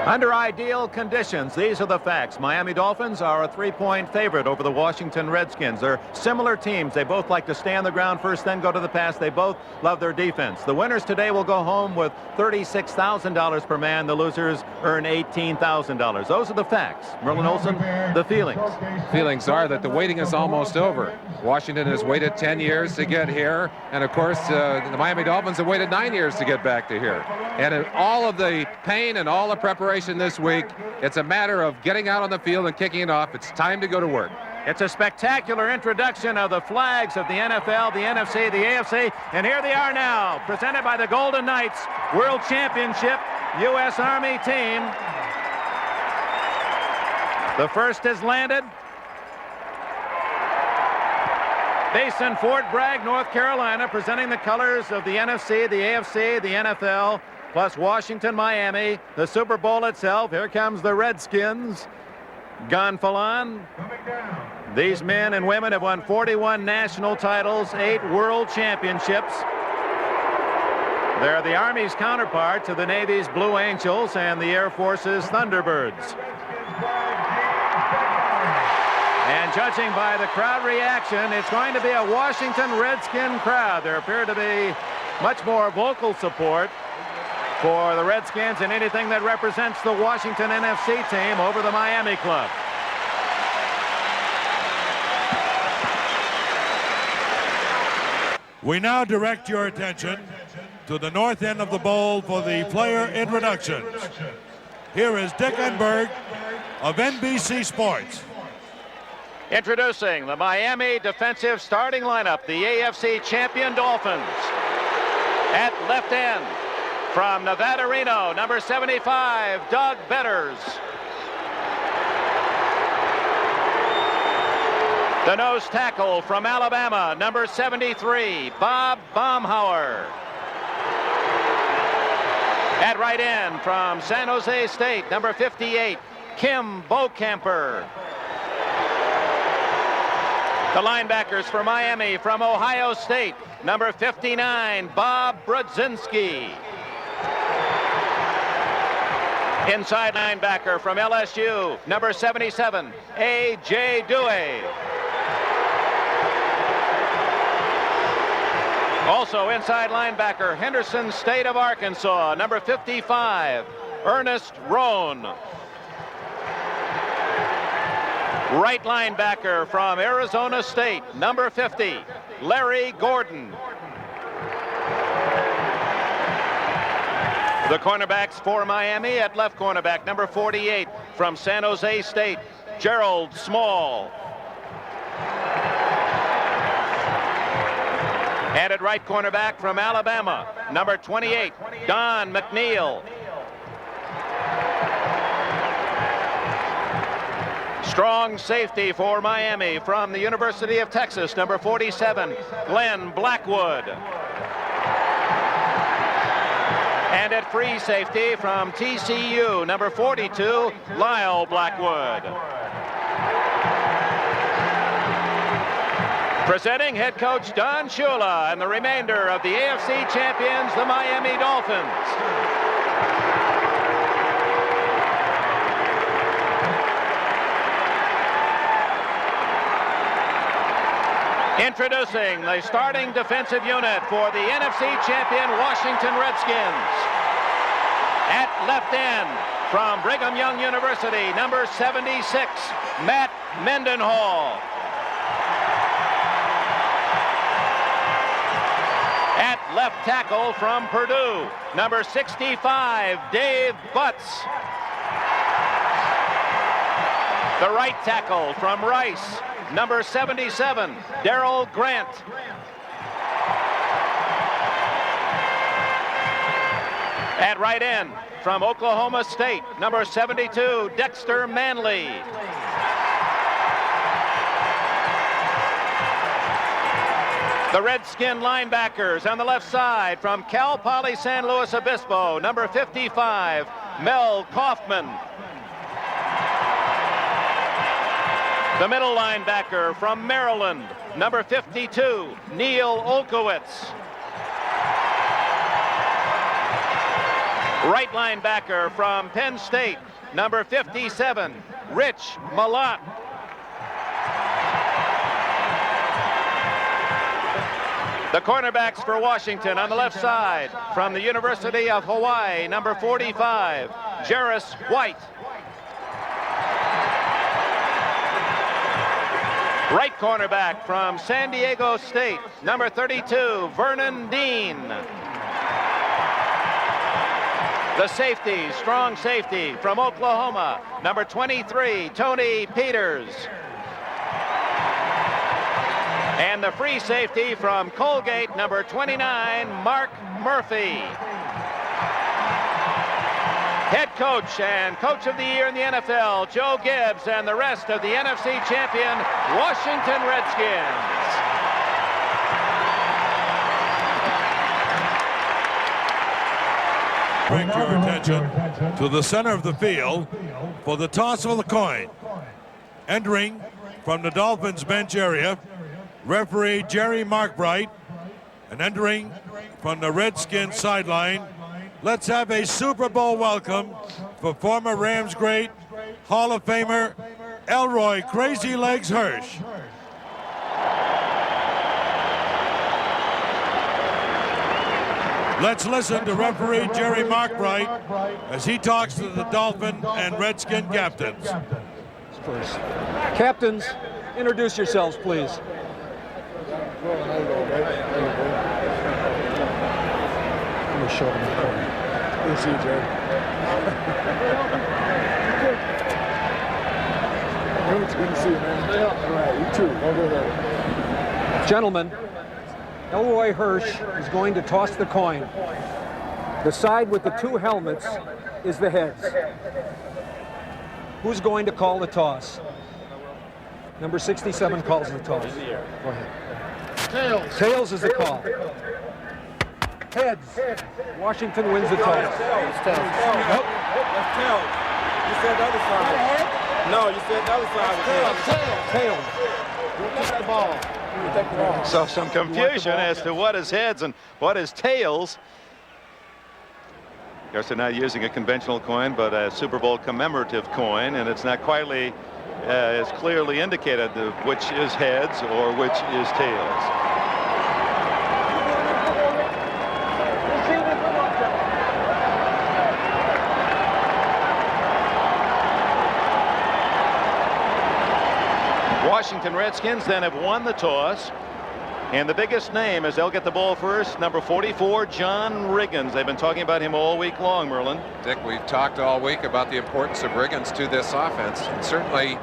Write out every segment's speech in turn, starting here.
Under ideal conditions, these are the facts. Miami Dolphins are a 3-point favorite over the Washington Redskins. They're similar teams. They both like to stay on the ground first, then go to the pass. They both love their defense. The winners today will go home with $36,000 per man. The losers earn $18,000. Those are the facts. Merlin Olsen, the feelings. Feelings are that the waiting is almost over. Washington has waited 10 years to get here, and of course the Miami Dolphins have waited 9 years to get back to here. And all of the pain and all the preparation this week, it's a matter of getting out on the field and kicking it off. It's time to go to work. It's a spectacular introduction of the flags of the NFL, the NFC, the AFC, and here they are now, presented by the Golden Knights World Championship U.S. Army team. The first has landed. Based in Fort Bragg, North Carolina, presenting the colors of the NFC, the AFC, the NFL, plus Washington, Miami, the Super Bowl itself. Here comes the Redskins. Gonfalon. These men and women have won 41 national titles, 8 world championships. They're the Army's counterpart to the Navy's Blue Angels and the Air Force's Thunderbirds. And judging by the crowd reaction, it's going to be a Washington Redskin crowd. There appear to be much more vocal support for the Redskins and anything that represents the Washington NFC team over the Miami club. We now direct your attention to the north end of the bowl for the player introductions. Here is Dick Enberg of NBC Sports. Introducing the Miami defensive starting lineup, the AFC champion Dolphins. At left end, from Nevada, Reno, number 75, Doug Betters. The nose tackle from Alabama, number 73, Bob Baumhauer. At right end, from San Jose State, number 58, Kim Bokamper. The linebackers for Miami from Ohio State, number 59, Bob Brudzinski. Inside linebacker from LSU, number 77, A.J. Dewey. Also inside linebacker, Henderson State of Arkansas, number 55, Ernest Roan. Right linebacker from Arizona State, number 50, Larry Gordon. The cornerbacks for Miami at left cornerback, number 48 from San Jose State, Gerald Small. And at right cornerback from Alabama, number 28, Don McNeil. Strong safety for Miami from the University of Texas, number 47, Glenn Blackwood. And at free safety from TCU, number 42, Lyle Blackwood. Presenting head coach Don Shula and the remainder of the AFC champions, the Miami Dolphins. Introducing the starting defensive unit for the NFC champion Washington Redskins. At left end, from Brigham Young University, number 76, Matt Mendenhall. At left tackle from Purdue, number 65, Dave Butts. The right tackle from Rice, number 77, Darrell Grant. At right end, from Oklahoma State, number 72, Dexter Manley. The Redskin linebackers on the left side, from Cal Poly San Luis Obispo, number 55, Mel Kaufman. The middle linebacker from Maryland, number 52, Neil Olkowitz. Right linebacker from Penn State, number 57, Rich Malott. The cornerbacks for Washington on the left side, from the University of Hawaii, number 45, Jarris White. Right cornerback from San Diego State, number 32, Vernon Dean. The safety, strong safety from Oklahoma, number 23, Tony Peters. And the free safety from Colgate, number 29, Mark Murphy. Head coach and coach of the year in the NFL, Joe Gibbs, and the rest of the NFC champion, Washington Redskins. Bring your attention to the center of the field for the toss of the coin. Entering from the Dolphins bench area, referee Jerry Markbright, and entering from the Redskins sideline, let's have a Super Bowl welcome for former Rams great, Hall of Famer, Elroy Crazy Legs Hirsch. Let's listen to referee Jerry Markbright as he talks to the Dolphin and Redskin captains. Captains, introduce yourselves, please. Let me show them the corner. Good to see you, Jerry. It's good to see you, man. Yeah. All right, you too. Over there. Gentlemen, Elroy Hirsch is going to toss the coin. The side with the two helmets is the heads. Who's going to call the toss? Number 67 calls the toss. Go ahead. Tails. Tails is the call. Heads. Washington wins the toss. Tails. Nope. That's tails. You said the other side. No, you said the other side. Tails. You take the ball. You take the ball. So some confusion as to what is heads and what is tails. Of course, they're not using a conventional coin, but a Super Bowl commemorative coin, and it's not quite as clearly indicated which is heads or which is tails. Washington Redskins then have won the toss, and the biggest name as they'll get the ball first, number 44, John Riggins. They've been talking about him all week long, Merlin. Dick, we've talked all week about the importance of Riggins to this offense, and certainly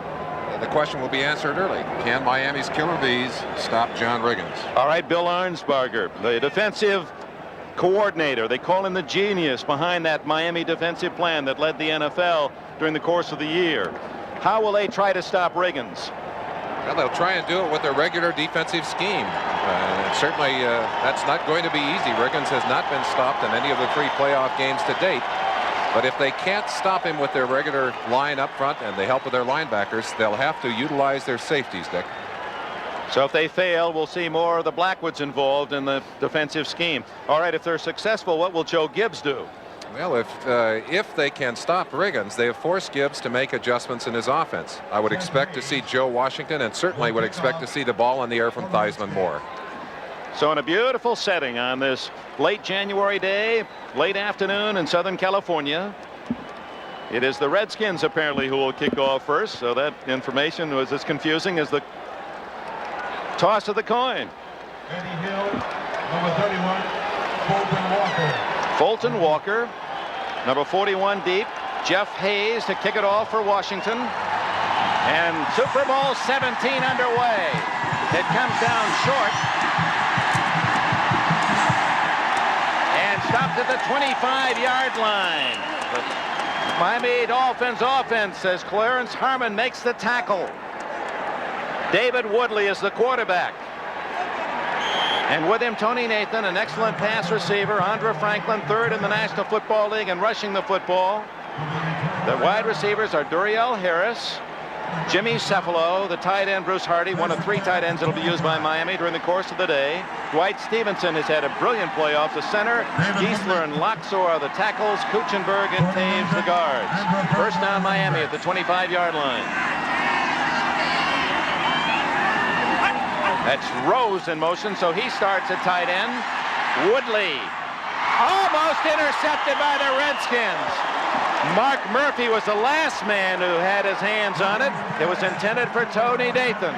the question will be answered early. Can Miami's Killer Bees stop John Riggins? All right, Bill Arnsparger, the defensive coordinator. They call him the genius behind that Miami defensive plan that led the NFL during the course of the year. How will they try to stop Riggins? Well, they'll try and do it with their regular defensive scheme. Certainly, that's not going to be easy. Riggins has not been stopped in any of the 3 playoff games to date. But if they can't stop him with their regular line up front and the help of their linebackers, they'll have to utilize their safeties, Dick. So if they fail, we'll see more of the Blackwoods involved in the defensive scheme. All right, if they're successful, what will Joe Gibbs do? Well, if they can stop Riggins, they have forced Gibbs to make adjustments in his offense. I would expect to see Joe Washington, and certainly would expect to see the ball in the air from Theismann more. So in a beautiful setting on this late January day, late afternoon in Southern California, it is the Redskins apparently who will kick off first. So that information was as confusing as the toss of the coin. Eddie Hill, number 31, Fulton Walker. Fulton Walker, number 41 deep. Jeff Hayes to kick it off for Washington. And Super Bowl 17 underway. It comes down short. And stopped at the 25-yard line. The Miami Dolphins offense as Clarence Harmon makes the tackle. David Woodley is the quarterback. And with him, Tony Nathan, an excellent pass receiver. Andre Franklin, 3rd in the National Football League in rushing the football. The wide receivers are Duriel Harris, Jimmy Cephalo, the tight end Bruce Hardy, one of 3 tight ends that will be used by Miami during the course of the day. Dwight Stevenson has had a brilliant playoff. The center, Giesler and Loxo are the tackles, Kuchenberg and Taves the guards. First down Miami at the 25-yard line. That's Rose in motion, so he starts at tight end. Woodley, almost intercepted by the Redskins. Mark Murphy was the last man who had his hands on it. It was intended for Tony Nathan.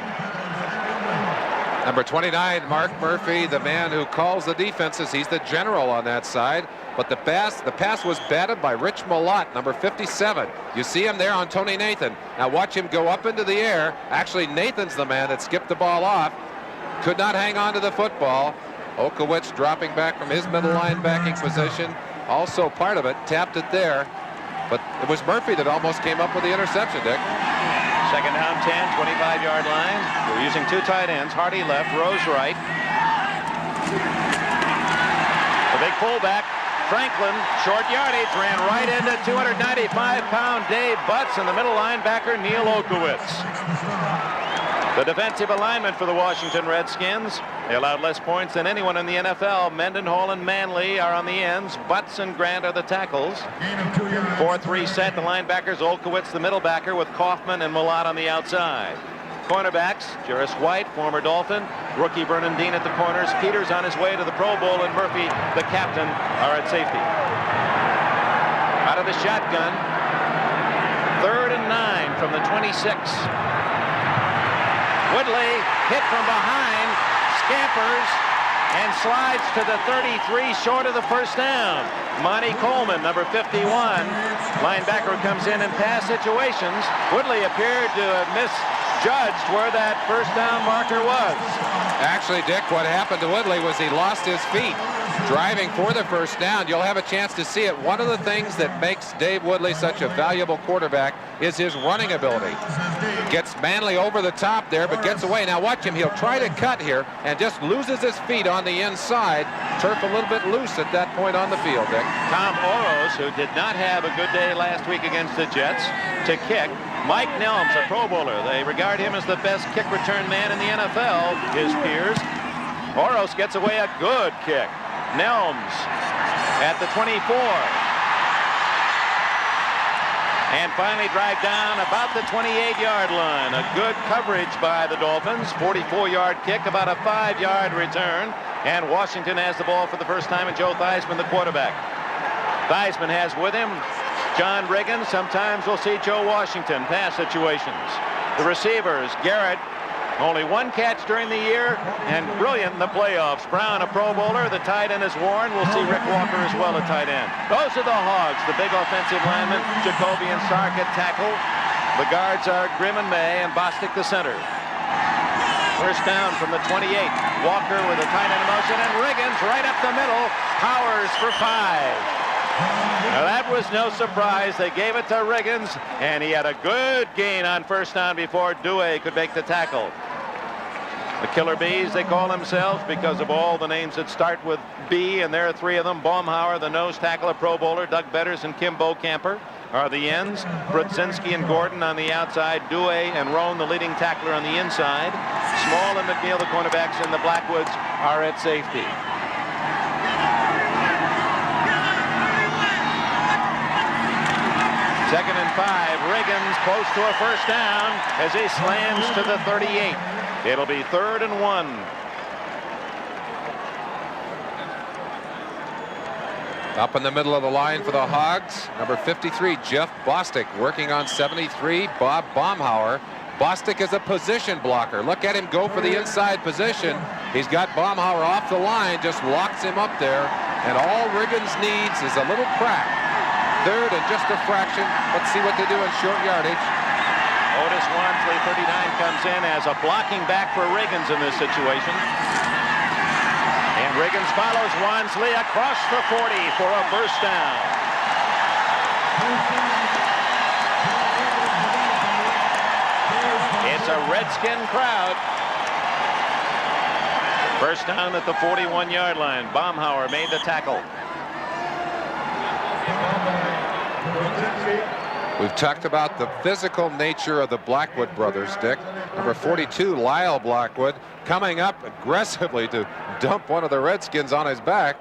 Number 29, Mark Murphy, the man who calls the defenses. He's the general on that side. But the pass was batted by Rich Malott, number 57. You see him there on Tony Nathan. Now watch him go up into the air. Actually, Nathan's the man that skipped the ball off. Could not hang on to the football. Okowicz dropping back from his middle linebacking position. Also part of it, tapped it there. But it was Murphy that almost came up with the interception, Dick. Second down 10, 25-yard line. We're using 2 tight ends. Hardy left, Rose right. The big fullback, Franklin, short yardage, ran right into 295-pound Dave Butts and the middle linebacker, Neil Okowicz. The defensive alignment for the Washington Redskins. They allowed less points than anyone in the NFL. Mendenhall and Manley are on the ends. Butts and Grant are the tackles. 4-3 set. The linebackers, Olkowitz, the middle backer, with Kaufman and Malott on the outside. Cornerbacks, Jerris White, former Dolphin. Rookie Vernon Dean at the corners. Peters on his way to the Pro Bowl, and Murphy, the captain, are at safety. Out of the shotgun. 3rd and 9 from the 26. Woodley hit from behind, scampers, and slides to the 33 short of the first down. Monty Coleman, number 51, linebacker, comes in pass situations. Woodley appeared to have misjudged where that first down marker was. Actually, Dick, what happened to Woodley was he lost his feet driving for the first down. You'll have a chance to see it. One of the things that makes Dave Woodley such a valuable quarterback is his running ability. Gets Manley over the top there, but gets away. Now watch him. He'll try to cut here and just loses his feet on the inside. Turf a little bit loose at that point on the field, Dick. Tom Oros, who did not have a good day last week against the Jets, to kick. Mike Nelms, a Pro Bowler. They regard him as the best kick return man in the NFL, his peers. Oros gets away a good kick. Nelms at the 24. And finally dragged down about the 28-yard line. A good coverage by the Dolphins. 44-yard kick, about a 5-yard return. And Washington has the ball for the first time, and Joe Theismann, the quarterback. Theismann has with him John Riggins. Sometimes we'll see Joe Washington pass situations. The receivers, Garrett, only 1 catch during the year, and brilliant in the playoffs. Brown, a Pro Bowler. The tight end is Warren. We'll see Rick Walker as well at tight end. Those are the Hogs, the big offensive linemen. Jacoby and Sark at tackle. The guards are Grimm and May, and Bostic the center. First down from the 28. Walker with a tight end motion, and Riggins right up the middle. Powers for 5. Now that was no surprise. They gave it to Riggins, and he had a good gain on first down before Dewey could make the tackle. The Killer Bees, they call themselves, because of all the names that start with B, and there are 3 of them. Baumhauer, the nose tackle, a Pro Bowler. Doug Betters and Kim Camper are the ends. Brudzinski and Gordon on the outside. Dewey and Roan, the leading tackler, on the inside. Small and McNeil, the cornerbacks, and the Blackwoods are at safety. Second and 5. Riggins close to a first down as he slams to the 38. It'll be 3rd and 1. Up in the middle of the line for the Hogs, number 53, Jeff Bostic, working on 73, Bob Baumhauer. Bostic is a position blocker. Look at him go for the inside position. He's got Baumhauer off the line, just locks him up there, and all Riggins needs is a little crack. 3rd and just a fraction. Let's see what they do in short yardage. Otis Wansley, 39, comes in as a blocking back for Riggins in this situation. And Riggins follows Wansley across the 40 for a first down. It's a Redskin crowd. First down at the 41-yard line. Baumhauer made the tackle. We've talked about the physical nature of the Blackwood brothers, Dick. Number 42, Lyle Blackwood, coming up aggressively to dump one of the Redskins on his back.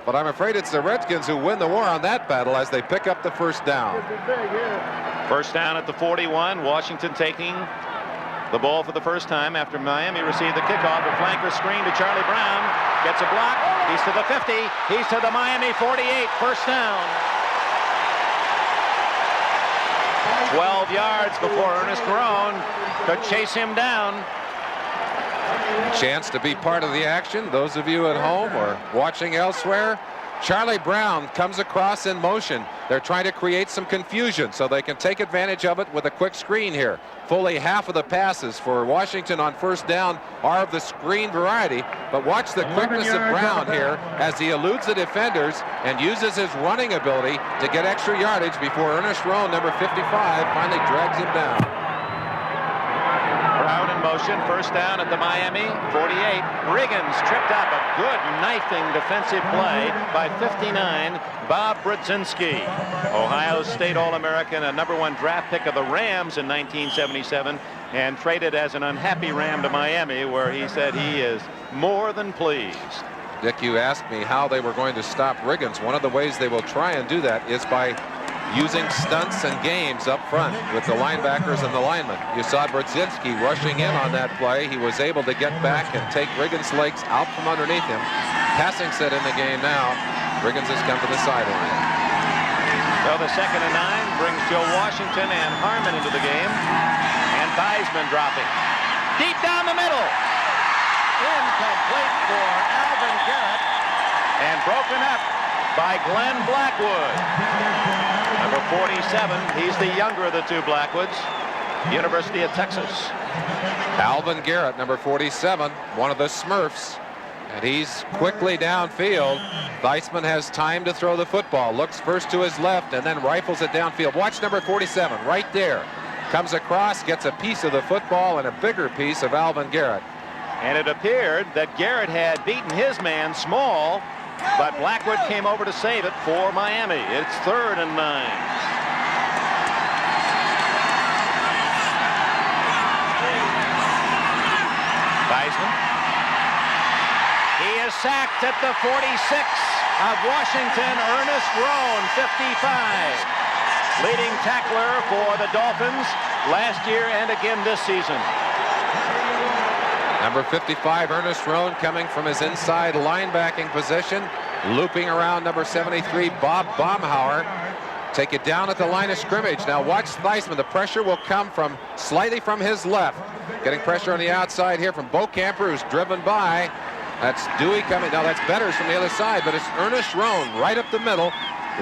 But I'm afraid it's the Redskins who win the war on that battle as they pick up the first down. First down at the 41. Washington taking the ball for the first time after Miami received the kickoff. A flanker screen to Charlie Brown. Gets a block. He's to the 50. He's to the Miami 48. First down. 12 yards before Ernest Roan could chase him down. Chance to be part of the action. Those of you at home or watching elsewhere, Charlie Brown comes across in motion. They're trying to create some confusion so they can take advantage of it with a quick screen here. Fully half of the passes for Washington on first down are of the screen variety, but watch the quickness of Brown here as he eludes the defenders and uses his running ability to get extra yardage before Ernest Roan, number 55, finally drags him down. Brown in motion, first down at the Miami 48. Riggins tripped up, a good knifing defensive play by 59, Bob Brzezinski. Ohio State All-American, a #1 draft pick of the Rams in 1977, and traded as an unhappy Ram to Miami, where he said he is more than pleased. Dick, you asked me how they were going to stop Riggins. One of the ways they will try and do that is by using stunts and games up front with the linebackers and the linemen. You saw Brzezinski rushing in on that play. He was able to get back and take Riggins' legs out from underneath him. Passing set in the game now. Riggins has come to the sideline. So the 2nd and 9 brings Joe Washington and Harmon into the game. And Theismann dropping. Deep down the middle. Incomplete for Alvin Garrett. And broken up by Glenn Blackwood. Number 47, he's the younger of the two Blackwoods, University of Texas. Alvin Garrett, number 47, one of the Smurfs, and he's quickly downfield. Theismann has time to throw the football, looks first to his left and then rifles it downfield. Watch number 47 right there. Comes across, gets a piece of the football and a bigger piece of Alvin Garrett. And it appeared that Garrett had beaten his man Small, but Blackwood came over to save it for Miami. It's 3rd and 9. Theismann. He is sacked at the 46 of Washington. Ernest Roan, 55. Leading tackler for the Dolphins last year and again this season. Number 55, Ernest Roan, coming from his inside linebacking position, looping around number 73, Bob Baumhauer. Take it down at the line of scrimmage. Now watch Theismann. The pressure will come from slightly from his left. Getting pressure on the outside here from Bo Camper, who's driven by. That's Dewey coming. Now that's Betters from the other side, but it's Ernest Roan right up the middle.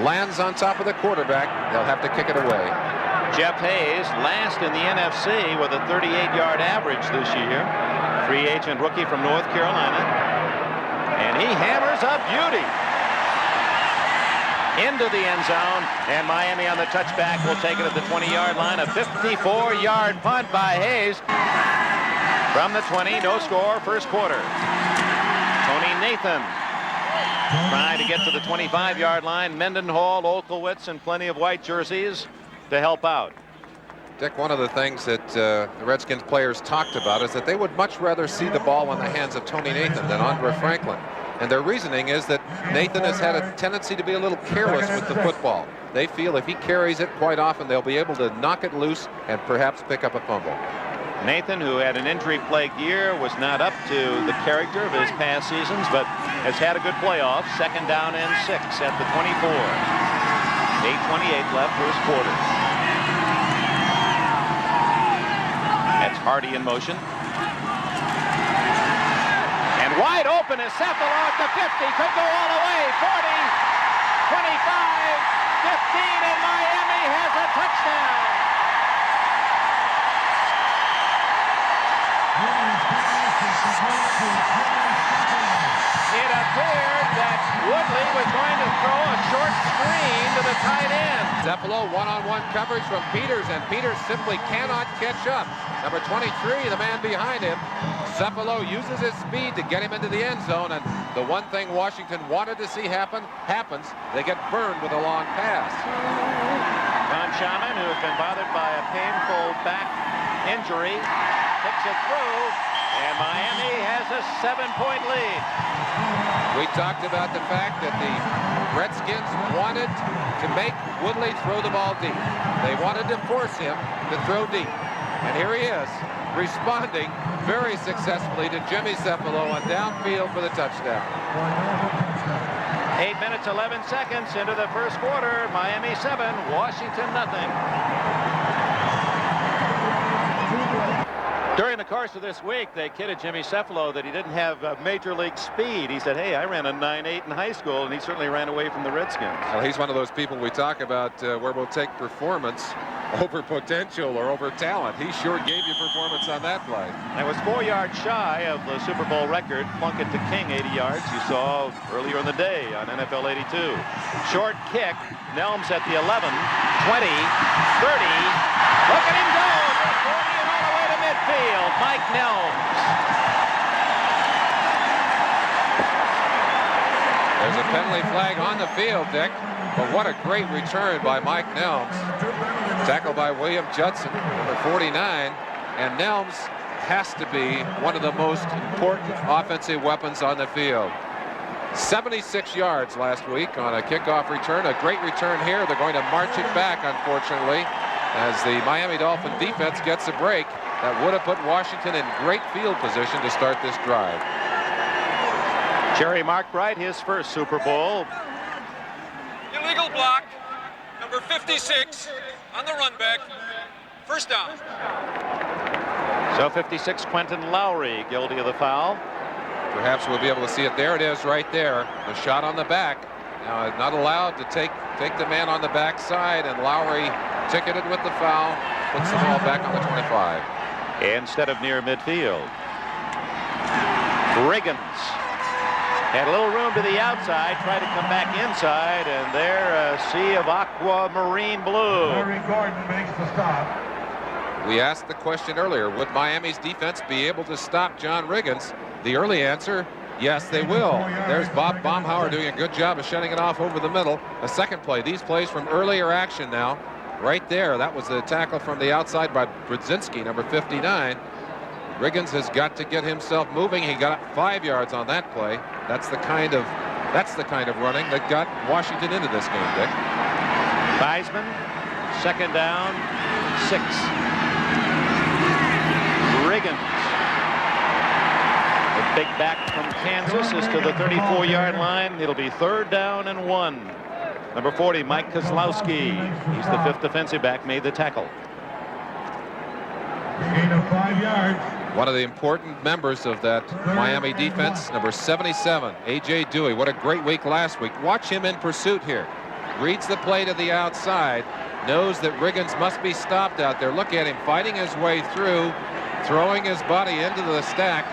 Lands on top of the quarterback. They'll have to kick it away. Jeff Hayes, last in the NFC with a 38-yard average this year. Free agent rookie from North Carolina. And he hammers a beauty into the end zone. And Miami on the touchback will take it at the 20-yard line. A 54-yard punt by Hayes. From the 20, no score, first quarter. Tony Nathan trying to get to the 25-yard line. Mendenhall, Olkowitz, and plenty of white jerseys to help out. Dick, one of the things that the Redskins players talked about is that they would much rather see the ball in the hands of Tony Nathan than Andre Franklin. And their reasoning is that Nathan has had a tendency to be a little careless with the football. They feel if he carries it quite often, they'll be able to knock it loose and perhaps pick up a fumble. Nathan, who had an injury-plagued year, was not up to the character of his past seasons, but has had a good playoff. 2nd down and 6 at the 24. 8:28 left, first quarter. That's Hardy in motion. And wide open is Cephalo at the 50. Could go all the way. 40, 25, 15, and Miami has a touchdown. It appeared that Woodley was going to throw a short screen to the tight end. Cephalo one-on-one coverage from Peters, and Peters simply cannot catch up. Number 23, the man behind him. Cephalo uses his speed to get him into the end zone, and the one thing Washington wanted to see happens. They get burned with a long pass. Shaman, who has been bothered by a painful back injury, kicks it through, and Miami has a 7-point lead. We talked about the fact that the Redskins wanted to make Woodley throw the ball deep. They wanted to force him to throw deep. And here he is, responding very successfully to Jimmy Cephalo on downfield for the touchdown. 8 minutes, 11 seconds into the first quarter. Miami 7, Washington nothing. During the course of this week, they kidded Jimmy Cephalo that he didn't have major league speed. He said, hey, I ran a 9.8 in high school, and he certainly ran away from the Redskins. Well, he's one of those people we talk about where we'll take performance over potential or over talent. He sure gave you performance on that play. And was 4 yards shy of the Super Bowl record. Plunk it to King, 80 yards. You saw earlier in the day on NFL 82. Short kick. Nelms at the 11, 20, 30. Look at him go. 40 and all the way to midfield. Mike Nelms. There's a penalty flag on the field, Dick. But what a great return by Mike Nelms. Tackled by William Judson, number 49. And Nelms has to be one of the most important offensive weapons on the field. 76 yards last week on a kickoff return. A great return here. They're going to march it back, unfortunately, as the Miami Dolphin defense gets a break that would have put Washington in great field position to start this drive. Jerry Markbright, his first Super Bowl. Illegal block, number 56 on the run back. First down. So 56, Quentin Lowry, guilty of the foul. Perhaps we'll be able to see it. There it is right there. The shot on the back. Now not allowed to take the man on the backside, and Lowry ticketed with the foul. Puts the ball back on the 25. Instead of near midfield. Riggins had a little room to the outside, tried to come back inside, and there a sea of aquamarine blue. Larry Gordon makes the stop. We asked the question earlier, would Miami's defense be able to stop John Riggins? The early answer, yes, they will. There's Bob Baumhauer doing a good job of shutting it off over the middle. The second play, these plays from earlier action now. Right there, that was the tackle from the outside by Brzezinski, number 59. Riggins has got to get himself moving. He got 5 yards on that play. That's the kind of running that got Washington into this game, Dick. Theismann, second down, 6. Riggins. The big back from Kansas is to the 34-yard line. It'll be 3rd down and 1. Number 40, Mike Kozlowski. He's the 5th defensive back, made the tackle. Gain of 5 yards. One of the important members of that Miami defense, number 77, A.J. Dewey. What a great week last week. Watch him in pursuit here. Reads the play to the outside. Knows that Riggins must be stopped out there. Look at him fighting his way through, throwing his body into the stack.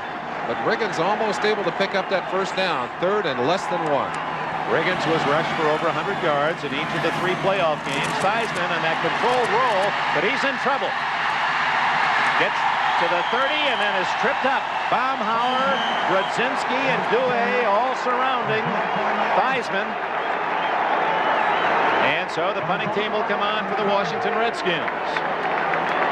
But Riggins almost able to pick up that first down. 3rd and less than 1. Riggins was rushed for over 100 yards in each of the 3 playoff games. Theismann on that controlled roll, but he's in trouble. Gets to the 30 and then is tripped up. Baumhauer, Brzezinski, and Dewey all surrounding Theismann. And so the punting team will come on for the Washington Redskins.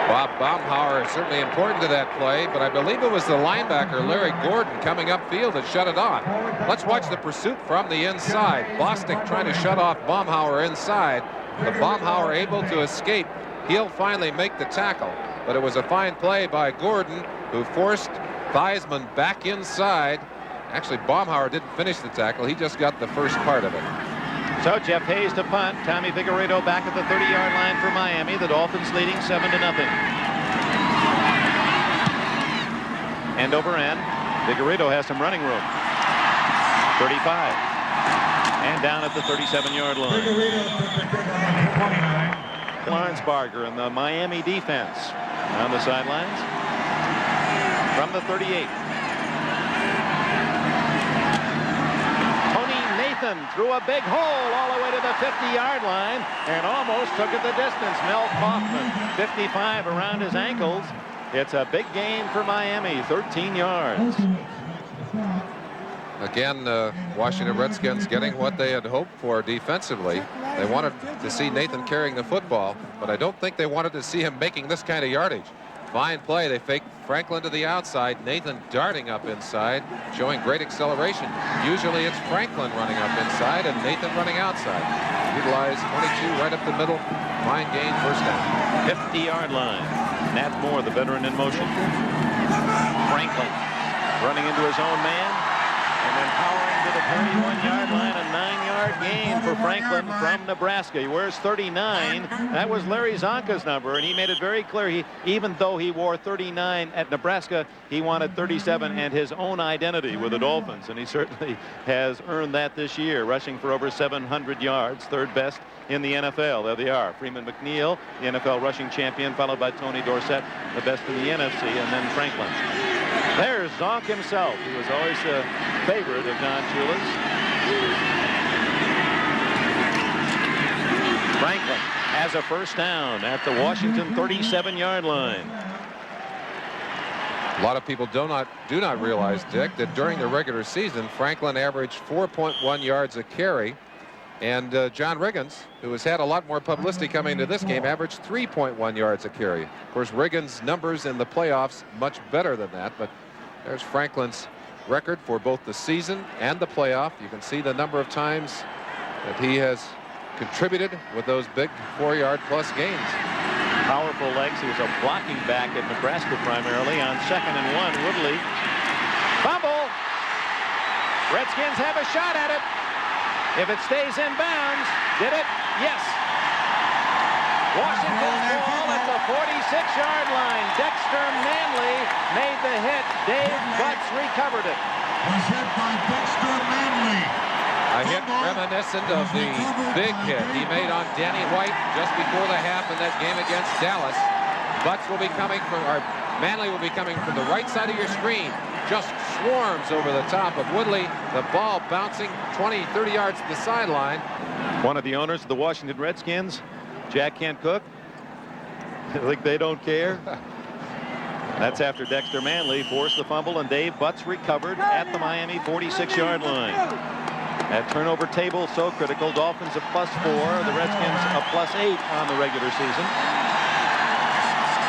Bob Baumhauer is certainly important to that play, but I believe it was the linebacker, Larry Gordon, coming upfield that shut it off. Let's watch the pursuit from the inside. Bostic trying to shut off Baumhauer inside, but Baumhauer able to escape. He'll finally make the tackle, but it was a fine play by Gordon, who forced Theismann back inside. Actually, Baumhauer didn't finish the tackle. He just got the first part of it. So Jeff Hayes to punt. Tommy Figueredo back at the 30-yard line for Miami. The Dolphins leading 7-0. End over end. Figueredo has some running room. 35. And down at the 37-yard line. Lawrence Barger and the Miami defense on the sidelines from the 38. Threw a big hole all the way to the 50-yard line and almost took it the distance. Mel Kaufman, 55 around his ankles. It's a big gain for Miami, 13 yards. Again, Washington Redskins getting what they had hoped for defensively. They wanted to see Nathan carrying the football, but I don't think they wanted to see him making this kind of yardage. Fine play. They fake Franklin to the outside. Nathan darting up inside, showing great acceleration. Usually it's Franklin running up inside and Nathan running outside. Utilize 22 right up the middle. Fine gain, first down. 50-yard line. Nat Moore, the veteran, in motion. Franklin running into his own man and then powering to the 31-yard line. A 9-yard gain for Franklin from Nebraska. He wears 39. That was Larry Zonka's number, and he made it very clear, even though he wore 39 at Nebraska, he wanted 37 and his own identity with the Dolphins, and he certainly has earned that this year, rushing for over 700 yards, third best in the NFL. There they are. Freeman McNeil, the NFL rushing champion, followed by Tony Dorsett, the best in the NFC, and then Franklin. There's Zonk himself. He was always a favorite of Don Shula's. Franklin has a first down at the Washington 37-yard line. A lot of people do not realize, Dick, that during the regular season, Franklin averaged 4.1 yards a carry. And John Riggins, who has had a lot more publicity coming into this game, averaged 3.1 yards a carry. Of course, Riggins' numbers in the playoffs much better than that, but there's Franklin's record for both the season and the playoff. You can see the number of times that he has contributed with those big 4-yard plus gains. Powerful legs. He was a blocking back at Nebraska primarily. On 2nd and 1, Woodley. Fumble. Redskins have a shot at it. If it stays in bounds, did it? Yes. Washington's ball at the 46-yard line. Dexter Manley made the hit. Dave Butts recovered it. Was hit by Dexter Manley. A hit reminiscent of the big hit he made on Danny White just before the half in that game against Dallas. Butts will be coming from, or Manley will be coming from the right side of your screen. Just swarms over the top of Woodley. The ball bouncing 20, 30 yards to the sideline. One of the owners of the Washington Redskins, Jack Kent Cooke. Like they don't care. That's after Dexter Manley forced the fumble and Dave Butts recovered at the Miami 46-yard line. That turnover table so critical. Dolphins a +4, the Redskins a +8 on the regular season.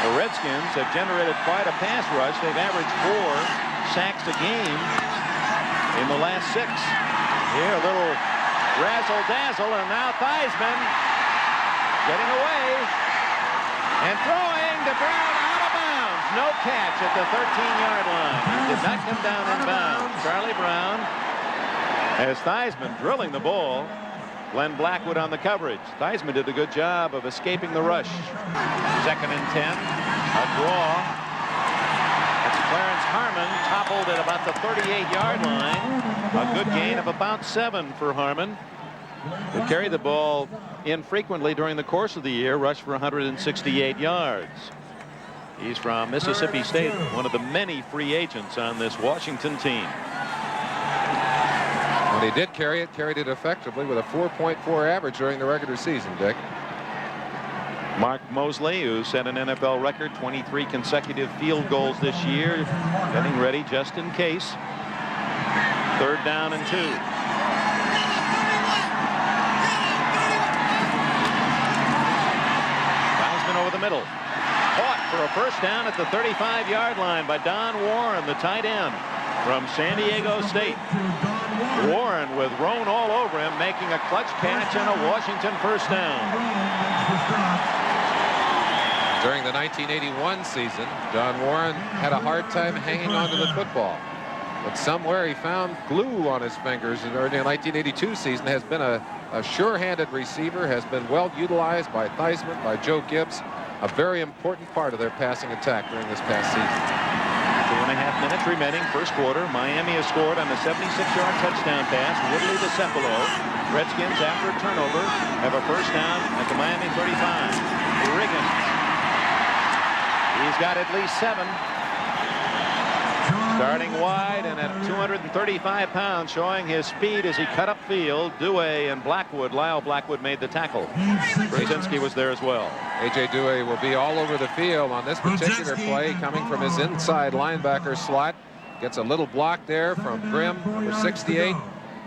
The Redskins have generated quite a pass rush. They've averaged 4 sacks a game in the last 6. Here, a little razzle-dazzle, and now Theismann getting away and throwing to Brown out of bounds. No catch at the 13-yard line. He did not come down in bounds. Charlie Brown has Theismann drilling the ball. Glenn Blackwood on the coverage. Theismann did a good job of escaping the rush. 2nd and 10. A draw. Clarence Harmon toppled at about the 38-yard line. A good gain of about 7 for Harmon, who carried the ball infrequently during the course of the year, rushed for 168 yards. He's from Mississippi State, one of the many free agents on this Washington team. When he did carry it, carried it effectively with a 4.4 average during the regular season, Dick. Mark Mosley, who set an NFL record, 23 consecutive field goals this year, getting ready just in case. 3rd down and 2. Theismann over the middle. Caught for a first down at the 35-yard line by Don Warren, the tight end from San Diego State. Warren with Roan all over him, making a clutch catch and a Washington first down. During the 1981 season, Don Warren had a hard time hanging on to the football. But somewhere he found glue on his fingers. And during the 1982 season has been a sure-handed receiver, has been well utilized by Theismann, by Joe Gibbs. A very important part of their passing attack during this past season. 2.5 minutes remaining, first quarter. Miami has scored on a 76-yard touchdown pass. Woodley to Cephalo. Redskins, after a turnover, have a first down at the Miami 35. Riggins. He's got at least 7. Starting wide and at 235 pounds, showing his speed as he cut upfield. Dewey and Blackwood, Lyle Blackwood, made the tackle. Brzezinski was there as well. A.J. Dewey will be all over the field on this particular play, coming from his inside linebacker slot. Gets a little block there from Grimm for 68.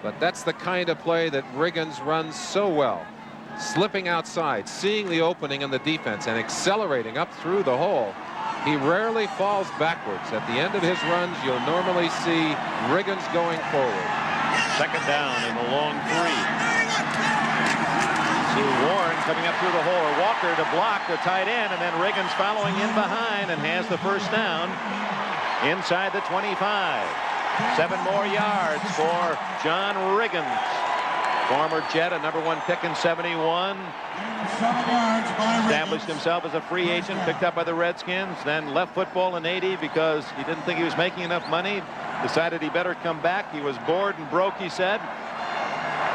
But that's the kind of play that Riggins runs so well. slipping outside, seeing the opening in the defense, and accelerating up through the hole. He rarely falls backwards. At the end of his runs, you'll normally see Riggins going forward. Second down in the long three. See Warren coming up through the hole, or Walker to block the tight end, and then Riggins following in behind and has the first down inside the 25. 7 more yards for John Riggins. Former Jet, a #1 pick in '71. Established himself as a free agent, picked up by the Redskins, then left football in '80 because he didn't think he was making enough money. Decided he better come back. He was bored and broke, he said.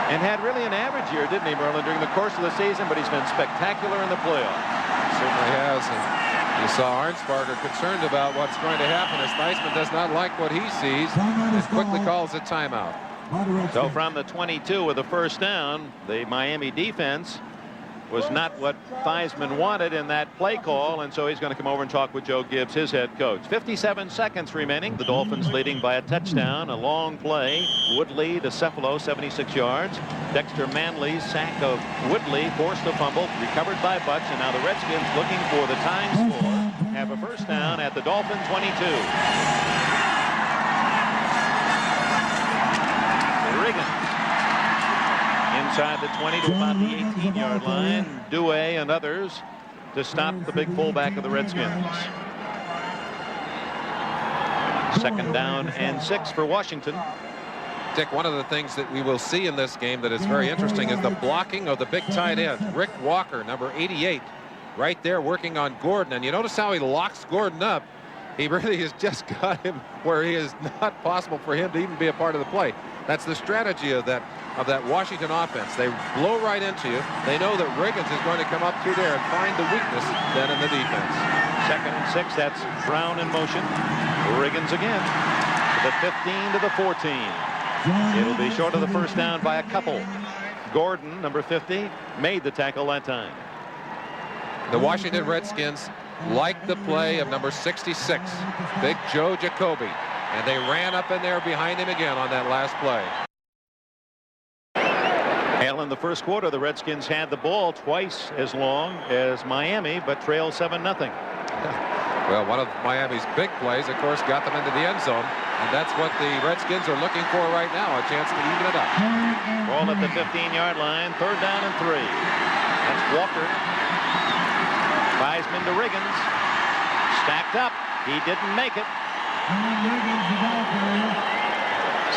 And had really an average year, didn't he, Merlin, during the course of the season, but he's been spectacular in the playoffs. Certainly has. And you saw Arnsparger concerned about what's going to happen as Theismann does not like what he sees and quickly calls a timeout. So from the 22 with the first down, the Miami defense was not what Theismann wanted in that play call, and so he's going to come over and talk with Joe Gibbs, his head coach. 57 seconds remaining. The Dolphins leading by a touchdown, a long play. Woodley to Cephalo, 76 yards. Dexter Manley's sack of Woodley forced a fumble, recovered by Butch, and now the Redskins looking for the time score. Have a first down at the Dolphin 22. Riggins inside the 20 to about the 18-yard line. Dewey and others to stop the big fullback of the Redskins. Second down and 6 for Washington. Dick, one of the things that we will see in this game that is very interesting is the blocking of the big tight end, Rick Walker, number 88, right there working on Gordon. And you notice how he locks Gordon up. He really has just got him where he is not possible for him to even be a part of the play. That's the strategy of that Washington offense. They blow right into you. They know that Riggins is going to come up through there and find the weakness then in the defense. Second and 6. That's Brown in motion. Riggins again. To the 15 to the 14. It'll be short of the first down by a couple. Gordon, number 50, made the tackle that time. The Washington Redskins like the play of number 66, Big Joe Jacoby. And they ran up in there behind him again on that last play. Hale in the first quarter, the Redskins had the ball twice as long as Miami, but trailed 7-0. Well, one of Miami's big plays, of course, got them into the end zone. And that's what the Redskins are looking for right now, a chance to even it up. Ball at the 15-yard line, 3rd down and 3. That's Walker. Theismann to Riggins. Stacked up. He didn't make it.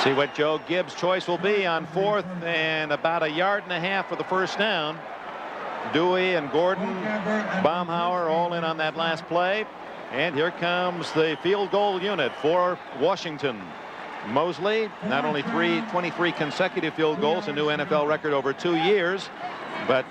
See what Joe Gibbs' choice will be on 4th and about 1.5 yards for the first down. Dewey and Gordon, Baumhauer all in on that last play. And here comes the field goal unit for Washington. Mosley, not only 23 consecutive field goals, a new NFL record over 2 years, but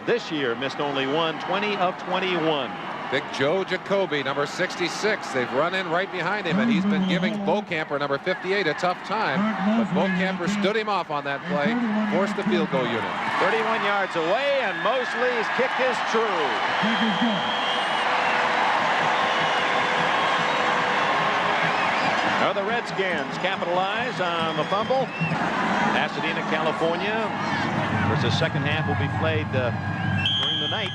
this year missed only one, 20 of 21. Big Joe Jacoby, number 66. They've run in right behind him, and he's been giving Beaucamper, number 58, a tough time. But Beaucamper stood him off on that play, forced the field goal unit. 31 yards away, and Mosley's kick is true. Now the Redskins capitalize on the fumble. Pasadena, California. Of course, the second half will be played during the night.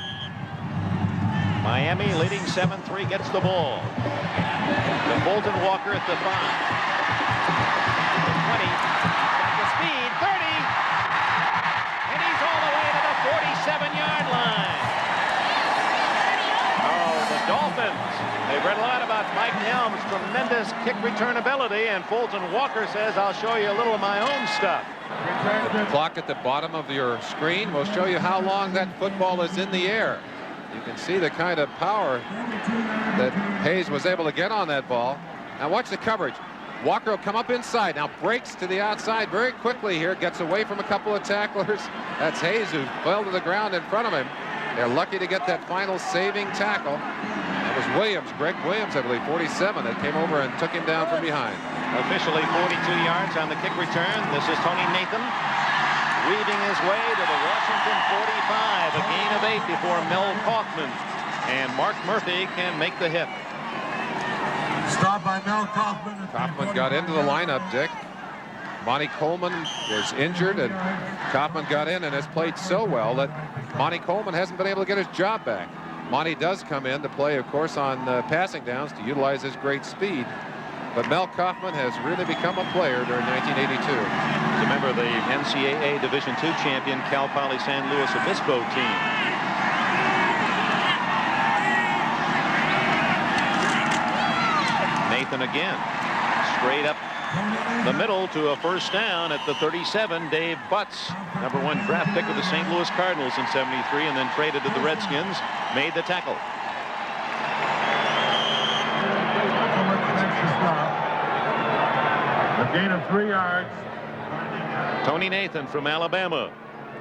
Miami leading 7-3, gets the ball. To Bolton Walker at the 5. The 20. Got the speed. 30. And he's all the way to the 47-yard line. Oh, the Dolphins. They've read a lot about Mike Helms' tremendous kick return ability, and Fulton Walker says, I'll show you a little of my own stuff. The clock at the bottom of your screen will show you how long that football is in the air. You can see the kind of power that Hayes was able to get on that ball. Now watch the coverage. Walker will come up inside. Now breaks to the outside very quickly here. Gets away from a couple of tacklers. That's Hayes who fell to the ground in front of him. They're lucky to get that final saving tackle. That was Williams, Greg Williams, I believe, 47, that came over and took him down from behind. Officially 42 yards on the kick return. This is Tony Nathan weaving his way to the Washington 45, a gain of 8 before Mel Kaufman, and Mark Murphy can make the hit. Stop by Mel Kaufman. Kaufman got into the lineup, Dick. Monty Coleman was injured, and Kaufman got in and has played so well that Monty Coleman hasn't been able to get his job back. Monty does come in to play, of course, on passing downs to utilize his great speed. But Mel Kaufman has really become a player during 1982. He's a member of the NCAA Division II champion Cal Poly San Luis Obispo team. Nathan again. Straight up the middle to a first down at the 37. Dave Butts, #1 draft pick of the St. Louis Cardinals in '73 and then traded to the Redskins, made the tackle. A gain of 3 yards. Tony Nathan from Alabama,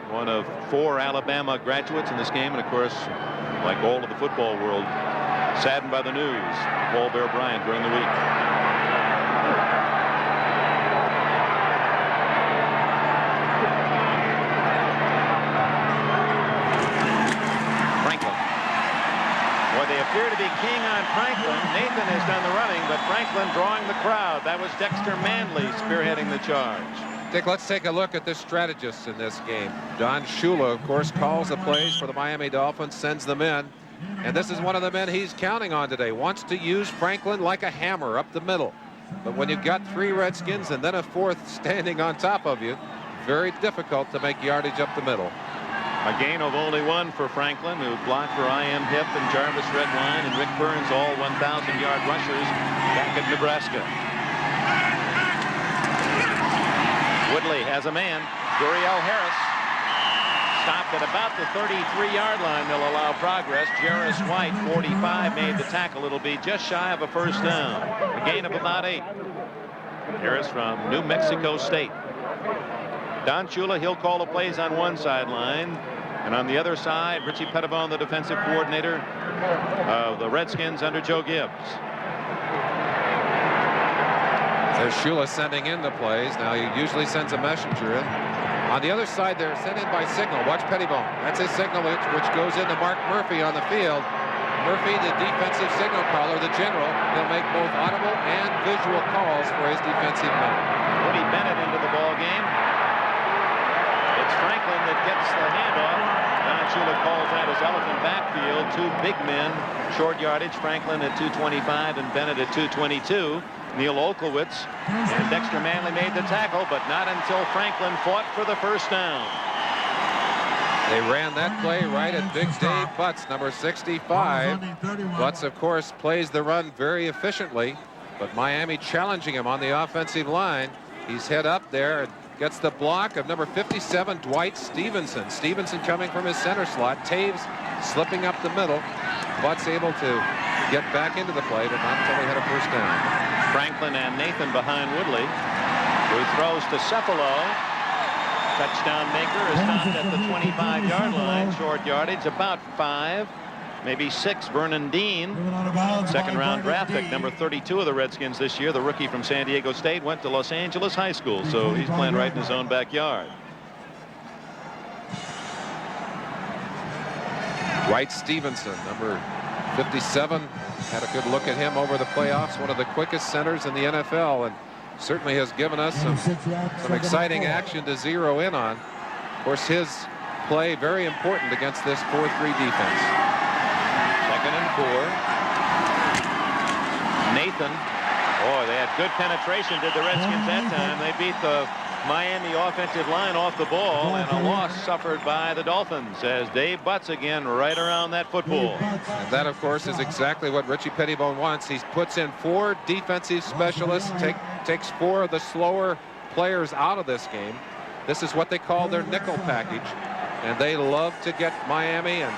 one of 4 Alabama graduates in this game, and of course, like all of the football world, saddened by the news, Paul Bear Bryant during the week. They appear to be king on Franklin. Nathan has done the running, but Franklin drawing the crowd. That was Dexter Manley spearheading the charge. Dick, let's take a look at the strategists in this game. Don Shula, of course, calls the plays for the Miami Dolphins, sends them in. And this is one of the men he's counting on today. Wants to use Franklin like a hammer up the middle. But when you've got 3 Redskins and then a 4th standing on top of you, very difficult to make yardage up the middle. A gain of only 1 for Franklin, who blocked for I.M. Hip and Jarvis Redwine and Rick Burns, all 1,000-yard rushers back at Nebraska. Woodley has a man. Duriel Harris stopped at about the 33-yard line. They'll allow progress. Jarris White, 45, made the tackle. It'll be just shy of a first down. A gain of about 8. Harris from New Mexico State. Don Shula, he'll call the plays on one sideline. And on the other side, Richie Pettibone, the defensive coordinator of the Redskins under Joe Gibbs. There's Shula sending in the plays. Now he usually sends a messenger in. On the other side, they're sent in by signal. Watch Pettibone. That's his signal, which goes into Mark Murphy on the field. Murphy, the defensive signal caller, the general, he'll make both audible and visual calls for his defensive men. Woody Bennett into the ball game. It's Franklin that gets the handoff. Don Shula calls that his elephant backfield. 2 big men, short yardage. Franklin at 225 and Bennett at 222. Neil Olkowitz and Dexter Manley made the tackle, but not until Franklin fought for the first down. They ran that play right at Big Dave Butts, number 65. Butts, of course, plays the run very efficiently, but Miami challenging him on the offensive line. He's head up there and gets the block of number 57, Dwight Stevenson. Stevenson coming from his center slot. Taves slipping up the middle. Butts able to get back into the play, but not until he had a first down. Franklin and Nathan behind Woodley, who throws to Cephalo. Touchdown maker is stopped at the 25-yard line. Short yardage, about 5, maybe 6. Vernon Dean, second-round draft pick, number 32 of the Redskins this year. The rookie from San Diego State went to Los Angeles High School, so he's playing right in his own backyard. Dwight Stevenson, number 57, had a good look at him over the playoffs. One of the quickest centers in the NFL, and certainly has given us some exciting action to zero in on. Of course, his play very important against this 4-3 defense. 2nd and 4. Nathan. Boy, they had good penetration, did the Redskins that time. They beat the Miami offensive line off the ball, and a loss suffered by the Dolphins as Dave Butts again right around that football. And that, of course, is exactly what Richie Pettibone wants. He puts in 4 defensive specialists, takes 4 of the slower players out of this game. This is what they call their nickel package, and they love to get Miami and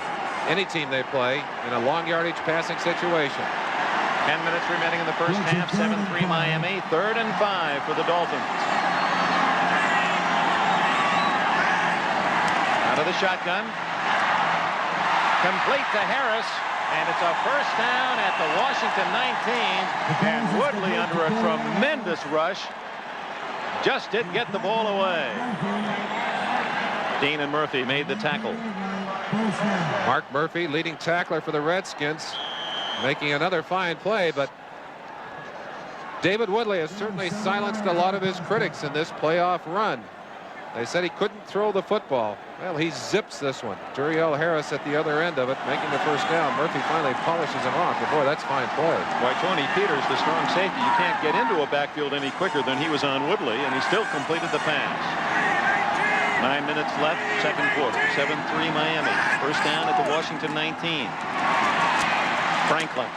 any team they play in a long yardage passing situation. 10 minutes remaining in the first half. 7-3 Miami. 3rd and 5 for the Dolphins. Out of the shotgun. Complete to Harris. And it's a first down at the Washington 19. And Woodley, under a tremendous rush, just didn't get the ball away. Dean and Murphy made the tackle. Mark Murphy, leading tackler for the Redskins, making another fine play, but David Woodley has certainly silenced a lot of his critics in this playoff run. They said he couldn't throw the football. Well, he zips this one. Turiel Harris at the other end of it, making the first down. Murphy finally polishes him off. But boy, that's fine play. Why, Tony Peters, the strong safety, you can't get into a backfield any quicker than he was on Woodley, and he still completed the pass. 9 minutes left, second quarter. 7-3 Miami. First down at the Washington 19. Franklin.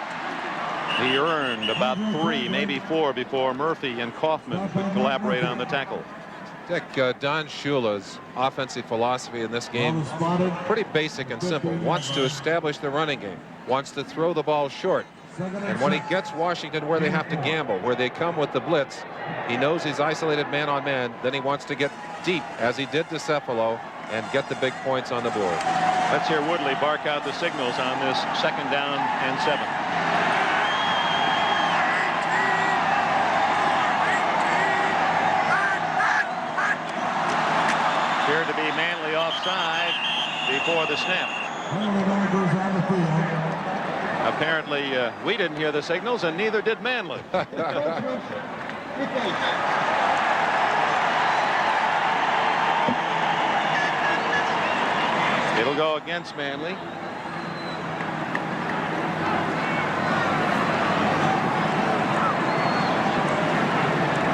He earned about 3, maybe 4 before Murphy and Kaufman could collaborate on the tackle. Dick, Don Shula's offensive philosophy in this game, pretty basic and simple. Wants to establish the running game. Wants to throw the ball short. And when he gets Washington where they have to gamble, where they come with the blitz, he knows he's isolated man on man. Then he wants to get deep, as he did to Cephalo, and get the big points on the board. Let's hear Woodley bark out the signals on this second down and 7. Appeared to be Manley offside before the snap. Apparently, we didn't hear the signals, and neither did Manley. It'll go against Manley.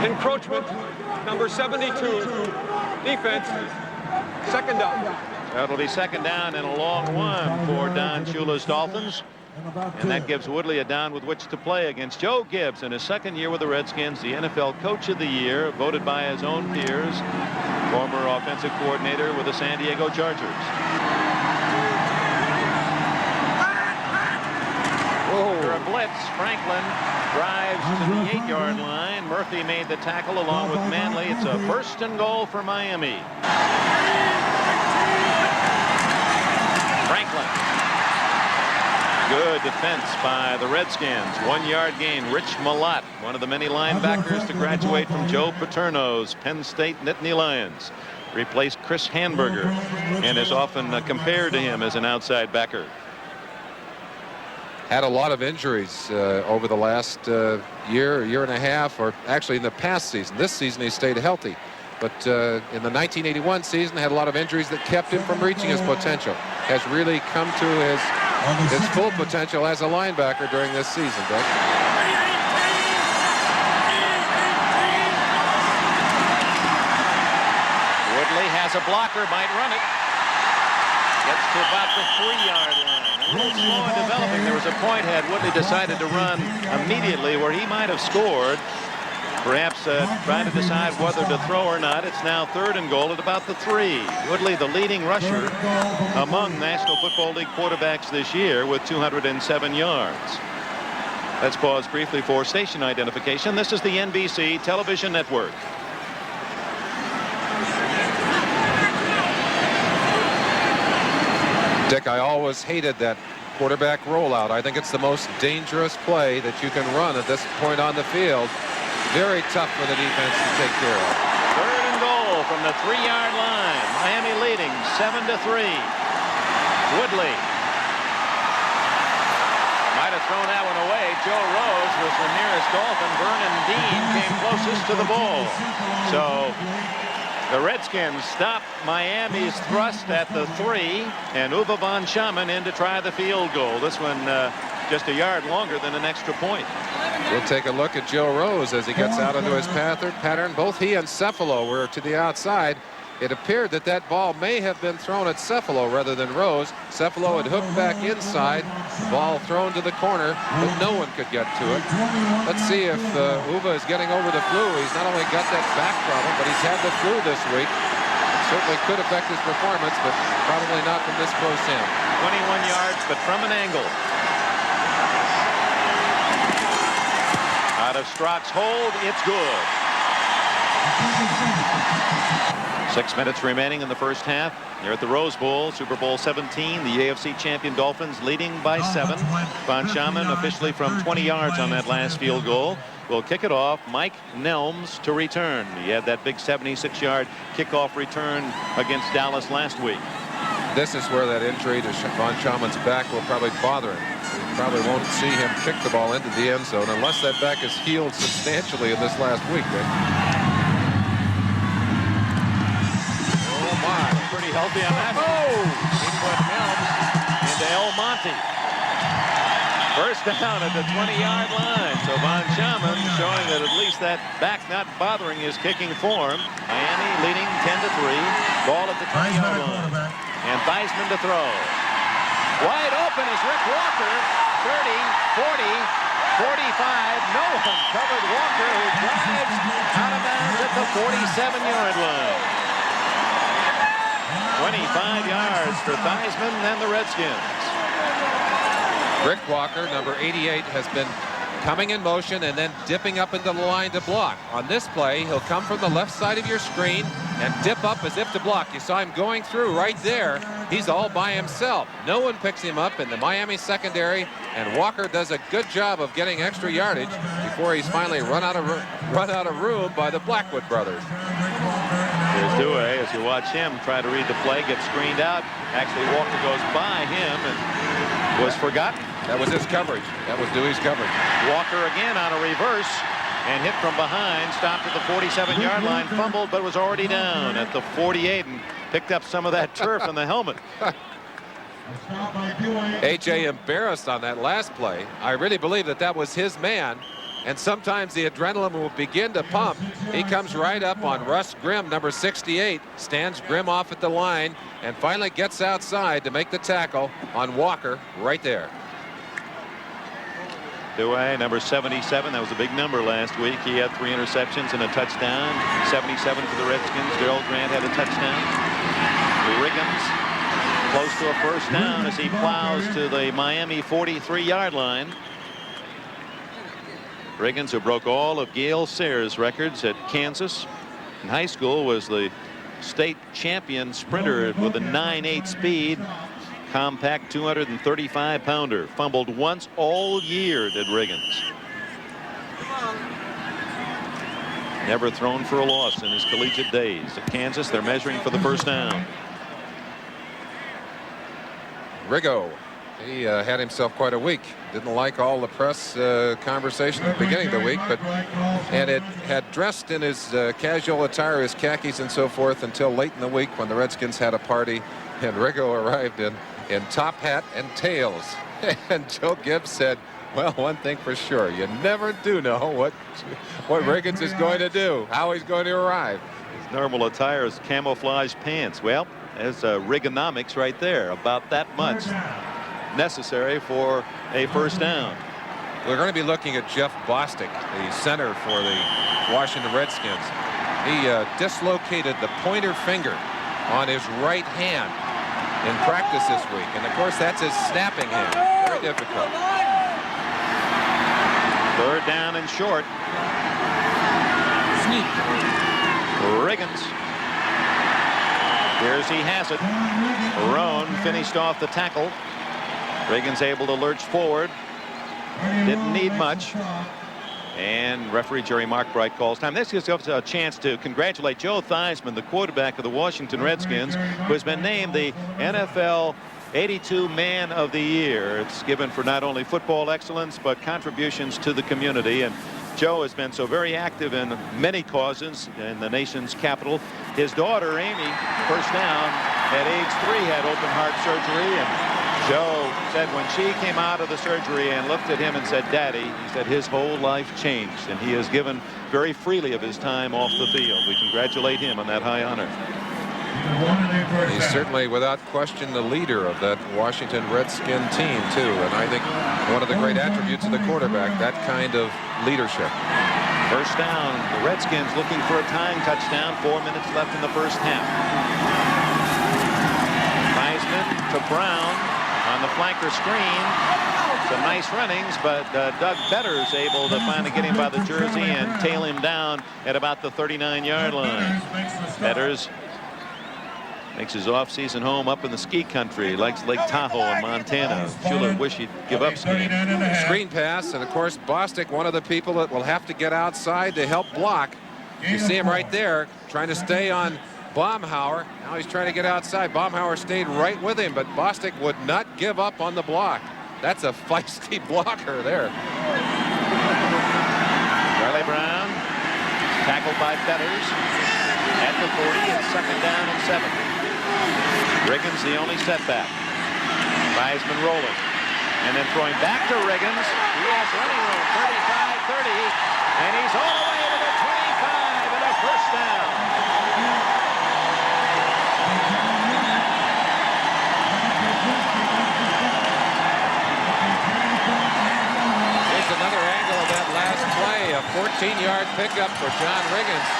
Encroachment, number 72, defense, second down. That'll be second down and a long one for Don Shula's Dolphins. And that gives Woodley a down with which to play against Joe Gibbs in his second year with the Redskins, the NFL Coach of the Year, voted by his own peers, former offensive coordinator with the San Diego Chargers. After a blitz, Franklin drives to the 8-yard line. Murphy made the tackle along with Manley. It's a first and goal for Miami. Franklin. Good defense by the Redskins. 1-yard gain. Rich Malott, one of the many linebackers to graduate from Joe Paterno's Penn State Nittany Lions, replaced Chris Hamburger and is often compared to him as an outside backer. Had a lot of injuries over the last year and a half, or actually in the past season. This season he stayed healthy. But in the 1981 season, had a lot of injuries that kept him from reaching his potential. Has really come to his full potential as a linebacker during this season, Dick. Woodley has a blocker, might run it. Gets to about the 3-yard line. A little slow in developing. There was a point had Woodley decided to run immediately where he might have scored. Perhaps trying to decide whether to throw or not. It's now third and goal at about the 3. Woodley, the leading rusher among National Football League quarterbacks this year with 207 yards. Let's pause briefly for station identification. This is the NBC television network. Dick, I always hated that quarterback rollout. I think it's the most dangerous play that you can run at this point on the field. Very tough for the defense to take care of. Third and goal from the 3-yard line. Miami leading 7-3. Woodley might have thrown that one away. Joe Rose was the nearest Dolphin. Vernon Dean came closest to the ball. So the Redskins stop Miami's thrust at the 3, and Uwe von Schamann in to try the field goal. This one just a yard longer than an extra point. We'll take a look at Joe Rose as he gets out into his pattern. Both he and Cephalo were to the outside. It appeared that that ball may have been thrown at Cephalo rather than Rose. Cephalo had hooked back inside. Ball thrown to the corner, but no one could get to it. Let's see if Uwe is getting over the flu. He's not only got that back problem, but he's had the flu this week. It certainly could affect his performance, but probably not from this close in. 21 yards, but from an angle. Out of Strock's hold, it's good. 6 minutes remaining in the first half. Here at the Rose Bowl, Super Bowl 17, the AFC champion Dolphins leading by 7. Von Schamann officially from 20 yards on that last field goal. Will kick it off. Mike Nelms to return. He had that big 76-yard kickoff return against Dallas last week. This is where that injury to Von Schamann's back will probably bother him. You probably won't see him kick the ball into the end zone unless that back is healed substantially in this last week, Dick. penalty on that. He put Mills into El Monte. First down at the 20-yard line. So Von Schaman showing that at least that back not bothering his kicking form. Miami leading 10-3. Ball at the 20-yard line. And Theismann to throw. Wide open is Rick Walker. 30, 40, 45. No one covered Walker, who drives out of bounds at the 47-yard line. 25 yards for Theismann and the Redskins. Rick Walker, number 88, has been coming in motion and then dipping up into the line to block. On this play, he'll come from the left side of your screen and dip up as if to block. You saw him going through right there. He's all by himself. No one picks him up in the Miami secondary, and Walker does a good job of getting extra yardage before he's finally run out of room by the Blackwood brothers. Here's Dewey as you watch him try to read the play, get screened out. Actually, Walker goes by him and was forgotten. That was his coverage. That was Dewey's coverage. Walker again on a reverse and hit from behind, stopped at the 47-yard line, fumbled, but was already down at the 48 and picked up some of that turf in the helmet. A.J. embarrassed on that last play. I really believe that that was his man, and sometimes the adrenaline will begin to pump. He comes right up on Russ Grimm, number 68, stands Grimm off at the line, and finally gets outside to make the tackle on Walker right there. Dewey, number 77. That was a big number last week. He had 3 interceptions and a touchdown. 77 for the Redskins. Darrell Grant had a touchdown. Riggins close to a first down as he plows to the Miami 43-yard line. Riggins, who broke all of Gale Sayers' records at Kansas in high school, was the state champion sprinter with a 9.8 speed. Compact 235-pounder. Fumbled once all year, did Riggins. Never thrown for a loss in his collegiate days. At Kansas, they're measuring for the first down. Riggo, he had himself quite a week. Didn't like all the press conversation at the beginning of the week, and it had dressed in his casual attire, his khakis and so forth, until late in the week when the Redskins had a party and Riggo arrived in top hat and tails. And Joe Gibbs said, well, one thing for sure, you never do know what Riggins is going to do, how he's going to arrive. His normal attire is camouflage pants. Well, there's Riggonomics right there, about that much necessary for a first down. We're going to be looking at Jeff Bostic, the center for the Washington Redskins. He dislocated the pointer finger on his right hand in practice this week, and of course that's his snapping hand. Very difficult. Third down and short. Riggins. Here's he has it. Roan finished off the tackle. Riggins able to lurch forward. Didn't need much. And referee Jerry Markbright calls time. This gives us a chance to congratulate Joe Theismann, the quarterback of the Washington Redskins, who has been named the NFL 82 Man of the Year. It's given for not only football excellence, but contributions to the community. And Joe has been so very active in many causes in the nation's capital. His daughter, Amy, first down, at age 3, had open heart surgery. And Joe said when she came out of the surgery and looked at him and said, "Daddy," he said his whole life changed, and he has given very freely of his time off the field. We congratulate him on that high honor. He's certainly, without question, the leader of that Washington Redskin team, too. And I think one of the great attributes of the quarterback, that kind of leadership. First down, the Redskins looking for a tying touchdown. 4 minutes left in the first half. Theismann to Brown on the flanker screen. Some nice runnings, but Doug Better's able to finally get him by the jersey and tail him down at about the 39-yard line. Betters makes his off-season home up in the ski country. He likes Lake Tahoe in Montana. Schuler wish he'd give up skiing. Screen pass, and of course Bostic, one of the people that will have to get outside to help block. You see him right there trying to stay on Baumhauer. Now he's trying to get outside. Baumhauer stayed right with him, but Bostic would not give up on the block. That's a feisty blocker there. Charlie Brown tackled by Betters at the 40. It's second down and 7. Riggins the only setback. Theismann rolling. And then throwing back to Riggins. He has running room, 35-30. And he's all the way to the 25 and a first down. Here's another angle of that last play. A 14-yard pickup for John Riggins.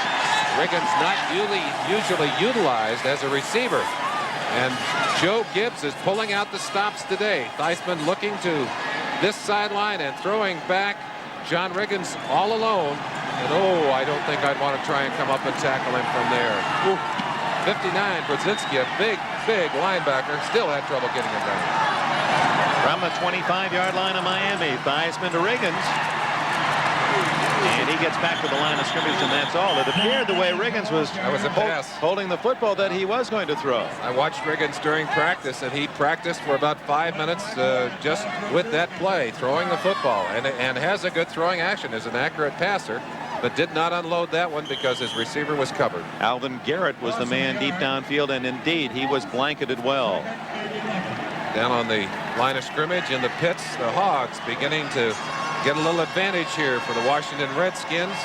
Riggins not usually utilized as a receiver. And Joe Gibbs is pulling out the stops today. Theismann looking to this sideline and throwing back. John Riggins all alone. And oh, I don't think I'd want to try and come up and tackle him from there. Ooh. 59, Brzezinski, a big linebacker, still had trouble getting him down. From the 25-yard line of Miami, Theismann to Riggins. And he gets back to the line of scrimmage, and that's all. It appeared the way Riggins was holding the football that he was going to throw. I watched Riggins during practice, and he practiced for about 5 minutes just with that play, throwing the football, and has a good throwing action, is an accurate passer, but did not unload that one because his receiver was covered. Alvin Garrett was the man deep downfield, and indeed, he was blanketed well. Down on the line of scrimmage in the pits, the Hogs beginning to get a little advantage here for the Washington Redskins.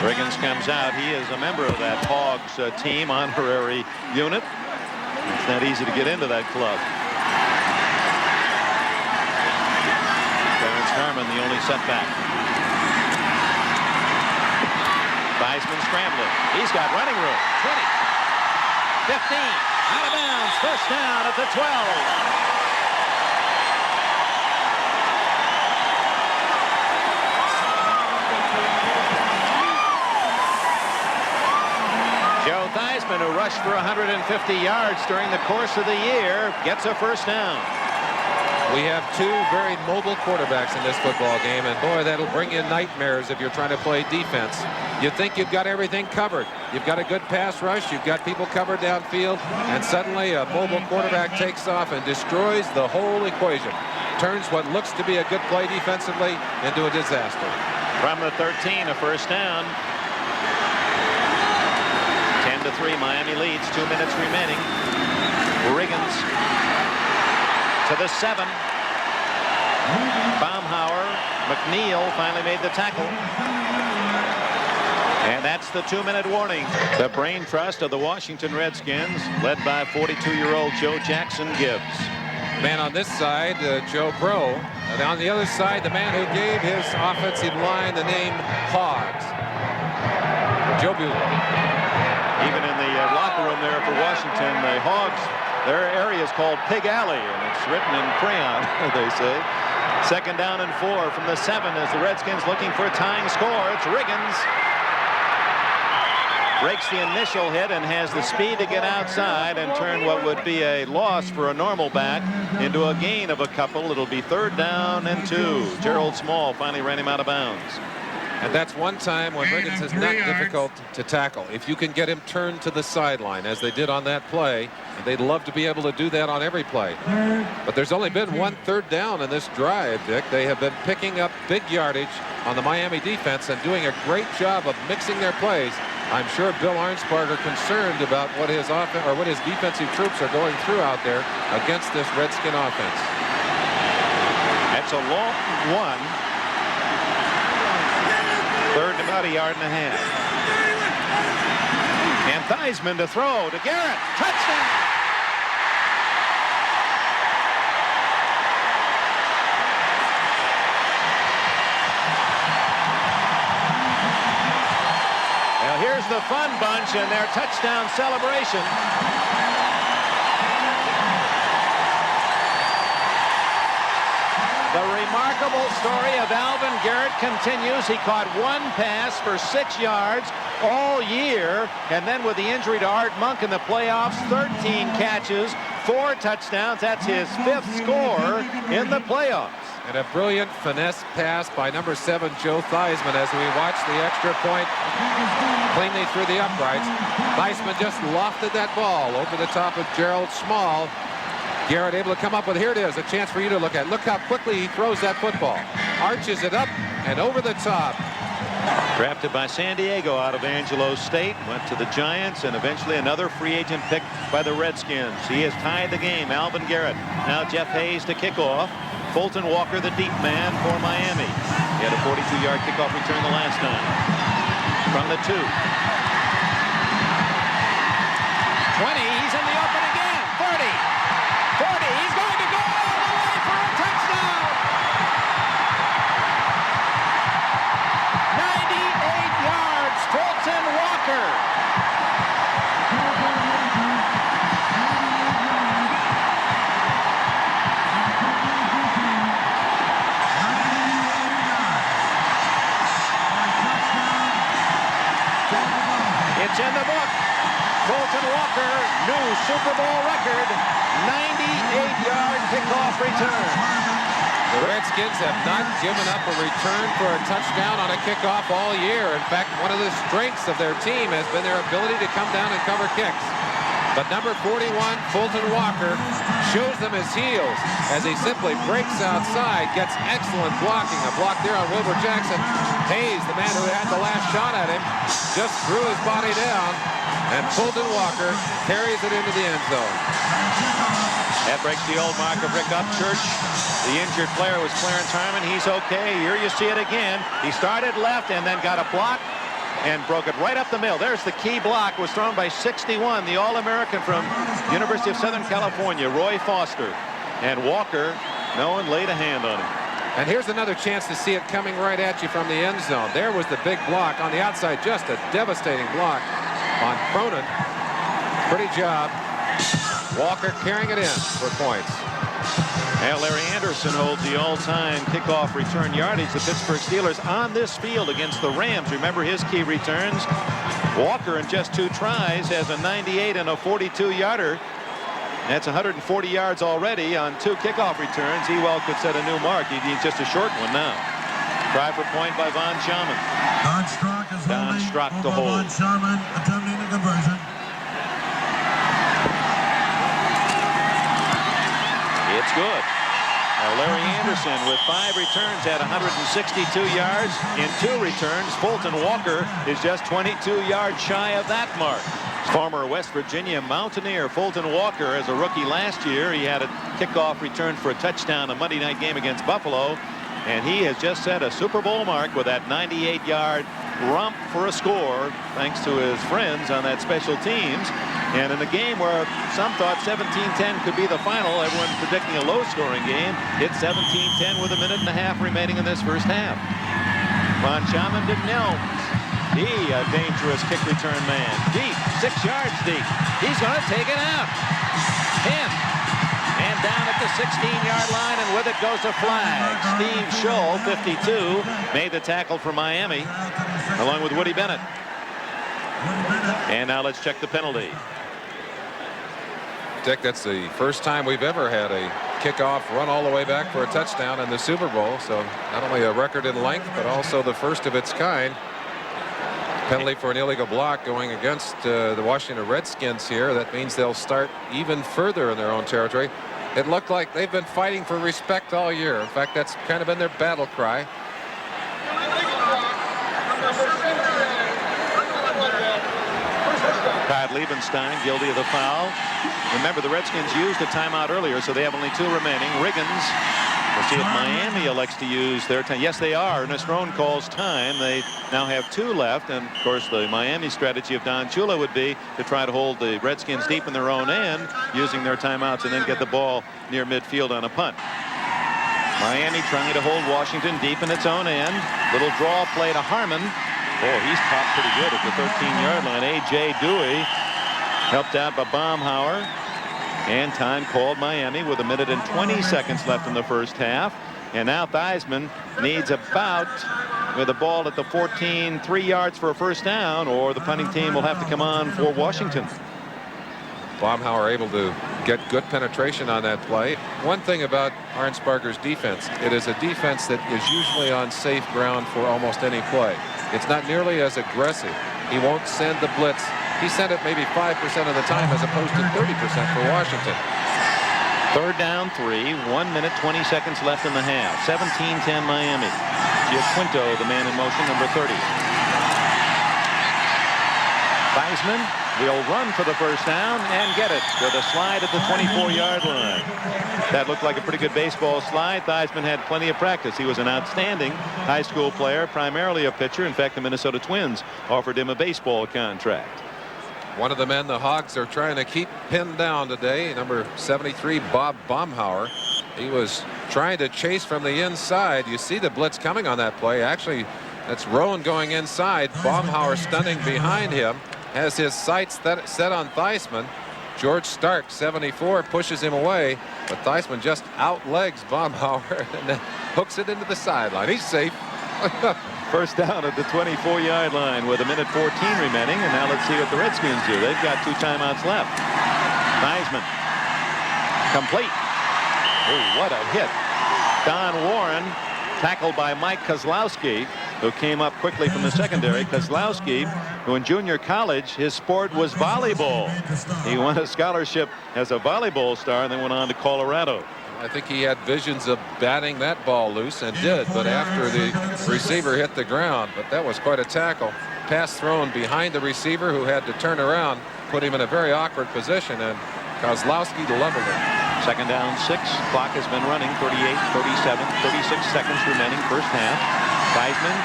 Riggins comes out. He is a member of that Hogs team honorary unit. It's not easy to get into that club. Clarence Harmon, the only setback. Theismann scrambling. He's got running room. 20, 15, out of bounds. First down at the 12. Joe Theismann, who rushed for 150 yards during the course of the year, gets a first down. We have two very mobile quarterbacks in this football game, and boy, that'll bring you nightmares if you're trying to play defense. You think you've got everything covered. You've got a good pass rush, you've got people covered downfield, and suddenly a mobile quarterback takes off and destroys the whole equation. Turns what looks to be a good play defensively into a disaster. From the 13, a first down. 10-3, Miami leads, 2 minutes remaining. Riggins to the 7. Baumhauer, McNeil finally made the tackle. And that's the 2-minute warning. The brain trust of the Washington Redskins, led by 42-year-old Joe Jackson Gibbs. Man on this side, Joe Pro. And on the other side, the man who gave his offensive line the name Hogs, Joe Buehler. Even in the locker room there for Washington, the Hogs, their area is called Pig Alley, and it's written in crayon, they say. Second down and 4 from the 7 as the Redskins looking for a tying score. It's Riggins. Breaks the initial hit and has the speed to get outside and turn what would be a loss for a normal back into a gain of a couple. It'll be 3rd down and 2. Gerald Small finally ran him out of bounds. And that's one time when Riggins is not difficult to tackle. If you can get him turned to the sideline, as they did on that play, and they'd love to be able to do that on every play. But there's only been 1 3rd down in this drive, Dick. They have been picking up big yardage on the Miami defense and doing a great job of mixing their plays. I'm sure Bill Arnsparger concerned about what his offense or what his defensive troops are going through out there against this Redskin offense. That's a long one. 3rd and about 1.5 yards. And Theismann to throw to Garrett. Touchdown! Now here's the fun bunch and their touchdown celebration. The remarkable story of Alvin Garrett continues. He caught 1 pass for 6 yards all year, and then with the injury to Art Monk in the playoffs, 13 catches, 4 touchdowns. That's his 5th score in the playoffs. And a brilliant finesse pass by number 7, Joe Theismann, as we watch the extra point cleanly through the uprights. Theismann just lofted that ball over the top of Gerald Small. Garrett able to come up with, here it is, a chance for you to look at. Look how quickly he throws that football. Arches it up and over the top. Drafted by San Diego out of Angelo State, went to the Giants, and eventually another free agent pick by the Redskins. He has tied the game. Alvin Garrett. Now Jeff Hayes to kick off. Fulton Walker, the deep man for Miami. He had a 42-yard kickoff return the last time. From the 2. 20, he's in the open again. 30, 40, he's going to go all the way for a touchdown. 98 yards, Fulton Walker. It's in the book. Fulton Walker, new Super Bowl record, 98-yard kickoff return. The Redskins have not given up a return for a touchdown on a kickoff all year. In fact, one of the strengths of their team has been their ability to come down and cover kicks. But number 41, Fulton Walker, shows them his heels as he simply breaks outside, gets excellent blocking. A block there on Wilbur Jackson. Hayes, the man who had the last shot at him, just threw his body down, and Fulton Walker carries it into the end zone. That breaks the old mark of Rick Upchurch. The injured player was Clarence Harmon. He's okay. Here you see it again. He started left and then got a block and broke it right up the middle. There's the key block. Was thrown by 61, the All-American from University of Southern California, Roy Foster. And Walker, no one laid a hand on him. And here's another chance to see it coming right at you from the end zone. There was the big block on the outside. Just a devastating block on Cronin. Pretty job. Walker carrying it in for points. And Larry Anderson holds the all-time kickoff return yardage. The Pittsburgh Steelers on this field against the Rams. Remember his key returns. Walker in just 2 tries has a 98 and a 42-yarder. That's 140 yards already on 2 kickoff returns. He well could set a new mark. He needs just a short one now. Try for point by Von Schaman. Don Strock is Don Strock to hold. Von Schaman attempting the conversion. It's good. Now Larry Anderson with 5 returns had 162 yards. In 2 returns, Fulton Walker is just 22 yards shy of that mark. Former West Virginia Mountaineer Fulton Walker, as a rookie last year, he had a kickoff return for a touchdown, a Monday night game against Buffalo. And he has just set a Super Bowl mark with that 98-yard romp for a score, thanks to his friends on that special teams. And in a game where some thought 17-10 could be the final, everyone predicting a low-scoring game, it's 17-10 with a minute and a half remaining in this first half. Von Schaman to Nelms. He, a dangerous kick return man. Deep, 6 yards deep. He's going to take it out. 10. And down at the 16-yard line, and with it goes a flag. Steve Scholl, 52, made the tackle for Miami, along with Woody Bennett. And now let's check the penalty. Dick, that's the first time we've ever had a kickoff run all the way back for a touchdown in the Super Bowl. So not only a record in length, but also the first of its kind. Penalty for an illegal block going against the Washington Redskins here. That means they'll start even further in their own territory. It looked like they've been fighting for respect all year. In fact, that's kind of been their battle cry. Todd Liebenstein guilty of the foul. Remember, the Redskins used a timeout earlier, so they have only 2 remaining. Riggins, we'll see if Miami elects to use their time. Yes, they are. Ernest Roan calls time. They now have 2 left, and of course the Miami strategy of Don Shula would be to try to hold the Redskins deep in their own end, using their timeouts, and then get the ball near midfield on a punt. Miami trying to hold Washington deep in its own end. Little draw play to Harmon. Oh, he's popped pretty good at the 13-yard line. A.J. Dewey helped out by Baumhauer. And time called Miami with 1 minute and 20 seconds left in the first half. And now Theismann needs about, with the ball at the 14, 3 yards for a first down, or the punting team will have to come on for Washington. Baumhauer able to get good penetration on that play. One thing about Arnsparger's defense, it is a defense that is usually on safe ground for almost any play. It's not nearly as aggressive. He won't send the blitz. He sent it maybe 5% of the time as opposed to 30% for Washington. 3rd down 3, 1 minute 20 seconds left in the half. 17-10 Miami. Giaquinto, the man in motion, number 30. Theismann will run for the first down and get it with a slide at the 24-yard line. That looked like a pretty good baseball slide. Theismann had plenty of practice. He was an outstanding high school player, primarily a pitcher. In fact, the Minnesota Twins offered him a baseball contract. One of the men the Hogs are trying to keep pinned down today, number 73, Bob Baumhauer. He was trying to chase from the inside. You see the blitz coming on that play. Actually, that's Rowan going inside. Baumhauer standing behind him, has his sights set on Theismann. George Stark, 74, pushes him away, but Theismann just outlegs Baumhauer and then hooks it into the sideline. He's safe. First down at the 24-yard line with 1:14 remaining, and now let's see what the Redskins do. They've got 2 timeouts left. Theismann complete. Oh, what a hit. Don Warren tackled by Mike Kozlowski, who came up quickly from the secondary. Kozlowski, who in junior college, his sport was volleyball. He won a scholarship as a volleyball star and then went on to Colorado. I think he had visions of batting that ball loose, and did, but after the receiver hit the ground. But that was quite a tackle. Pass thrown behind the receiver, who had to turn around, put him in a very awkward position, and Kozlowski leveled it. Second down, 6. Clock has been running. 38, 37, 36 seconds remaining, first half. Theismann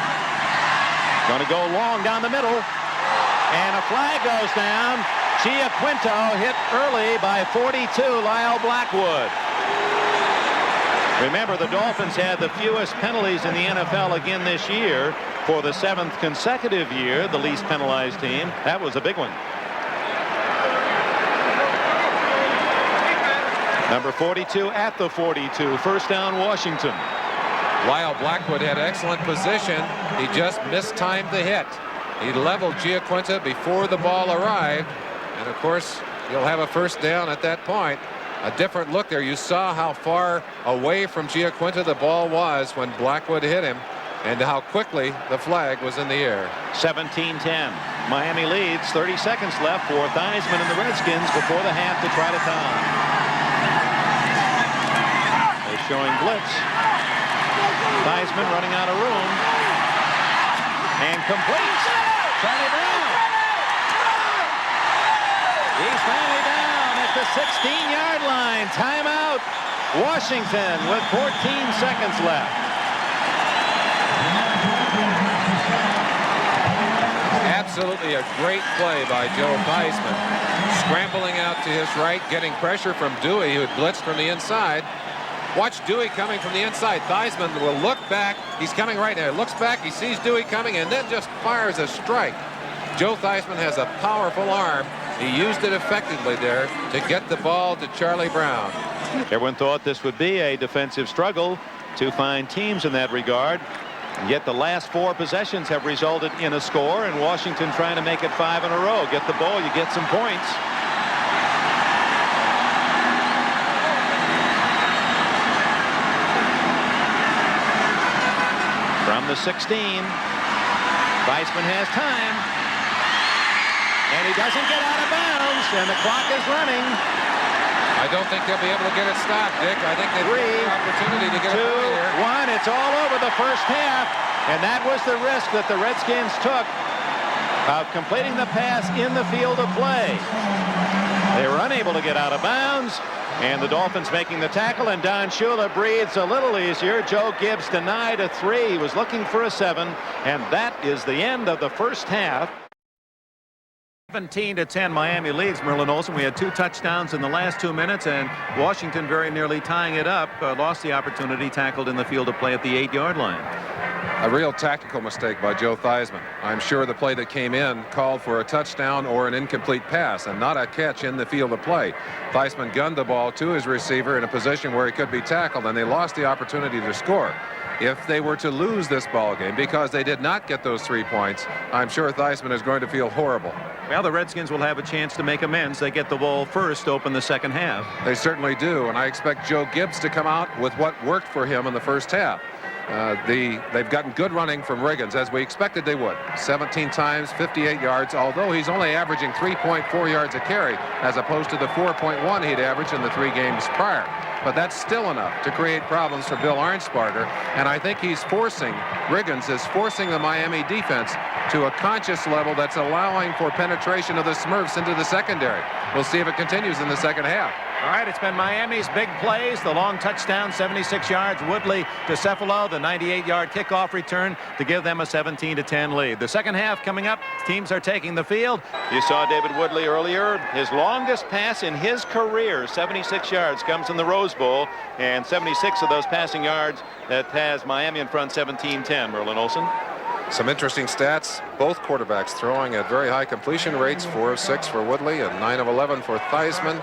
going to go long down the middle, and a flag goes down. Giaquinto hit early by 42, Lyle Blackwood. Remember, the Dolphins had the fewest penalties in the NFL again this year. For the 7th consecutive year, the least penalized team. That was a big one. Number 42 at the 42. First down, Washington. Lyle Blackwood had excellent position. He just mistimed the hit. He leveled Giaquinto before the ball arrived. And of course, you'll have a first down at that point. A different look there. You saw how far away from Giaquinto the ball was when Blackwood hit him, and how quickly the flag was in the air. 17-10. Miami leads. 30 seconds left for Theismann and the Redskins before the half to try to tie. They're showing blitz. Theismann running out of room. And completes. Charlie Brown. He's finally down at the 16-yard line. Timeout. Washington with 14 seconds left. Absolutely a great play by Joe Theismann. Scrambling out to his right, getting pressure from Dewey, who had blitzed from the inside. Watch Dewey coming from the inside. Theismann will look back. He's coming right now. Looks back, he sees Dewey coming, and then just fires a strike. Joe Theismann has a powerful arm. He used it effectively there to get the ball to Charlie Brown. Everyone thought this would be a defensive struggle. 2 fine teams in that regard. And yet the last 4 possessions have resulted in a score, and Washington trying to make it 5 in a row. Get the ball, you get some points. From the 16, Theismann has time. And he doesn't get out of bounds, and the clock is running. I don't think they'll be able to get it stopped, Dick. I think they've got an opportunity to get it here. 2, 1. It's all over the first half, and that was the risk that the Redskins took of completing the pass in the field of play. They were unable to get out of bounds, and the Dolphins making the tackle, and Don Shula breathes a little easier. Joe Gibbs denied a 3. He was looking for a 7, and that is the end of the first half. 17-10, Miami leads. Merlin Olsen. We had 2 touchdowns in the last 2 minutes, and Washington very nearly tying it up. Lost the opportunity, tackled in the field of play at the 8-yard line. A real tactical mistake by Joe Theismann. I'm sure the play that came in called for a touchdown or an incomplete pass, and not a catch in the field of play. Theismann gunned the ball to his receiver in a position where he could be tackled, and they lost the opportunity to score. If they were to lose this ball game because they did not get those 3 points, I'm sure Theismann is going to feel horrible. Well, the Redskins will have a chance to make amends. They get the ball first to open the second half. They certainly do, and I expect Joe Gibbs to come out with what worked for him in the first half. They've gotten good running from Riggins, as we expected they would. 17 times, 58 yards, although he's only averaging 3.4 yards a carry, as opposed to the 4.1 he'd averaged in the 3 games prior. but that's still enough to create problems for Bill Arnsparger. And I think he's forcing, Riggins is forcing the Miami defense to a conscious level that's allowing for penetration of the Smurfs into the secondary. We'll see if it continues in the second half. All right, it's been Miami's big plays. The long touchdown, 76 yards. Woodley to Cephalo, the 98-yard kickoff return to give them a 17-10 lead. The second half coming up. Teams are taking the field. You saw David Woodley earlier. His longest pass in his career, 76 yards, comes in the Rose Bowl. And 76 of those passing yards that has Miami in front 17-10, Merlin Olsen. Some interesting stats. Both quarterbacks throwing at very high completion rates. 4 of 6 for Woodley and 9 of 11 for Theismann.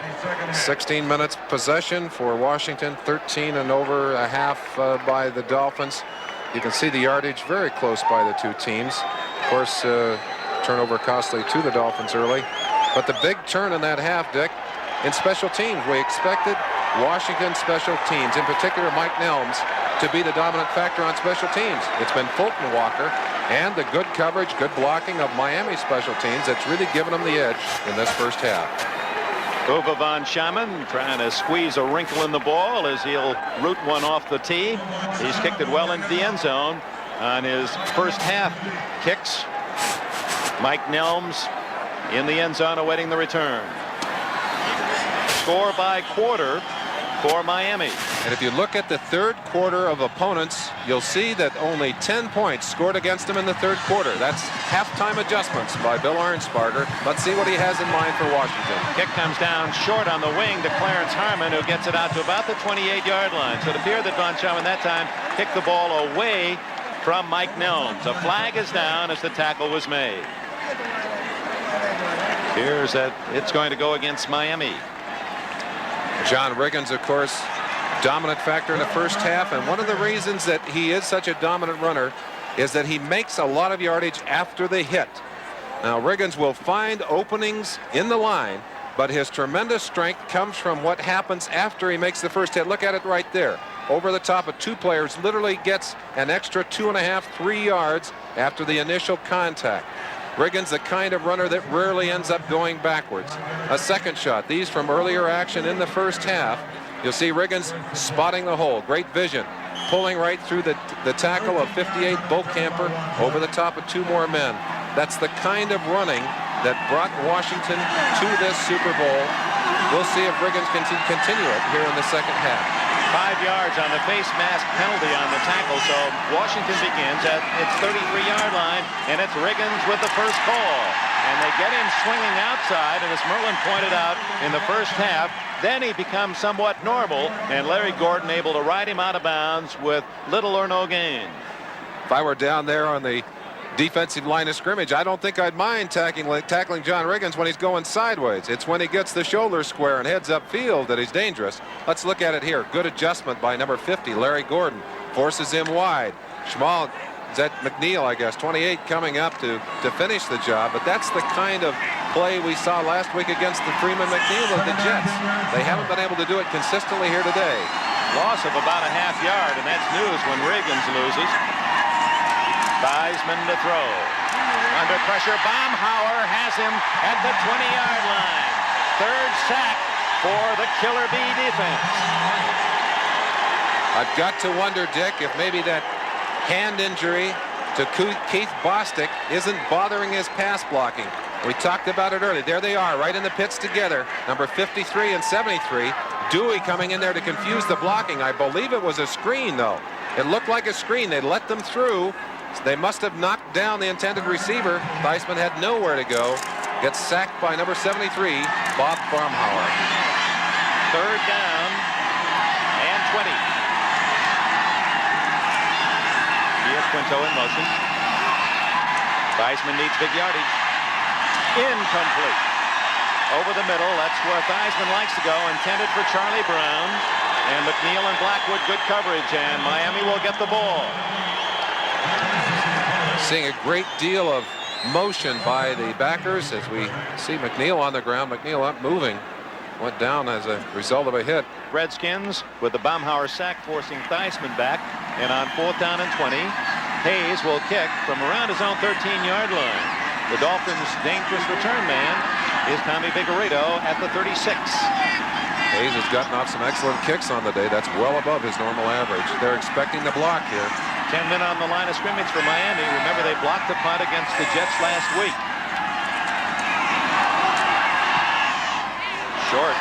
16 minutes possession for Washington. 13 and over a half by the Dolphins. You can see the yardage very close by the two teams. Of course, turnover costly to the Dolphins early. But the big turn in that half, Dick, in special teams. We expected Washington special teams, in particular Mike Nelms, to be the dominant factor on special teams. It's been Fulton Walker and the good coverage, good blocking of Miami special teams that's really given them the edge in this first half. Uwe von Schaman trying to squeeze a wrinkle in the ball as he'll root one off the tee. He's kicked it well into the end zone on his first half kicks. Mike Nelms in the end zone awaiting the return. Score by quarter for Miami. And if you look at the third quarter of opponents, you'll see that only 10 points scored against them in the third quarter. That's halftime adjustments by Bill Arnsparger. Let's see what he has in mind for Washington. Kick comes down short on the wing to Clarence Harmon, who gets it out to about the 28-yard line. So it appeared that Von Schaman that time kicked the ball away from Mike Nelms. A flag is down as the tackle was made. Here's that it's going to go against Miami. John Riggins, of course, dominant factor in the first half, and one of the reasons that he is such a dominant runner is that he makes a lot of yardage after the hit. Now Riggins will find openings in the line, but his tremendous strength comes from what happens after he makes the first hit. Look at it right there. Over the top of two players, literally gets an extra 2.5, 3 yards after the initial contact. Riggins, the kind of runner that rarely ends up going backwards. A second shot. These from earlier action in the first half. You'll see Riggins spotting the hole. Great vision. Pulling right through the tackle of 58 Bokamper over the top of two more men. That's the kind of running that brought Washington to this Super Bowl. We'll see if Riggins can continue it here in the second half. 5 yards on the face mask penalty on the tackle, so Washington begins at its 33-yard line, and it's Riggins with the first call. And they get him swinging outside, and as Merlin pointed out in the first half, then he becomes somewhat normal, and Larry Gordon able to ride him out of bounds with little or no gain. If I were down there on the defensive line of scrimmage, I don't think I'd mind tackling John Riggins when he's going sideways. It's when he gets the shoulder square and heads upfield that he's dangerous. Let's look at it here. Good adjustment by number 50, Larry Gordon. Forces him wide. Schmal, is that McNeil, I guess, 28 coming up to finish the job. But that's the kind of play we saw last week against the Freeman McNeil of the Jets. They haven't been able to do it consistently here today. Loss of about a half yard, and that's news when Riggins loses. Theismann to throw. Under pressure, Baumhauer has him at the 20-yard line. Third sack for the Killer Bee defense. I've got to wonder, Dick, if maybe that hand injury to Keith Bostic isn't bothering his pass blocking. We talked about it earlier. There they are, right in the pits together. Number 53 and 73. Dewey coming in there to confuse the blocking. I believe it was a screen, though. It looked like a screen. They let them through. They must have knocked down the intended receiver. Theismann had nowhere to go. Gets sacked by number 73, Bob Baumhauer. Third down and 20. Here's Quinto in motion. Theismann needs big yardage. Incomplete. Over the middle. That's where Theismann likes to go. Intended for Charlie Brown. And McNeil and Blackwood, good coverage. And Miami will get the ball. Seeing a great deal of motion by the backers as we see McNeil on the ground. McNeil up moving. Went down as a result of a hit. Redskins with the Baumhauer sack forcing Theismann back. And on 4th down and 20, Hayes will kick from around his own 13-yard line. The Dolphins' dangerous return man is Tommy Vigorito at the 36. Hayes has gotten off some excellent kicks on the day. That's well above his normal average. They're expecting the block here. 10 men on the line of scrimmage for Miami. Remember, they blocked the punt against the Jets last week. Short.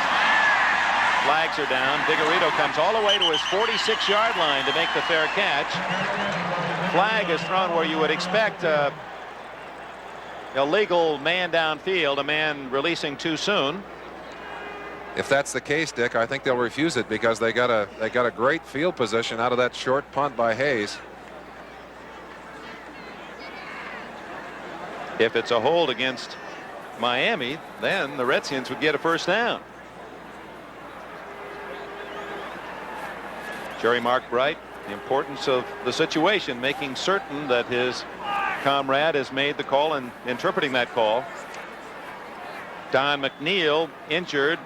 Flags are down. Vigorito comes all the way to his 46-yard line to make the fair catch. Flag is thrown where you would expect a illegal man downfield, a man releasing too soon. If that's the case, Dick, I think they'll refuse it because they got a great field position out of that short punt by Hayes. If it's a hold against Miami, then the Redskins would get a first down. Jerry Markbright, the importance of the situation, making certain that his comrade has made the call and interpreting that call. Don McNeil injured.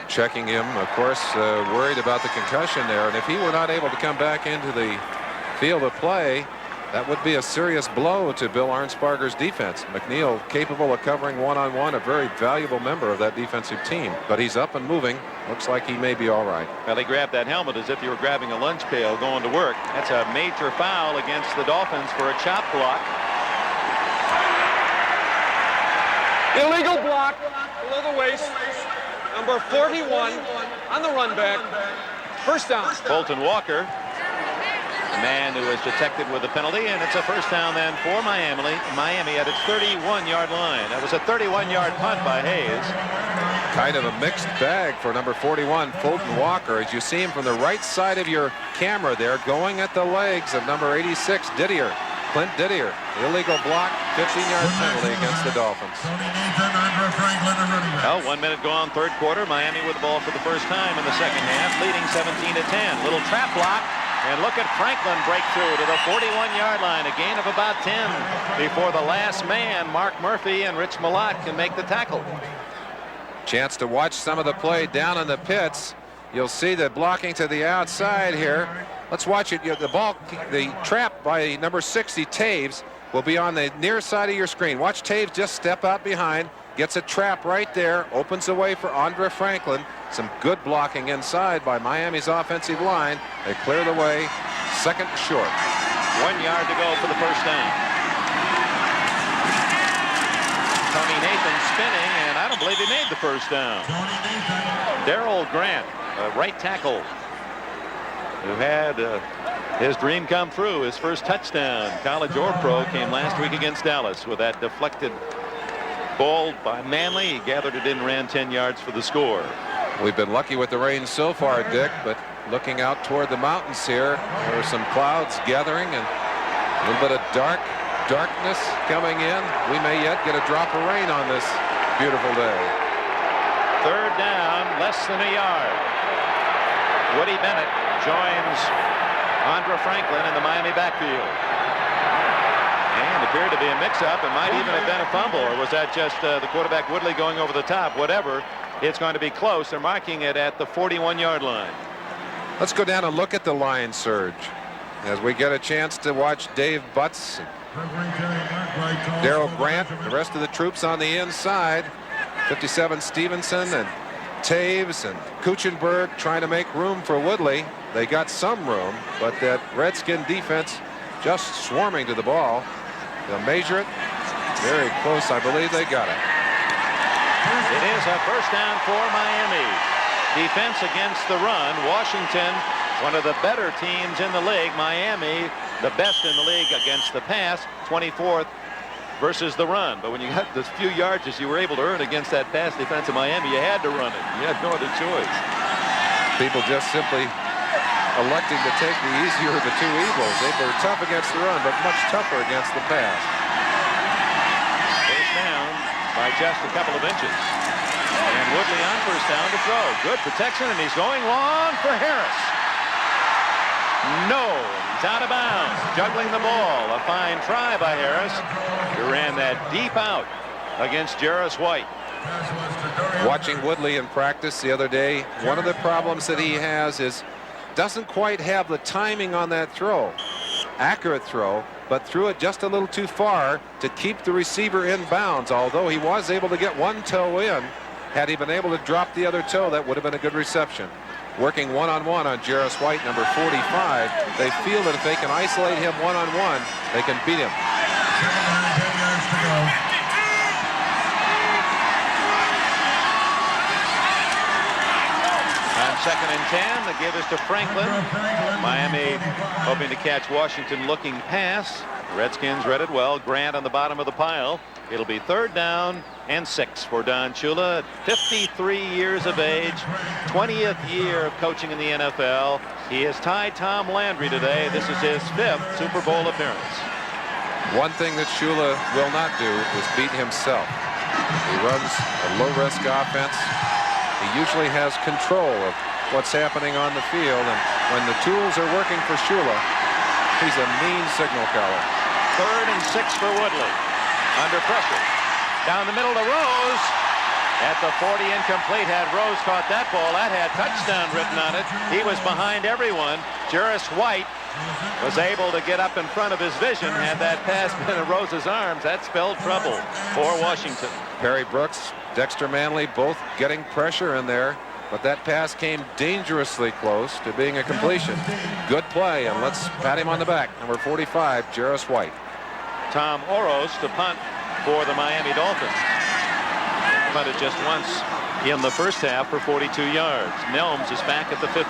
Checking him, of course, worried about the concussion there, and if he were not able to come back into the field of play, that would be a serious blow to Bill Arnsparger's defense. McNeil capable of covering one-on-one, a very valuable member of that defensive team, but he's up and moving. Looks like he may be all right. Well, he grabbed that helmet as if you were grabbing a lunch pail going to work. That's a major foul against the Dolphins for a chop block. Illegal block below the waist. Number 41 on the run back. First down. Bolton Walker, the man who was detected with a penalty, and it's a first down then for Miami at its 31-yard line. That was a 31-yard punt by Hayes. Kind of a mixed bag for number 41, Fulton Walker, as you see him from the right side of your camera there, going at the legs of number 86, Didier. Clint Didier, illegal block, 15-yard penalty against the Dolphins. Well, 1 minute gone, third quarter. Miami with the ball for the first time in the second half, leading 17-10. Little trap block, and look at Franklin break through to the 41-yard line. A gain of about 10 before the last man, Mark Murphy and Rich Malott, can make the tackle. Chance to watch some of the play down in the pits. You'll see the blocking to the outside here. Let's watch it. The trap by number 60, Taves, will be on the near side of your screen. Watch Taves just step out behind, gets a trap right there, opens the way for Andre Franklin. Some good blocking inside by Miami's offensive line. They clear the way, second and short. 1 yard to go for the first down. Tony Nathan spinning, and I don't believe he made the first down. Darrell Grant, right tackle, who had his dream come through. His first touchdown, college or pro, came last week against Dallas with that deflected ball by Manley. He gathered it in, ran 10 yards for the score. We've been lucky with the rain so far, Dick, but looking out toward the mountains here, there are some clouds gathering and a little bit of darkness coming in. We may yet get a drop of rain on this beautiful day. Third down, less than a yard. Woody Bennett joins Andre Franklin in the Miami backfield. And appeared to be a mix-up. It might even have been a fumble, or was that just the quarterback Woodley going over the top? Whatever, it's going to be close. They're marking it at the 41-yard line. Let's go down and look at the line surge as we get a chance to watch Dave Butts, Darrell Grant, the rest of the troops on the inside. 57 Stevenson and Taves and Kuchenberg trying to make room for Woodley. They got some room, but that Redskin defense just swarming to the ball. They'll measure it. Very close. I believe they got it. It is a first down for Miami. Defense against the run. Washington, one of the better teams in the league. Miami, the best in the league against the pass, 24th versus the run. But when you got those few yards you were able to earn against that pass defense of Miami, you had to run it. You had no other choice. People just simply electing to take the easier of the two evils. They were tough against the run, but much tougher against the pass. First down by just a couple of inches. And Woodley on first down to throw. Good protection, and he's going long for Harris. No, he's out of bounds, juggling the ball. A fine try by Harris, who ran that deep out against Jarris White. Watching Woodley in practice the other day, one of the problems that he has is doesn't quite have the timing on that throw. Accurate throw, but threw it just a little too far to keep the receiver in bounds. Although he was able to get one toe in, Had he been able to drop the other toe, that would have been a good reception. Working one-on-one on Jarris White, number 45. They feel that if they can isolate him one-on-one, they can beat him. 10 yards to go. On 2nd and 10, the give is to Franklin. Miami hoping to catch Washington looking pass. The Redskins read it well. Grant on the bottom of the pile. It'll be 3rd down and 6 for Don Shula. 53 years of age, 20th year of coaching in the NFL. He has tied Tom Landry today. This is his 5th Super Bowl appearance. One thing that Shula will not do is beat himself. He runs a low-risk offense. He usually has control of what's happening on the field, and when the tools are working for Shula, he's a mean signal caller. 3rd and 6 for Woodley. Under pressure. Down the middle to Rose. At the 40, incomplete. Had Rose caught that ball, that had touchdown written on it. He was behind everyone. Jarris White was able to get up in front of his vision. Had that pass been in Rose's arms, that spelled trouble for Washington. Perry Brooks, Dexter Manley, both getting pressure in there, but that pass came dangerously close to being a completion. Good play, and let's pat him on the back. Number 45, Jarris White. Tom Oros to punt for the Miami Dolphins. Punted just once in the first half for 42 yards. Nelms is back at the 15.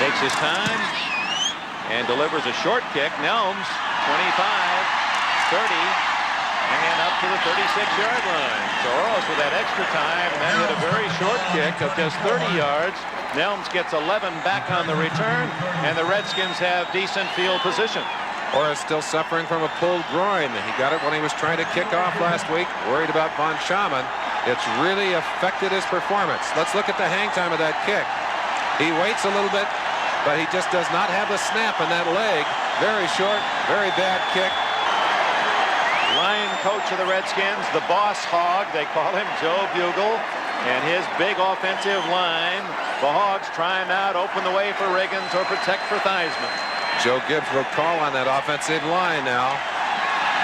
Takes his time and delivers a short kick. Nelms, 25, 30, and up to the 36-yard line. So Oros with that extra time, and then hit a very short kick of just 30 yards. Nelms gets 11 back on the return, and the Redskins have decent field position. Oros still suffering from a pulled groin. He got it when he was trying to kick off last week. Worried about Von Schaman. It's really affected his performance. Let's look at the hang time of that kick. He waits a little bit, but he just does not have the snap in that leg. Very short, very bad kick. Line coach of the Redskins, the boss hog, they call him, Joe Bugle, and his big offensive line. The Hogs try him out, open the way for Riggins or protect for Theismann. Joe Gibbs will call on that offensive line now.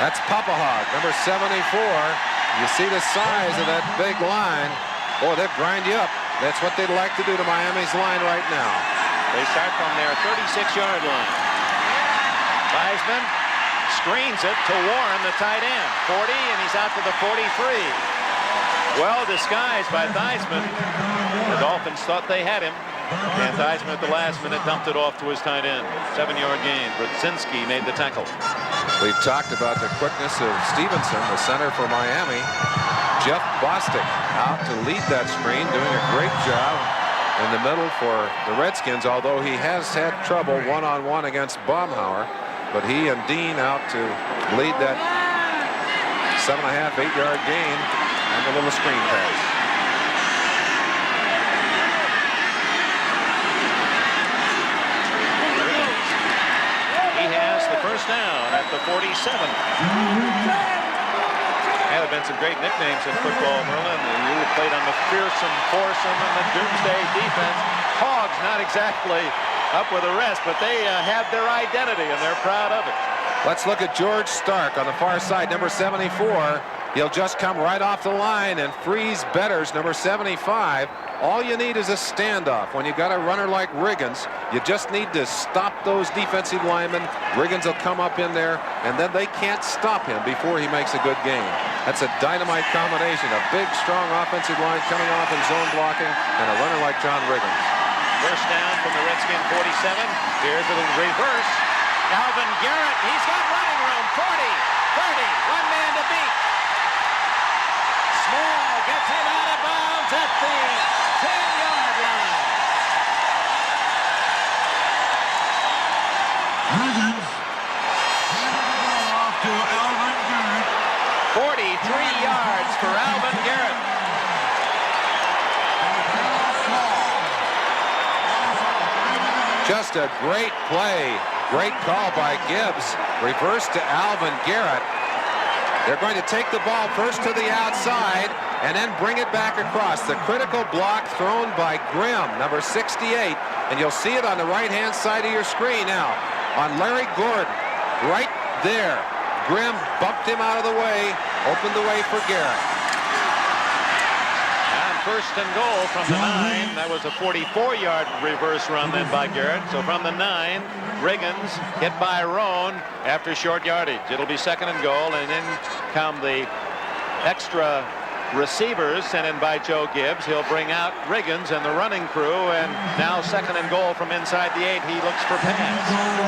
That's Papa Hog, number 74. You see the size of that big line. Boy, they'll grind you up. That's what they'd like to do to Miami's line right now. They start from their 36-yard line. Theismann screens it to Warren, the tight end. 40, and he's out to the 43. Well disguised by Theismann. The Dolphins thought they had him, and Theismann at the last minute dumped it off to his tight end. 7-yard gain. Brzezinski made the tackle. We've talked about the quickness of Stevenson, the center for Miami. Jeff Bostic out to lead that screen, doing a great job in the middle for the Redskins, although he has had trouble one-on-one against Baumhauer. But he and Dean out to lead that 7.5, 8-yard gain and the little screen pass. He has the first down at the 47. There have been some great nicknames in football, Merlin. You played on the fearsome, foursome, and the doomsday defense. Hogs not exactly up with the rest, but they have their identity, and they're proud of it. Let's look at George Stark on the far side, number 74. He'll just come right off the line and freeze Betters, number 75. All you need is a standoff. When you got a runner like Riggins, you just need to stop those defensive linemen. Riggins will come up in there, and then they can't stop him before he makes a good game. That's a dynamite combination. A big, strong offensive line coming off in zone blocking, and a runner like John Riggins. First down from the Redskin 47. Here's a reverse. Alvin Garrett, he's got running room. 40, 30, one man to beat. Small gets him out of bounds at the 10-yard line. Riggins handed the ball off to Alvin Garrett. 43 yards for Alvin Garrett. Just a great play. Great call by Gibbs. Reverse to Alvin Garrett. They're going to take the ball first to the outside and then bring it back across. The critical block thrown by Grimm, number 68. And you'll see it on the right-hand side of your screen now. on Larry Gordon. Right there. Grimm bumped him out of the way, opened the way for Garrett. And first and goal from the 9. That was a 44-yard reverse run then by Garrett. So from the 9, Riggins hit by Roan after short yardage. It'll be second and goal, and then come the extra receivers sent in by Joe Gibbs. He'll bring out Riggins and the running crew, and now second and goal from inside the 8. He looks for pass.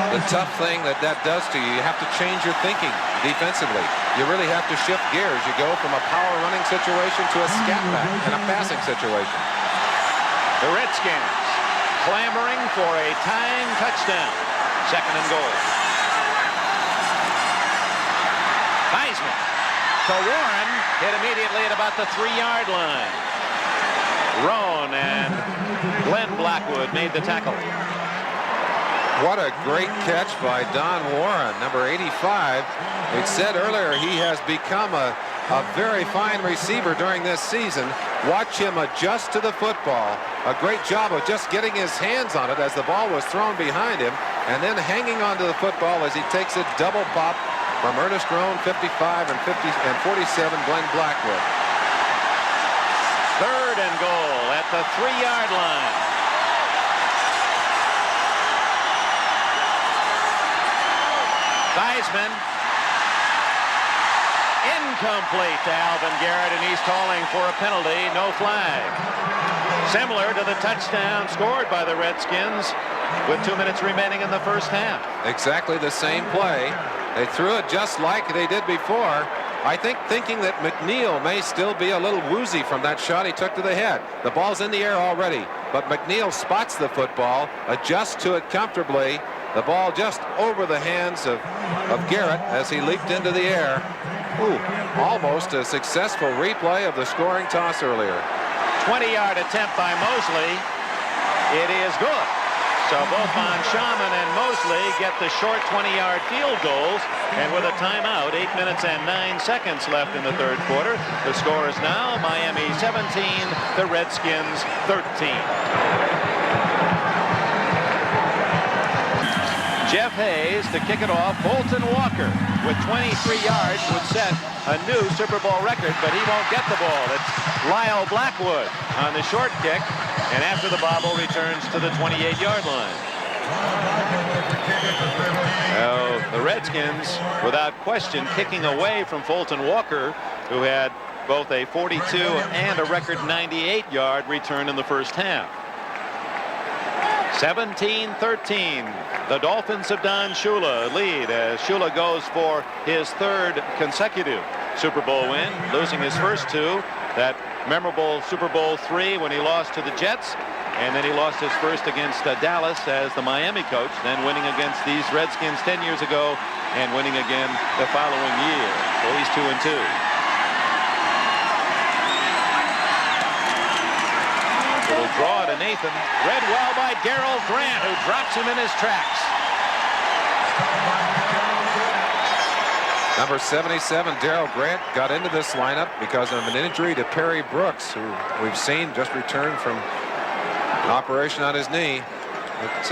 The tough thing that does to you, you have to change your thinking defensively. You really have to shift gears. You go from a power running situation to a scat back and a passing situation. The Redskins clamoring for a tying touchdown. Second and goal. Theismann to Warren, hit immediately at about the 3-yard line. Roan and Glenn Blackwood made the tackle. What a great catch by Don Warren, number 85. We said earlier he has become a very fine receiver during this season. Watch him adjust to the football. A great job of just getting his hands on it as the ball was thrown behind him, and then hanging onto the football as he takes a double pop from Ernest Roan, 55, and 47, Glenn Blackwood. Third and goal at the 3-yard line. Theismann, incomplete to Alvin Garrett, and he's calling for a penalty. No flag. Similar to the touchdown scored by the Redskins with 2 minutes remaining in the first half. Exactly the same play. They threw it just like they did before. I think thinking that McNeil may still be a little woozy from that shot he took to the head. The ball's in the air already, but McNeil spots the football, adjusts to it comfortably. The ball just over the hands of Garrett as he leaped into the air. Ooh, almost a successful replay of the scoring toss earlier. 20-yard attempt by Mosley. It is good. So both Von Schaman and Mosley get the short 20-yard field goals, and with a timeout, 8 minutes and 9 seconds left in the third quarter. The score is now Miami 17, the Redskins 13. Jeff Hayes to kick it off. Bolton Walker with 23 yards would set a new Super Bowl record, but he won't get the ball. It's Lyle Blackwood on the short kick, and after the bobble returns to the 28-yard line. Now, the Redskins, without question, kicking away from Fulton Walker, who had both a 42 and a record 98-yard return in the first half. 17-13. The Dolphins of Don Shula lead as Shula goes for his third consecutive Super Bowl win, losing his first two. That memorable Super Bowl III when he lost to the Jets, and then he lost his first against Dallas as the Miami coach, then winning against these Redskins 10 years ago and winning again the following year. So he's 2-2. Little draw to Nathan. Read well by Darrell Grant, who drops him in his tracks. Number 77, Darrell Grant, got into this lineup because of an injury to Perry Brooks, who we've seen just returned from an operation on his knee. But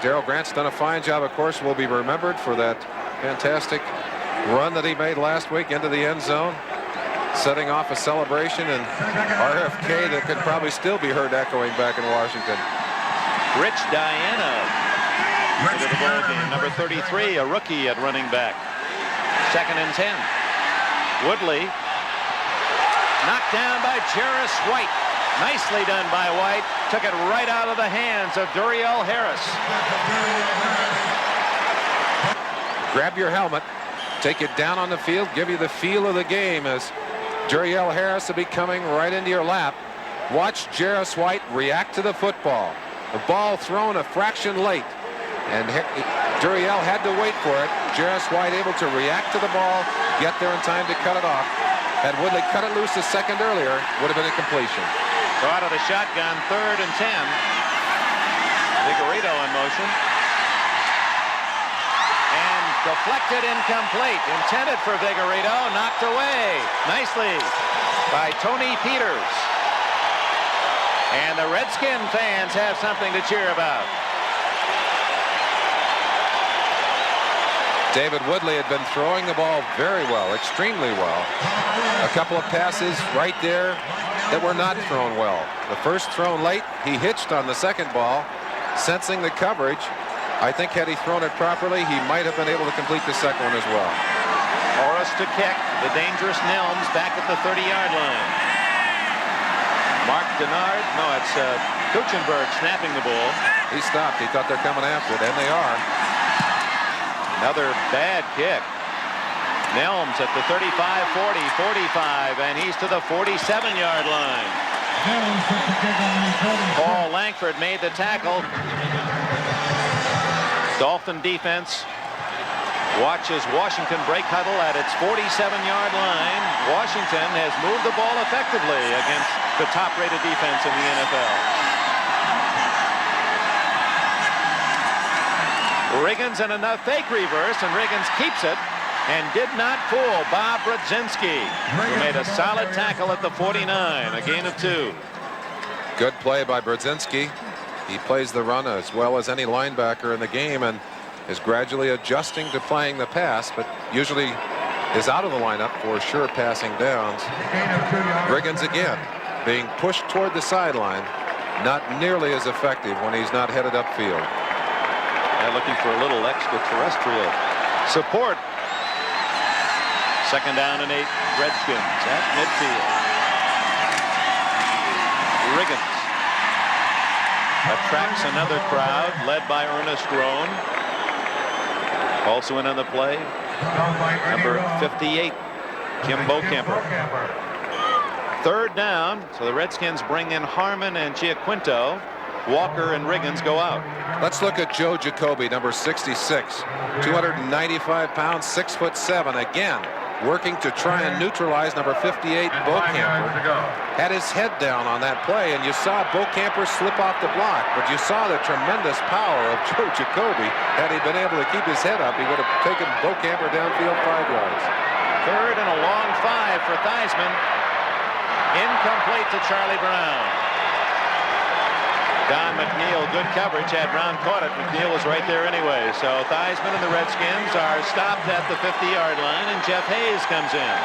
Darrell Grant's done a fine job, of course, will be remembered for that fantastic run that he made last week into the end zone, setting off a celebration and RFK that could probably still be heard echoing back in Washington. Rich Diana into the ball game. Number 33, a rookie at running back. Second and 10. Woodley knocked down by Jarris White. Nicely done by White. Took it right out of the hands of Duriel Harris. Grab your helmet, take it down on the field, give you the feel of the game as Duriel Harris will be coming right into your lap. Watch Jarris White react to the football. The ball thrown a fraction late, and Duriel had to wait for it. Jarris White able to react to the ball, get there in time to cut it off. Had Woodley cut it loose a second earlier, would have been a completion. So out of the shotgun, third and 10. Vigorito in motion. And deflected, incomplete. Intended for Vigorito, knocked away nicely by Tony Peters. And the Redskin fans have something to cheer about. David Woodley had been throwing the ball very well, extremely well. A couple of passes right there that were not thrown well. The first thrown late, he hitched on the second ball, sensing the coverage. I think had he thrown it properly, he might have been able to complete the second one as well. Horace to kick. The dangerous Nelms back at the 30-yard line. Mark Denard. No, it's Kuchenberg snapping the ball. He stopped. He thought they're coming after it, and they are. Another bad kick. Nelms at the 35, 40, 45, and he's to the 47-yard line. Paul Langford made the tackle. Dolphin defense watches Washington break huddle at its 47-yard line. Washington has moved the ball effectively against the top-rated defense in the NFL. Riggins in enough fake reverse, and Riggins keeps it and did not fool Bob Brzezinski, who made a solid tackle at the 49, a gain of 2. Good play by Brzezinski. He plays the run as well as any linebacker in the game and is gradually adjusting to playing the pass, but usually is out of the lineup for sure passing downs. Riggins again being pushed toward the sideline, not nearly as effective when he's not headed upfield. And looking for a little extraterrestrial support. Second down and 8, Redskins at midfield. Riggins attracts another crowd led by Ernest Roan. Also in on the play, number 58, Kim Bokemper. Third down, so the Redskins bring in Harmon and Giaquinto. Walker and Riggins go out. Let's look at Joe Jacoby, number 66, 295 pounds, 6'7", again working to try and neutralize number 58, Bokemper. Had his head down on that play, and you saw Bokemper slip off the block, but you saw the tremendous power of Joe Jacoby. Had he been able to keep his head up, he would have taken Bokemper downfield 5 yards. Third and a long 5 for Theismann. Incomplete to Charlie Brown. Don McNeil, good coverage. Had Brown caught it, McNeil was right there anyway. So Theismann and the Redskins are stopped at the 50-yard line, and Jeff Hayes comes in.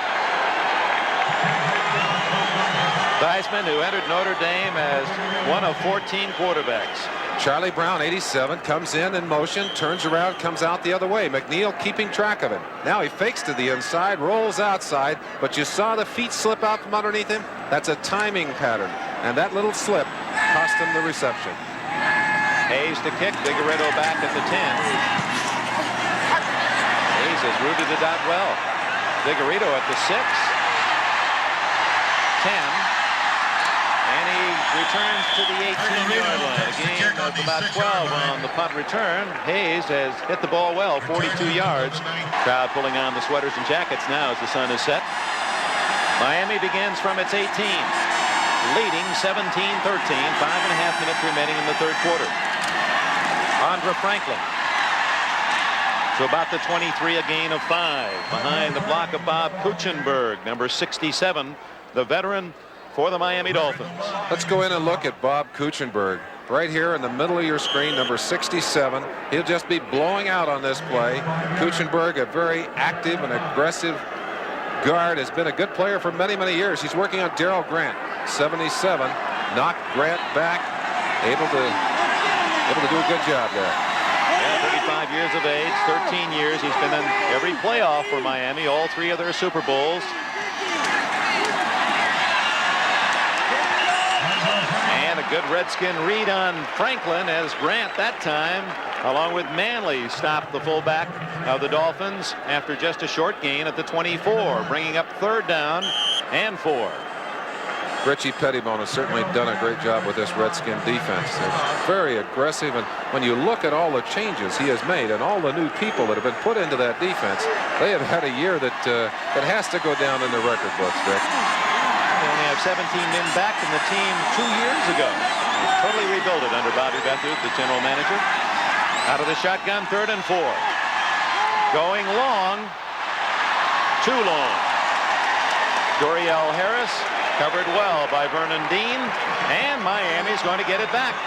Theismann, who entered Notre Dame as one of 14 quarterbacks. Charlie Brown, 87, comes in motion, turns around, comes out the other way. McNeil keeping track of him. Now he fakes to the inside, rolls outside, but you saw the feet slip out from underneath him. That's a timing pattern, and that little slip cost him the reception. Hayes to kick, Figueredo back at the 10. Hayes has rooted it out well. Figueredo at the 6. 10. And he returns to the 18-yard line. A gain of about 12 on the punt return. Hayes has hit the ball well, 42 yards. Crowd pulling on the sweaters and jackets now as the sun is set. Miami begins from its 18, leading 17-13, 5.5 minutes remaining in the third quarter. Andra Franklin to about the 23, a gain of 5. Behind the block of Bob Kuchenberg, number 67, the veteran for the Miami Dolphins. Let's go in and look at Bob Kuchenberg. Right here in the middle of your screen, number 67. He'll just be blowing out on this play. Kuchenberg, a very active and aggressive guard, has been a good player for many, many years. He's working on Darrell Grant, 77. Knocked Grant back, able to do a good job there. Yeah, 35 years of age, 13 years. He's been in every playoff for Miami, all 3 of their Super Bowls. And a good Redskin read on Franklin as Grant that time, along with Manley, stopped the fullback of the Dolphins after just a short gain at the 24, bringing up third down and 4. Richie Pettibone has certainly done a great job with this Redskin defense. They're very aggressive, and when you look at all the changes he has made and all the new people that have been put into that defense, they have had a year that has to go down in the record books, Dick. They only have 17 men back from the team 2 years ago. He's totally rebuilt it under Bobby Bethune, the general manager. Out of the shotgun, 3rd and 4. Going long, too long. Doriel Harris covered well by Vernon Dean, and Miami's going to get it back.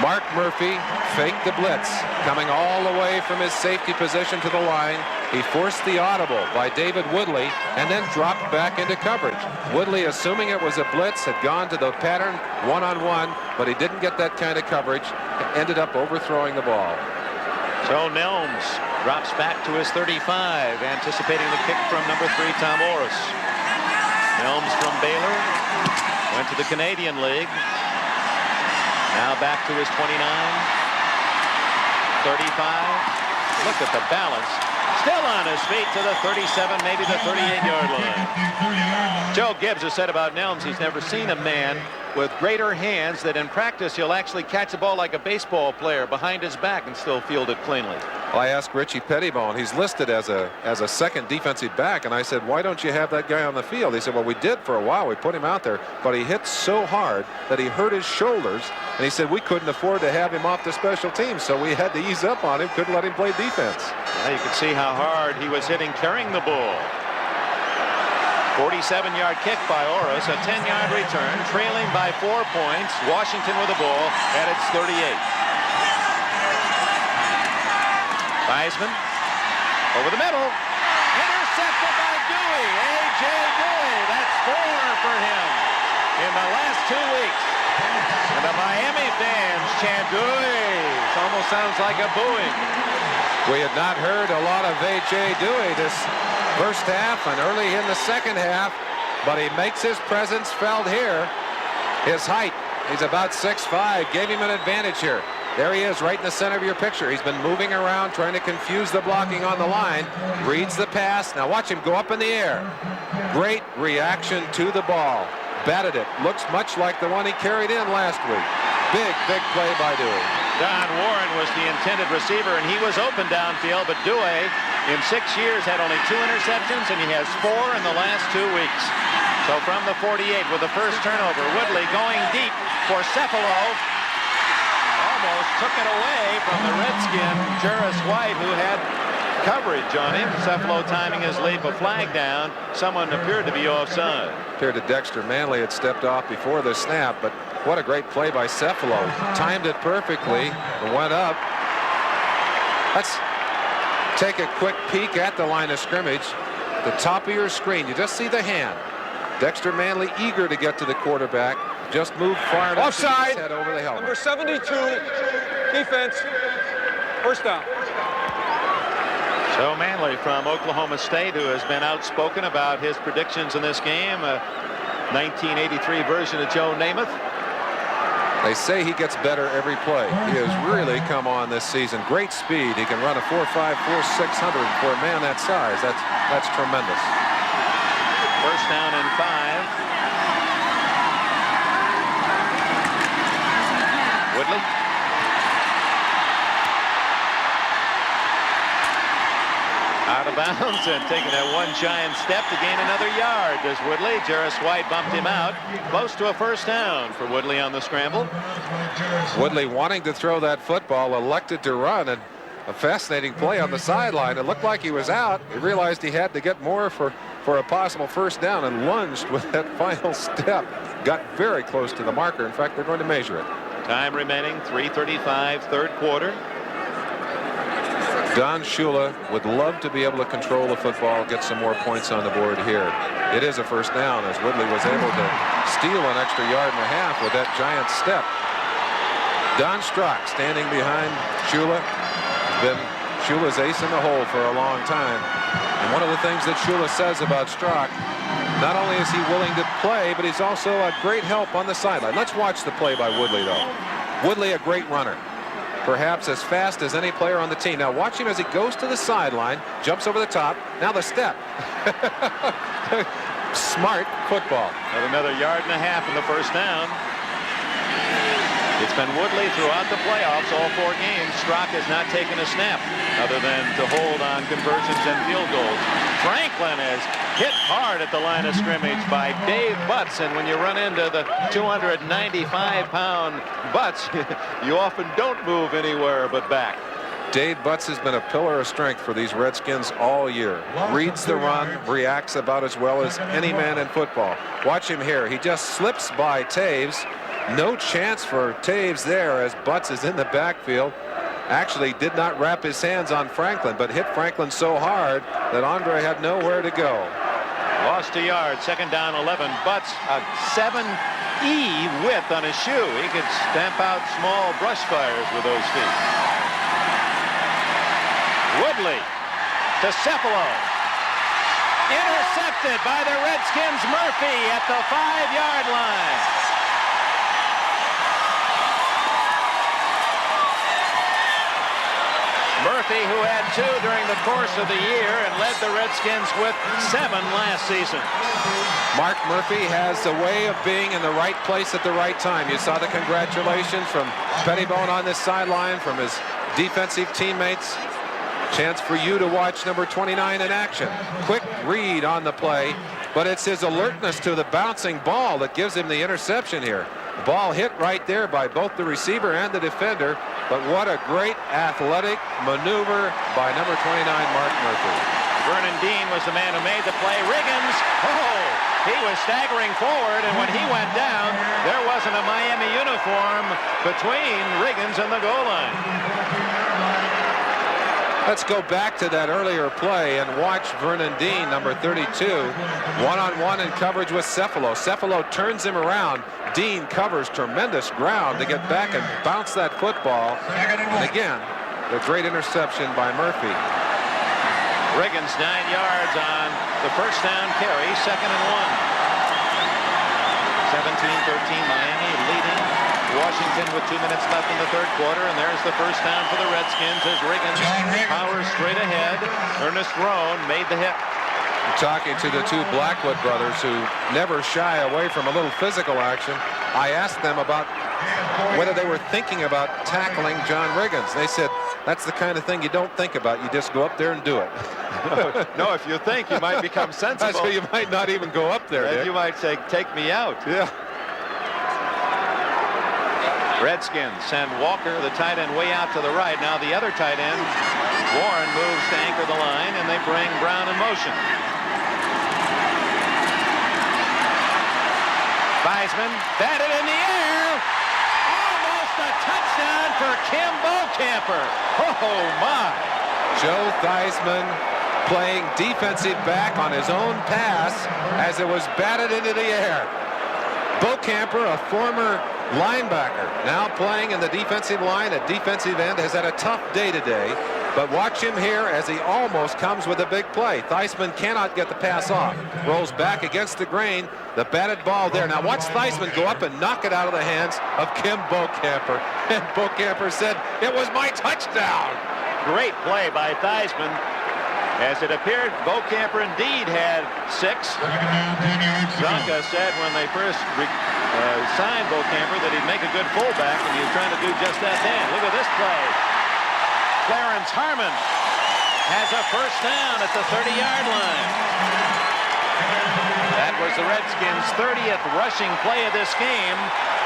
Mark Murphy faked the blitz, coming all the way from his safety position to the line. He forced the audible by David Woodley and then dropped back into coverage. Woodley, assuming it was a blitz, had gone to the pattern one-on-one, but he didn't get that kind of coverage, ended up overthrowing the ball. So Nelms drops back to his 35, anticipating the kick from number 3, Tom Orris. Nelms from Baylor, went to the Canadian League. Now back to his 29, 35. Look at the balance. Still on his feet to the 37, maybe the 38-yard line. Joe Gibbs has said about Nelms he's never seen a man with greater hands that in practice he'll actually catch a ball like a baseball player behind his back and still field it cleanly. Well, I asked Richie Pettibone, he's listed as a second defensive back, and I said, why don't you have that guy on the field? He said, well, we did for a while. We put him out there, but he hit so hard that he hurt his shoulders, and he said we couldn't afford to have him off the special teams, so we had to ease up on him, couldn't let him play defense. Now you can see how hard he was hitting carrying the ball. 47-yard kick by Orris, a 10-yard return, trailing by 4 points. Washington with the ball at its 38. Theismann over the middle, intercepted by Dewey. A.J. Dewey, that's 4 for him in the last 2 weeks. And the Miami fans chant Dewey. It almost sounds like a booing. We had not heard a lot of A.J. Dewey this first half and early in the second half, but he makes his presence felt here. His height, he's about 6'5", gave him an advantage here. There he is right in the center of your picture. He's been moving around trying to confuse the blocking on the line. Reads the pass. Now watch him go up in the air. Great reaction to the ball. Batted it. Looks much like the one he carried in last week. Big play by Dewey. Don Warren was the intended receiver, and he was open downfield, but Dewey in 6 years had only 2 interceptions, and he has 4 in the last 2 weeks. So from the 48 with the first turnover, Woodley going deep for Cephalo. Almost took it away from the Redskin, Juris White, who had coverage on him. Cephalo timing his leap, a flag down. Someone appeared to be offside. Appeared that Dexter Manley had stepped off before the snap, but what a great play by Cephalo. Timed it perfectly and went up. Let's take a quick peek at the line of scrimmage. The top of your screen, you just see the hand. Dexter Manley eager to get to the quarterback. Just moved far enough. Offside. Head over the helmet. Number 72, defense. First down. So Manley from Oklahoma State, who has been outspoken about his predictions in this game, a 1983 version of Joe Namath. They say he gets better every play. He has really come on this season. Great speed. He can run a 4.5, 4.600 for a man that size. That's tremendous. First down and 5. Woodley. Out of bounds and taking that one giant step to gain another yard. Does Woodley? Juris White bumped him out. Close to a first down for Woodley on the scramble. Woodley wanting to throw that football, elected to run, and a fascinating play on the sideline. It looked like he was out. He realized he had to get more for a possible first down and lunged with that final step. Got very close to the marker. In fact, they're going to measure it. Time remaining, 3:35, third quarter. Don Shula would love to be able to control the football, get some more points on the board here. It is a first down as Woodley was able to steal an extra yard and a half with that giant step. Don Strock standing behind Shula. Been Shula's ace in the hole for a long time. And one of the things that Shula says about Strock, not only is he willing to play, but he's also a great help on the sideline. Let's watch the play by Woodley, though. Woodley, a great runner. Perhaps as fast as any player on the team. Now watch him as he goes to the sideline, jumps over the top. Now the step. Smart football. With another yard and a half in the first down. It's been Woodley throughout the playoffs, all 4 games. Strock has not taken a snap other than to hold on conversions and field goals. Franklin is hit hard at the line of scrimmage by Dave Butts, and when you run into the 295-pound Butts, you often don't move anywhere but back. Dave Butts has been a pillar of strength for these Redskins all year. Reads the run, reacts about as well as any man in football. Watch him here. He just slips by Taves, No chance for Taves there as Butts is in the backfield. Actually did not wrap his hands on Franklin, but hit Franklin so hard that Andre had nowhere to go. Lost a yard, 2nd down 11. Butts a 7E width on his shoe. He could stamp out small brush fires with those feet. Woodley to Cephalo. Intercepted by the Redskins. Murphy at the 5-yard line. Murphy, who had 2 during the course of the year and led the Redskins with 7 last season. Mark Murphy has a way of being in the right place at the right time. You saw the congratulations from Pettibone on this sideline, from his defensive teammates. Chance for you to watch number 29 in action. Quick read on the play, but it's his alertness to the bouncing ball that gives him the interception here. The ball hit right there by both the receiver and the defender, but what a great athletic maneuver by number 29, Mark Murphy. Vernon Dean was the man who made the play. Riggins, he was staggering forward, and when he went down, there wasn't a Miami uniform between Riggins and the goal line. Let's go back to that earlier play and watch Vernon Dean, number 32, one-on-one in coverage with Cephalo. Cephalo turns him around. Dean covers tremendous ground to get back and bounce that football. And again, the great interception by Murphy. Riggins 9 yards on the 1st down carry, 2nd and 1. 17-13 Miami leading Washington with 2 minutes left in the 3rd quarter, and there's the 1st down for the Redskins as Riggins powers straight ahead. Ernest Roan made the hit. Talking to the 2 Blackwood brothers who never shy away from a little physical action, I asked them about whether they were thinking about tackling John Riggins. They said, that's the kind of thing you don't think about. You just go up there and do it. No, if you think, you might become sensible. That's why you might not even go up there, Dick. You might say, take me out. Yeah. Redskins send Walker, the tight end, way out to the right. Now the other tight end, Warren, moves to anchor the line, and they bring Brown in motion. Theismann batted in the air. Almost a touchdown for Kim Bocamper. Oh, my. Joe Theismann playing defensive back on his own pass as it was batted into the air. Bocamper, a former linebacker, now playing in the defensive line at defensive end, has had a tough day today. But watch him here as he almost comes with a big play. Theismann cannot get the pass off. Rolls back against the grain. The batted ball there. Now watch Theismann go up and knock it out of the hands of Kim Bocamper. And Bocamper said, it was my touchdown. Great play by Theismann. As it appeared, Bocamper indeed had 6. Zonka said when they first signed Bocamper that he'd make a good fullback, and he was trying to do just that then. Look at this play. Clarence Harmon has a 1st down at the 30-yard line. That was the Redskins' 30th rushing play of this game.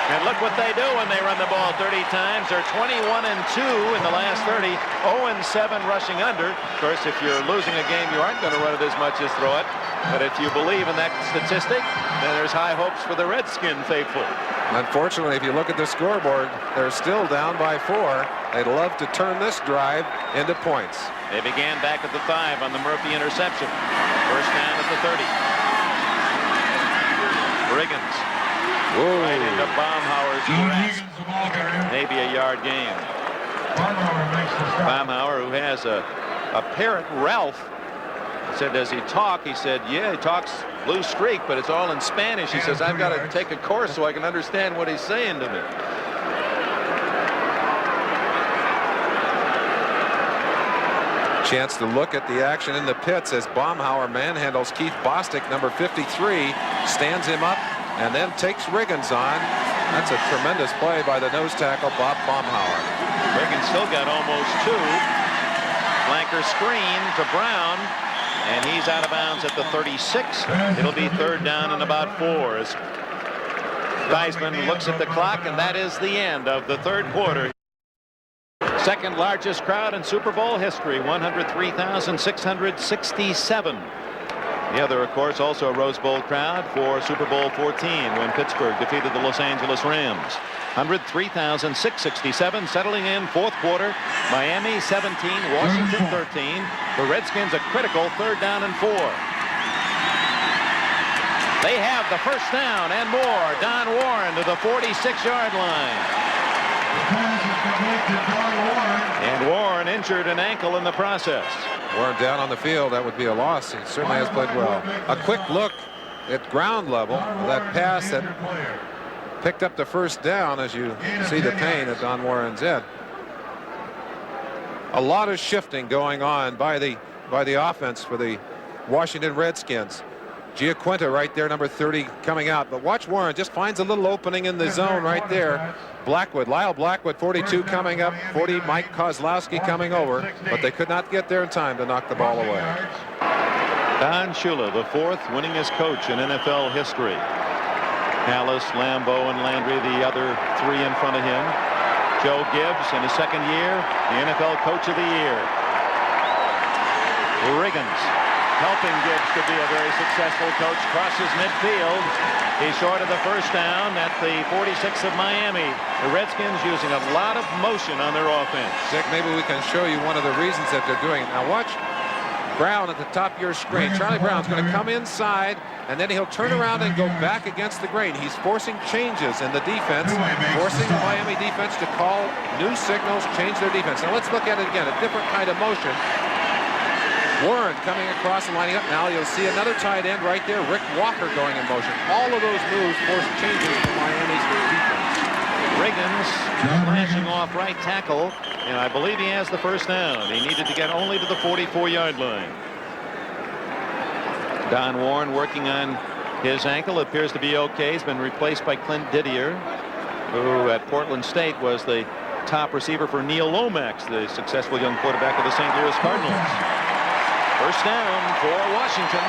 And look what they do when they run the ball 30 times. They're 21-2 in the last 30, 0-7 rushing under. Of course, if you're losing a game, you aren't going to run it as much as throw it. But if you believe in that statistic, then there's high hopes for the Redskin faithful. Unfortunately, if you look at the scoreboard, they're still down by 4. They'd love to turn this drive into points. They began back at the 5 on the Murphy interception. 1st down at the 30. Riggins. Whoa. Right into Baumhauer's arrest. Maybe a yard gain. Baumhauer, who has a parrot, Ralph, said, does he talk? He said, yeah, he talks blue streak, but it's all in Spanish. He says, I've got to take a course so I can understand what he's saying to me. Chance to look at the action in the pits as Baumhauer manhandles Keith Bostic, number 53, stands him up, and then takes Riggins on. That's a tremendous play by the nose tackle, Bob Baumhauer. Riggins still got almost 2. Flanker screen to Brown, and he's out of bounds at the 36. It'll be 3rd down and about 4 as Theismann looks at the clock, and that is the end of the 3rd quarter. 2nd largest crowd in Super Bowl history, 103,667. The other, of course, also a Rose Bowl crowd for Super Bowl 14 when Pittsburgh defeated the Los Angeles Rams. 103,667 settling in fourth quarter. Miami 17, Washington 13. The Redskins a critical 3rd down and 4. They have the first down and more. Don Warren to the 46-yard line. And Warren injured an ankle in the process. Warren down on the field. That would be a loss. He certainly has played well. A quick look at ground level. That pass that picked up the first down, as you see the pain at Don Warren's head. A lot of shifting going on by the offense for the Washington Redskins. Giaquinta right there, number 30, coming out. But watch Warren, just finds a little opening in the zone right there. Lyle Blackwood, 42, coming up. 40, Mike Kozlowski coming over. But they could not get there in time to knock the ball away. Don Shula, the 4th winningest coach in NFL history. Hallis, Lambeau, and Landry, the other 3 in front of him. Joe Gibbs, in his 2nd year, the NFL Coach of the Year. Riggins, helping Gibbs to be a very successful coach, crosses midfield. He's short of the first down at the 46 of Miami. The Redskins using a lot of motion on their offense. Dick, maybe we can show you one of the reasons that they're doing it. Now watch Brown at the top of your screen. Charlie Brown's going to come inside, and then he'll turn around and go back against the grain. He's forcing changes in the defense, forcing the Miami defense to call new signals, change their defense. Now let's look at it again, a different kind of motion. Warren coming across and lining up. Now you'll see another tight end right there, Rick Walker, going in motion. All of those moves force changes for Miami's defense. Riggins flashing off right tackle, and I believe he has the first down. He needed to get only to the 44-yard line. Don Warren working on his ankle. Appears to be okay. He's been replaced by Clint Didier, who at Portland State was the top receiver for Neil Lomax, the successful young quarterback of the St. Louis Cardinals. First down for Washington.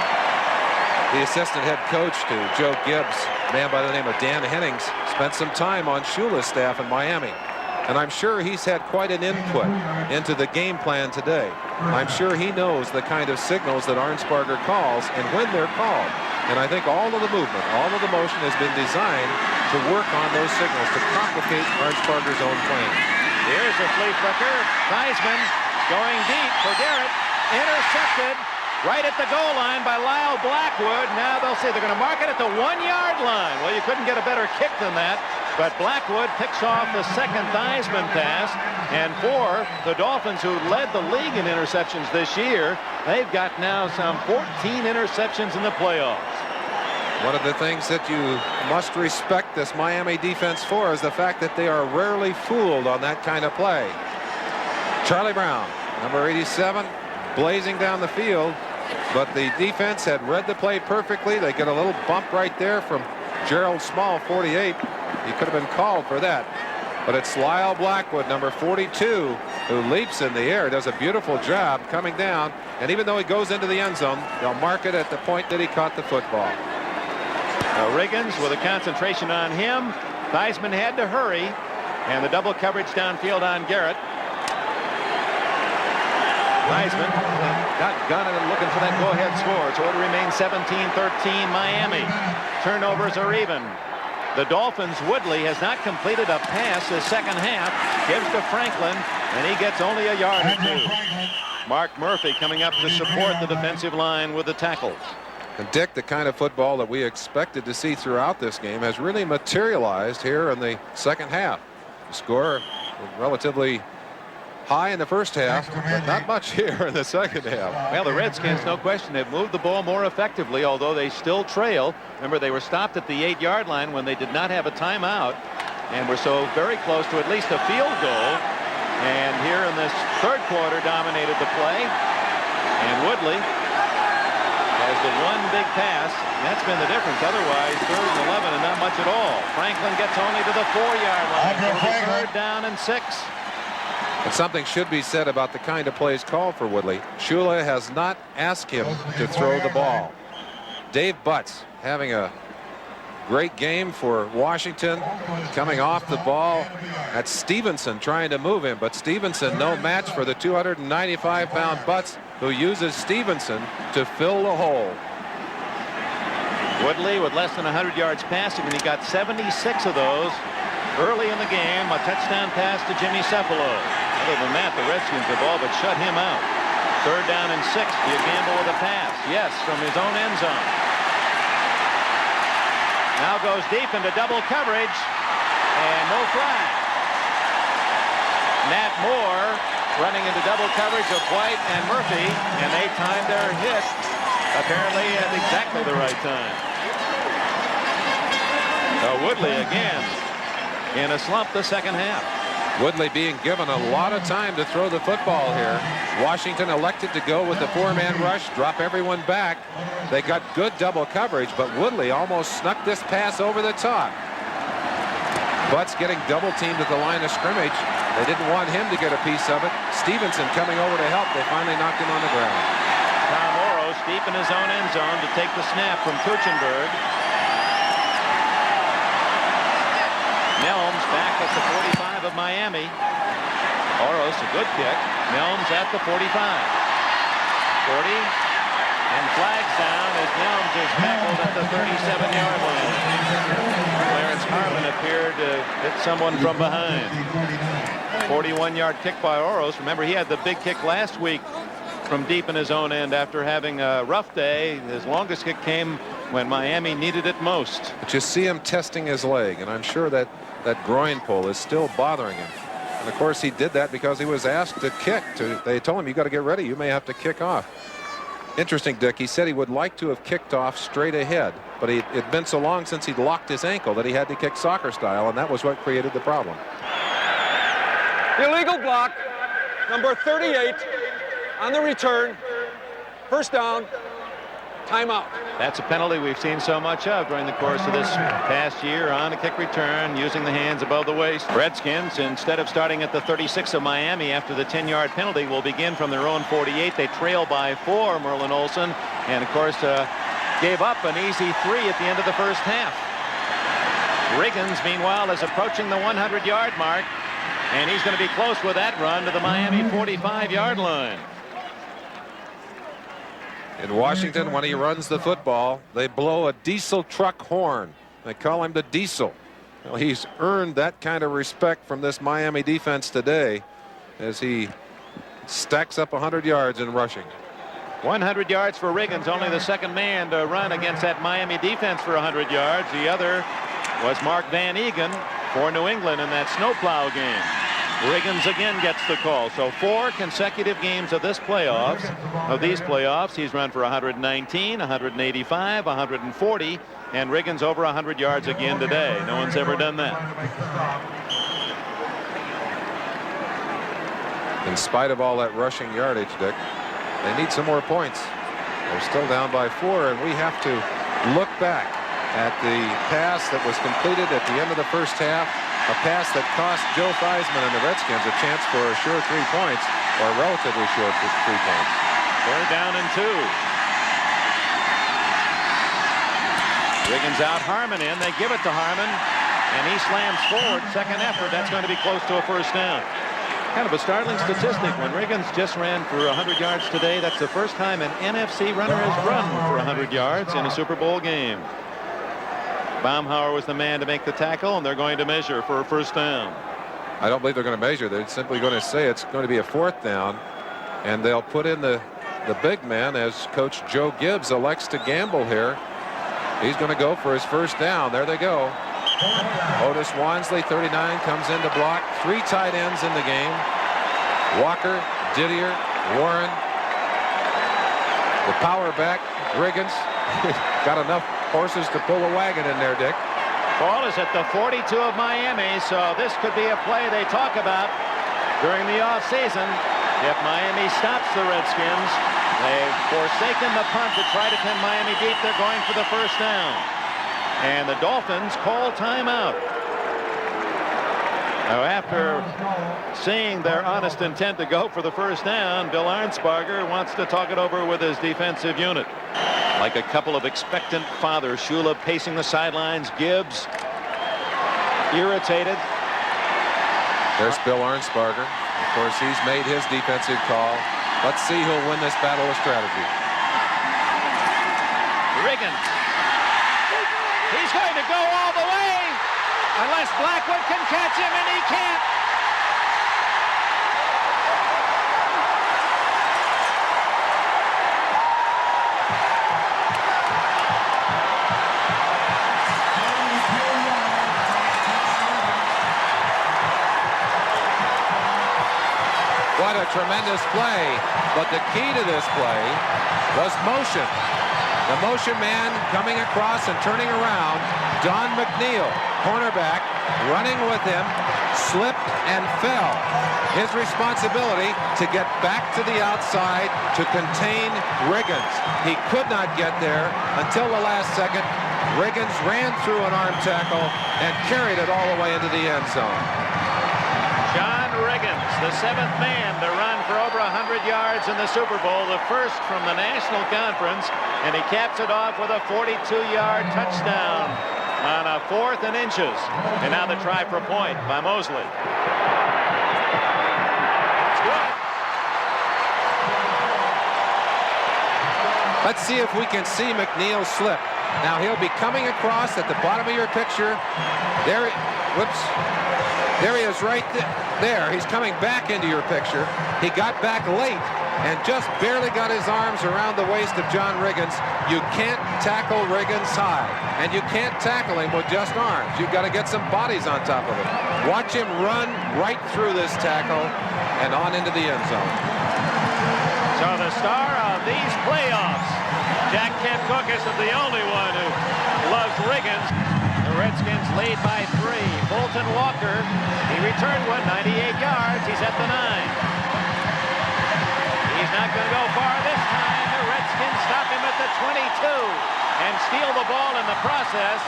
The assistant head coach to Joe Gibbs, a man by the name of Dan Hennings, spent some time on Shula's staff in Miami. And I'm sure he's had quite an input into the game plan today. I'm sure he knows the kind of signals that Arnsparger calls and when they're called. And I think all of the movement, all of the motion has been designed to work on those signals to complicate Arnsparger's own plan. Here's a flea flicker. Theismann going deep for Garrett. Intercepted right at the goal line by Lyle Blackwood. Now they'll see. They're going to mark it at the 1-yard line. Well, you couldn't get a better kick than that. But Blackwood picks off the second Theismann pass. And for the Dolphins, who led the league in interceptions this year, they've got now some 14 interceptions in the playoffs. One of the things that you must respect this Miami defense for is the fact that they are rarely fooled on that kind of play. Charlie Brown, number 87, blazing down the field, but the defense had read the play perfectly. They get a little bump right there from Gerald Small, 48. He could have been called for that. But it's Lyle Blackwood, number 42, who leaps in the air, does a beautiful job coming down. And even though he goes into the end zone, they'll mark it at the point that he caught the football. Now Riggins with a concentration on him. Theismann had to hurry, and the double coverage downfield on Garrett. Theismann got gunning and looking for that go-ahead score. So it remains 17-13 Miami. Turnovers are even. The Dolphins' Woodley has not completed a pass this second half. Gives to Franklin, and he gets only a yard or 2. Mark Murphy coming up to support the defensive line with the tackle. And Dick, the kind of football that we expected to see throughout this game has really materialized here in the second half. The score relatively high in the first half, but not much here in the second half. Well, the Redskins, no question, have moved the ball more effectively, although they still trail. Remember, they were stopped at the 8-yard line when they did not have a timeout, and were so very close to at least a field goal. And here in this third quarter dominated the play, and Woodley has the one big pass, and that's been the difference. Otherwise, 3rd and 11 and not much at all. Franklin gets only to the 4-yard line. Third down and 6. And something should be said about the kind of plays called for Woodley. Shula has not asked him to throw the ball. Dave Butts having a great game for Washington, coming off the ball. That's Stevenson trying to move him, but Stevenson no match for the 295-pound Butts, who uses Stevenson to fill the hole. Woodley with less than 100 yards passing, and he got 76 of those early in the game. A touchdown pass to Jimmy Cephalo. Other than that, the Redskins have all but shut him out. 3rd down and 6. Do you gamble with a pass? Yes, from his own end zone. Now goes deep into double coverage, and no flag. Nat Moore running into double coverage of White and Murphy, and they timed their hit apparently at exactly the right time. Woodley again in a slump the second half. Woodley being given a lot of time to throw the football here. Washington elected to go with the 4-man rush, drop everyone back. They got good double coverage, but Woodley almost snuck this pass over the top. Butts getting double teamed at the line of scrimmage. They didn't want him to get a piece of it. Stevenson coming over to help. They finally knocked him on the ground. Tom Oros deep in his own end zone to take the snap from Kuchenberg. Nelms back at the 45 of Miami. Oros a good kick. Nelms at the 45. 40. And flags down as Nelms is tackled at the 37-yard line. Clarence Harmon appeared to hit someone from behind. 41-yard kick by Oros. Remember, he had the big kick last week from deep in his own end after having a rough day. His longest kick came when Miami needed it most. But you see him testing his leg, and I'm sure that groin pull is still bothering him. And of course he did that because he was asked to kick. They told him, you got to get ready, you may have to kick off. Interesting, Dick. He said he would like to have kicked off straight ahead, but it'd been so long since he'd locked his ankle that he had to kick soccer style, and that was what created the problem. Illegal block, number 38 on the return. First down, timeout. That's a penalty we've seen so much of during the course of this past year on a kick return, using the hands above the waist. Redskins, instead of starting at the 36 of Miami after the 10-yard penalty, will begin from their own 48. They trail by 4, Merlin Olsen, and of course gave up an easy 3 at the end of the first half. Riggins, meanwhile, is approaching the 100-yard mark, and he's going to be close with that run to the Miami 45-yard line. In Washington, when he runs the football, they blow a diesel truck horn. They call him the Diesel. Well, he's earned that kind of respect from this Miami defense today as he stacks up 100 yards in rushing. 100 yards for Riggins, only the second man to run against that Miami defense for 100 yards. The other was Mark Van Egan for New England in that snowplow game. Riggins again gets the call. So 4 consecutive games of these playoffs, he's run for 119, 185, 140, and Riggins over 100 yards again today. No one's ever done that. In spite of all that rushing yardage, Dick, they need some more points. They're still down by 4, and we have to look back at the pass that was completed at the end of the first half. A pass that cost Joe Theismann and the Redskins a chance for a sure 3 points, or a relatively short 3 points. 3rd down and 2. Riggins out, Harmon in. They give it to Harmon, and he slams forward. Second effort. That's going to be close to a first down. Kind of a startling statistic. When Riggins just ran for 100 yards today, that's the first time an NFC runner has run for 100 yards in a Super Bowl game. Baumhauer was the man to make the tackle, and they're going to measure for a first down. I don't believe they're going to measure. They're simply going to say it's going to be a 4th down, and they'll put in the big man as Coach Joe Gibbs elects to gamble here. He's going to go for his first down. There they go. Otis Wansley, 39, comes in to block. 3 tight ends in the game. Walker, Didier, Warren. The power back, Riggins. Got enough horses to pull a wagon in there, Dick. Ball is at the 42 of Miami, so this could be a play they talk about during the offseason. If Miami stops the Redskins, they've forsaken the punt to try to pin Miami deep. They're going for the first down. And the Dolphins call timeout. Now, after seeing their honest intent to go for the first down, Bill Arnsparger wants to talk it over with his defensive unit. Like a couple of expectant fathers, Shula pacing the sidelines, Gibbs irritated. There's Bill Arnsparger. Of course, he's made his defensive call. Let's see who'll win this battle of strategy. Riggins He's going to go all the way. Unless Blackwood can catch him, and he can't. What a tremendous play. But the key to this play was motion. The motion man coming across and turning around. Don McNeil, cornerback, running with him, slipped and fell. His responsibility to get back to the outside to contain Riggins. He could not get there until the last second. Riggins ran through an arm tackle and carried it all the way into the end zone. John Riggins, the 7th man to run for over 100 yards in the Super Bowl, the first from the National Conference, and he caps it off with a 42-yard touchdown on a 4th and inches. And now the try for a point by Mosley. It's good. Let's see if we can see McNeil slip. Now he'll be coming across at the bottom of your picture. There, whoops. There he is right there. He's coming back into your picture. He got back late and just barely got his arms around the waist of John Riggins. You can't tackle Riggins high, and you can't tackle him with just arms. You've got to get some bodies on top of it. Watch him run right through this tackle and on into the end zone. So the star of these playoffs, Jack Kent Cooke, isn't the only one who loves Riggins. The Redskins lead by 3. Fulton Walker, he returned one, 98 yards. He's at the 9. He's not going to go far this time. The Redskins stop him at the 22 and steal the ball in the process.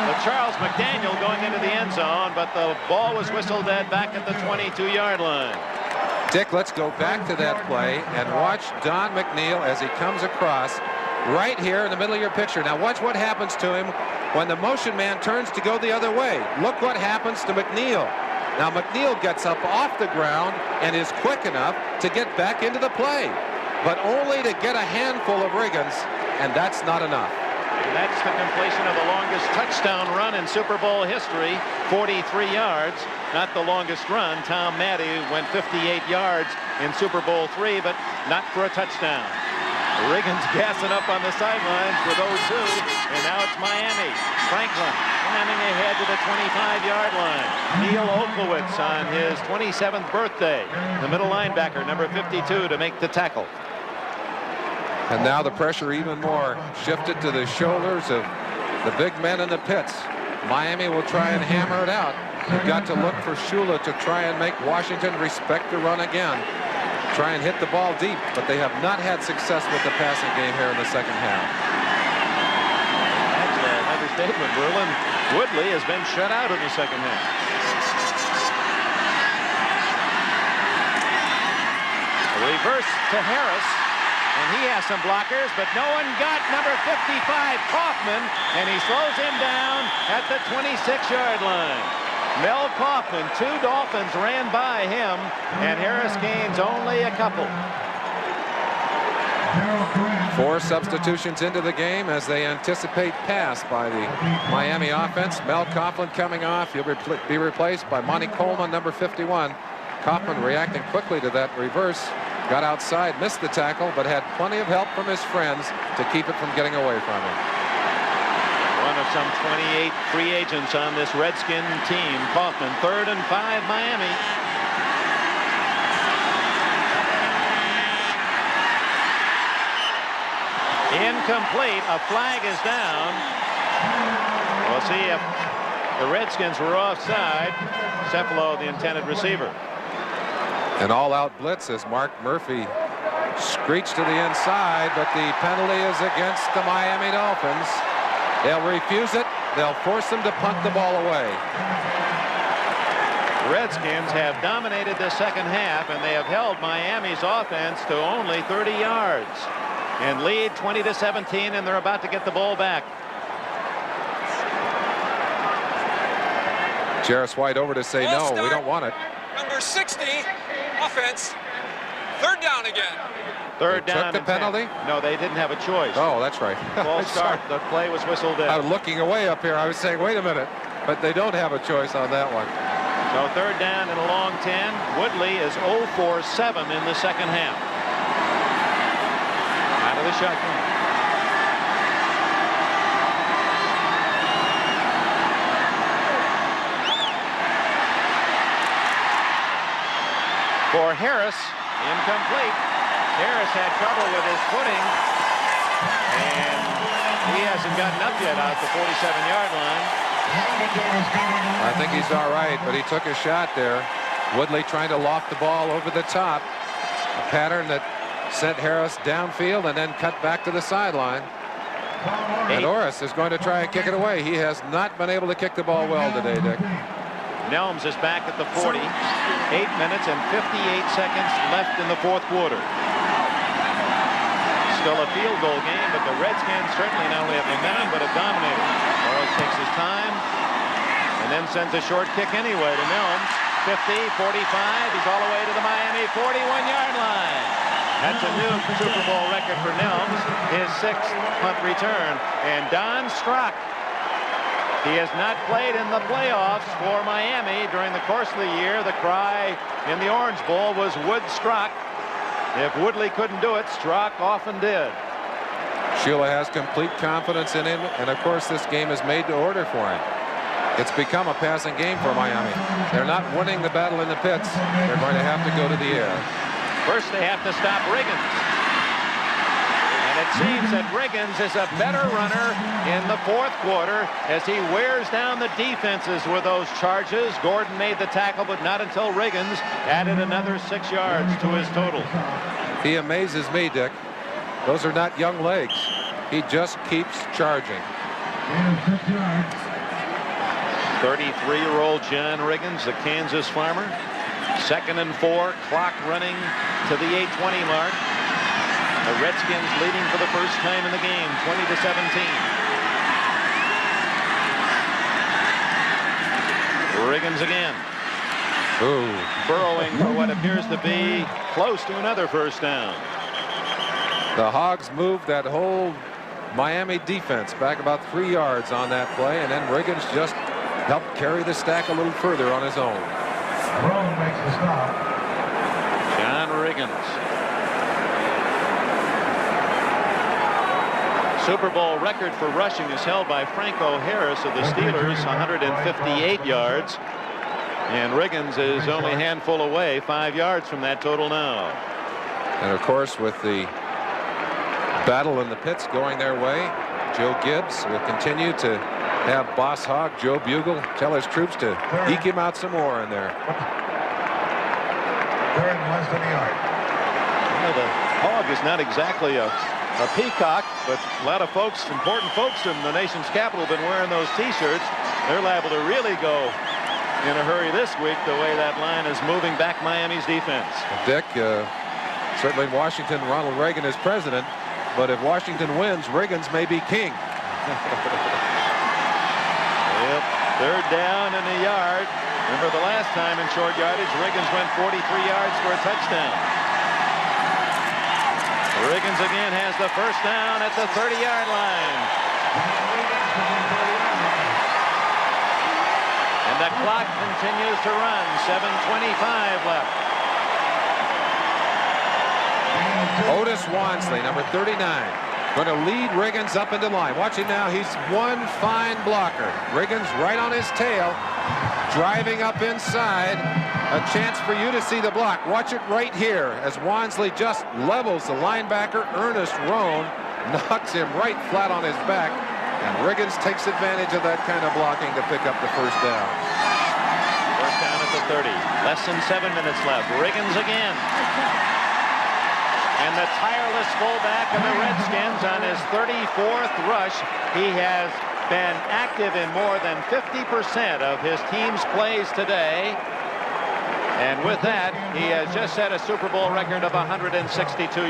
But Charles McDaniel going into the end zone, but the ball was whistled at back at the 22-yard line. Dick, let's go back to that play and watch Don McNeil as he comes across right here in the middle of your picture. Now watch what happens to him when the motion man turns to go the other way. Look what happens to McNeil. Now McNeil gets up off the ground and is quick enough to get back into the play, but only to get a handful of Riggins, and that's not enough. And that's the completion of the longest touchdown run in Super Bowl history, 43 yards. Not the longest run. Tom Matte went 58 yards in Super Bowl III, but not for a touchdown. Riggins gassing up on the sidelines with 0-2, and now it's Miami. Franklin climbing ahead to the 25-yard line. Neil Olkowitz on his 27th birthday. The middle linebacker, number 52, to make the tackle. And now the pressure even more shifted to the shoulders of the big men in the pits. Miami will try and hammer it out. You've got to look for Shula to try and make Washington respect the run again. Try and hit the ball deep, but they have not had success with the passing game here in the second half. That's an understatement. Berlin Woodley has been shut out in the second half. A reverse to Harris, and he has some blockers, but no one got number 55, Kaufman, and he slows him down at the 26-yard line. Mel Kaufman, 2 Dolphins ran by him, and Harris gains only a couple. 4 substitutions into the game as they anticipate pass by the Miami offense. Mel Kaufman coming off. He'll be replaced by Monty Coleman, number 51. Kaufman reacting quickly to that reverse. Got outside, missed the tackle, but had plenty of help from his friends to keep it from getting away from him. One of some 28 free agents on this Redskin team. Kaufman, 3rd and 5, Miami. Incomplete. A flag is down. We'll see if the Redskins were offside. Cephalo, the intended receiver. An all-out blitz as Mark Murphy screeched to the inside, but the penalty is against the Miami Dolphins. They'll refuse it. They'll force them to punt the ball away. Redskins have dominated the second half, and they have held Miami's offense to only 30 yards and lead 20-17, and they're about to get the ball back. Jarris White over to say no, we don't want it. Number 60, offense, Third down again. Third They down. took the and 10. penalty? No, they didn't have a choice. Oh, that's right. False start. The play was whistled in. I was looking away up here. I was saying, wait a minute. But they don't have a choice on that one. So third down and a long 10. Woodley is 0 for 7 in the second half. Out of the shotgun. For Harris, incomplete. Harris had trouble with his footing, and he hasn't gotten up yet out the 47-yard line. I think he's all right, but he took a shot there. Woodley trying to loft the ball over the top. A pattern that sent Harris downfield and then cut back to the sideline. And Orris is going to try and kick it away. He has not been able to kick the ball well today, Dick. Nelms is back at the 40. 8 minutes and 58 seconds left in the fourth quarter. Still a field goal game, but the Redskins certainly not only have momentum, but have dominated. Orris takes his time and then sends a short kick anyway to Nelms. 50, 45, he's all the way to the Miami 41-yard line. That's a new Super Bowl record for Nelms, his 6th punt return. And Don Strock, he has not played in the playoffs for Miami during the course of the year. The cry in the Orange Bowl was Wood Strock. If Woodley couldn't do it, Strock often did. Shula has complete confidence in him, and of course this game is made to order for him. It's become a passing game for Miami. They're not winning the battle in the pits. They're going to have to go to the air. First they have to stop Riggins. And it seems that Riggins is a better runner in the fourth quarter as he wears down the defenses with those charges. Gordon made the tackle, but not until Riggins added another 6 yards to his total. He amazes me, Dick. Those are not young legs. He just keeps charging. 33-year-old John Riggins, the Kansas farmer. 2nd and 4, clock running to the 8:20 mark. The Redskins leading for the first time in the game, 20-17. Riggins again. Ooh. Burrowing for what appears to be close to another first down. The Hogs moved that whole Miami defense back about 3 yards on that play, and then Riggins just helped carry the stack a little further on his own. Brown makes the stop. John Riggins. Super Bowl record for rushing is held by Franco Harris of the Steelers, 158 yards. And Riggins is only a handful away, 5 yards from that total now. And of course, with the battle in the pits going their way, Joe Gibbs will continue to have Boss Hog Joe Bugle tell his troops to eke him out some more in there. Third and less than a yard. Well, the Hog is not exactly a peacock, but a lot of folks, important folks in the nation's capital, have been wearing those T-shirts. They're liable to really go in a hurry this week, the way that line is moving back Miami's defense. Dick, certainly in Washington, Ronald Reagan is president, but if Washington wins, Riggins may be king. Yep, third down and a yard. Remember the last time in short yardage, Riggins went 43 yards for a touchdown. Riggins again has the first down at the 30-yard line. And the clock continues to run. 7:25 left. Otis Wansley, number 39, going to lead Riggins up into line. Watch him now. He's one fine blocker. Riggins right on his tail, driving up inside. A chance for you to see the block. Watch it right here as Wansley just levels the linebacker, Ernest Roan, knocks him right flat on his back. And Riggins takes advantage of that kind of blocking to pick up the first down. First down at the 30. Less than 7 minutes left. Riggins again. And the tireless fullback of the Redskins on his 34th rush. He has been active in more than 50% of his team's plays today. And with that, he has just set a Super Bowl record of 162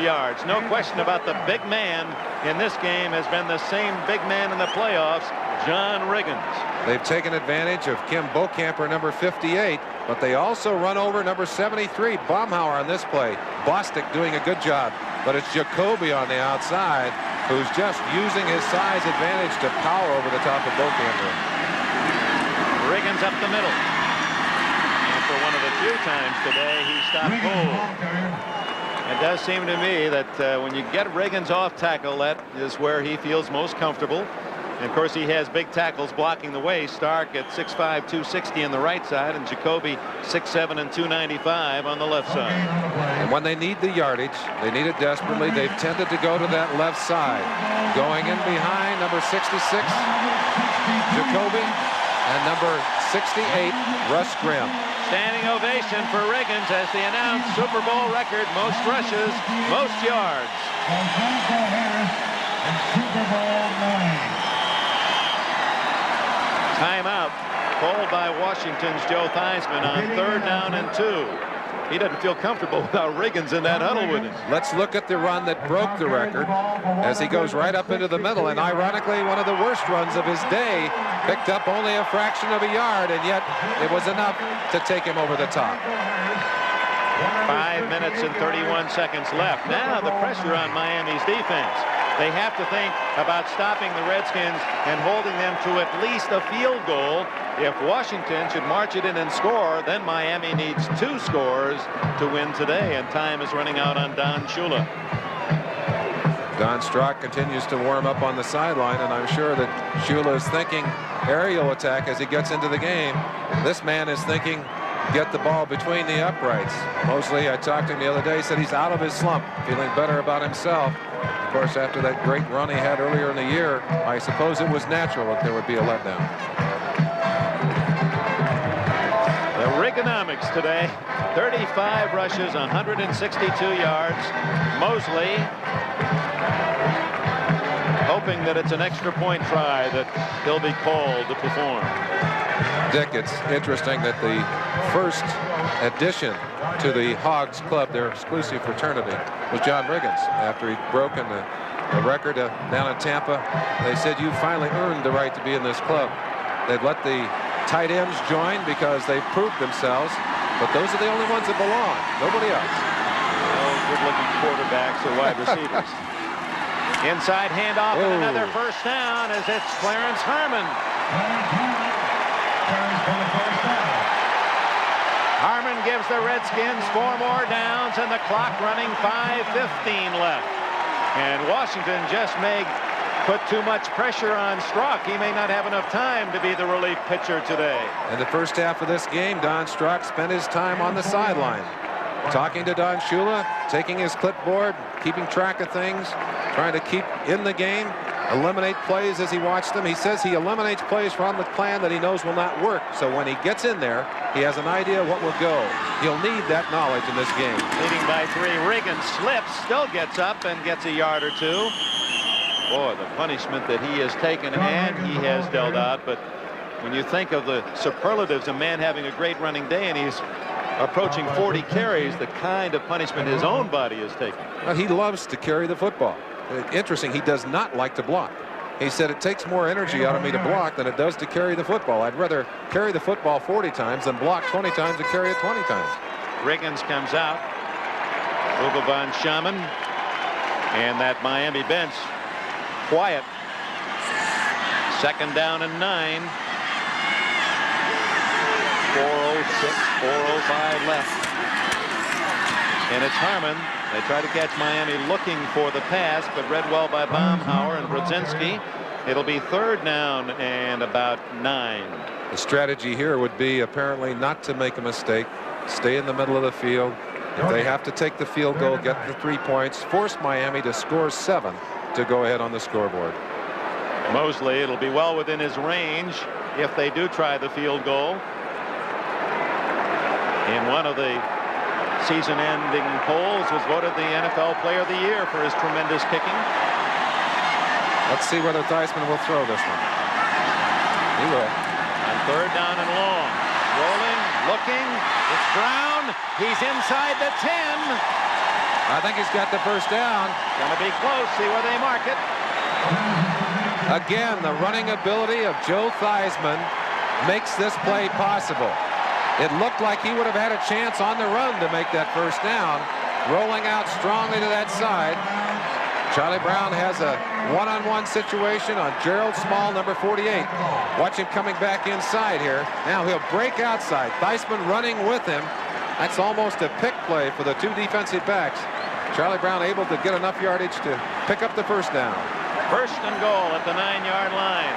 yards. No question about the big man in this game has been the same big man in the playoffs, John Riggins. They've taken advantage of Kim Bokamper, number 58, but they also run over number 73, Baumhauer, on this play. Bostic doing a good job, but it's Jacoby on the outside who's just using his size advantage to power over the top of Bokamper. Riggins up the middle. And for one of the few times today, he stopped cold. It does seem to me that when you get Riggins off tackle, that is where he feels most comfortable. And of course, he has big tackles blocking the way. Stark at 6'5", 260 on the right side, and Jacoby 6'7" and 295 on the left side. And when they need the yardage, they need it desperately, they've tended to go to that left side. Going in behind number 66, Jacoby, and number 68, Russ Grimm. Standing ovation for Riggins as they announce Super Bowl record, most rushes, most yards. Timeout called by Washington's Joe Theismann on 3rd down and 2. He doesn't feel comfortable without Riggins in that huddle with him. Let's look at the run that broke the record as he goes right up into the middle, and ironically one of the worst runs of his day, picked up only a fraction of a yard, and yet it was enough to take him over the top. 5 minutes and 31 seconds left. Now the pressure on Miami's defense. They have to think about stopping the Redskins and holding them to at least a field goal. If Washington should march it in and score, then Miami needs 2 scores to win today, and time is running out on Don Shula. Don Strock continues to warm up on the sideline, and I'm sure that Shula is thinking aerial attack as he gets into the game. This man is thinking get the ball between the uprights. Mosley, I talked to him the other day, said he's out of his slump, feeling better about himself. Of course, after that great run he had earlier in the year, I suppose it was natural that there would be a letdown. The Riggonomics today, 35 rushes, 162 yards. Mosley hoping that it's an extra point try that he'll be called to perform. Dick, it's interesting that the first addition to the Hogs Club, their exclusive fraternity, was John Riggins. After he'd broken the record down in Tampa, they said, you finally earned the right to be in this club. They'd let the tight ends join because they proved themselves, but those are the only ones that belong. Nobody else. No good-looking quarterbacks or wide receivers. Inside handoff and another first down as it's Clarence Harmon. Harmon gives the Redskins 4 more downs and the clock running, 5:15 left. And Washington just may put too much pressure on Strock. He may not have enough time to be the relief pitcher today. In the first half of this game, Don Strock spent his time on the sideline, talking to Don Shula, taking his clipboard, keeping track of things, trying to keep in the game, eliminate plays as he watched them. He says he eliminates plays from the plan that he knows will not work. So when he gets in there, he has an idea what will go. He'll need that knowledge in this game. Leading by 3, Riggins slips, still gets up and gets a yard or 2. Boy, the punishment that he has taken and he has dealt out. But when you think of the superlatives, a man having a great running day and he's approaching 40 carries, the kind of punishment his own body is taking. Well, he loves to carry the football. Interesting, he does not like to block. He said it takes more energy out of me to block than it does to carry the football. I'd rather carry the football 40 times than block 20 times and carry it 20 times. Riggins comes out. Uwe von Schamann and that Miami bench quiet. 2nd down and 9. 4:06, 4:05 left. And it's Harmon. They try to catch Miami looking for the pass, but read well by Baumhauer and Brzezinski. It'll be 3rd down and about 9. The strategy here would be apparently not to make a mistake, stay in the middle of the field. If they have to take the field goal, get the 3 points, force Miami to score 7 to go ahead on the scoreboard. Mosley, it'll be well within his range if they do try the field goal. In one of the season-ending polls, was voted the NFL Player of the Year for his tremendous kicking. Let's see whether Theismann will throw this one. He will. On 3rd down and long. Rolling, looking. It's Brown. He's inside the 10. I think he's got the first down. Gonna be close. See where they mark it. Again, the running ability of Joe Theismann makes this play possible. It looked like he would have had a chance on the run to make that first down, rolling out strongly to that side. Charlie Brown has a one-on-one situation on Gerald Small, number 48. Watch him coming back inside here. Now he'll break outside. Theismann running with him. That's almost a pick play for the two defensive backs. Charlie Brown able to get enough yardage to pick up the first down. First and goal at the 9-yard line.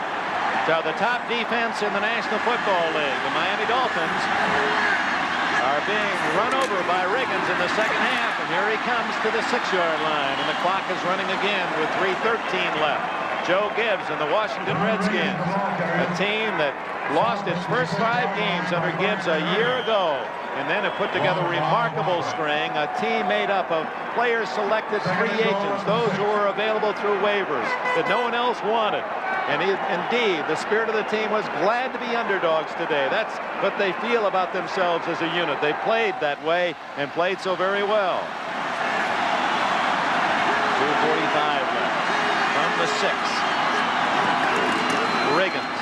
So the top defense in the National Football League, the Miami Dolphins, are being run over by Riggins in the second half, and here he comes to the 6-yard line, and the clock is running again with 3:13 left. Joe Gibbs and the Washington Redskins, a team that lost its first 5 games under Gibbs a year ago, and then have put together a remarkable string, a team made up of players selected free agents, those who were available through waivers that no one else wanted. And indeed, the spirit of the team was glad to be underdogs today. That's what they feel about themselves as a unit. They played that way and played so very well. 2:45 left from the 6. Riggins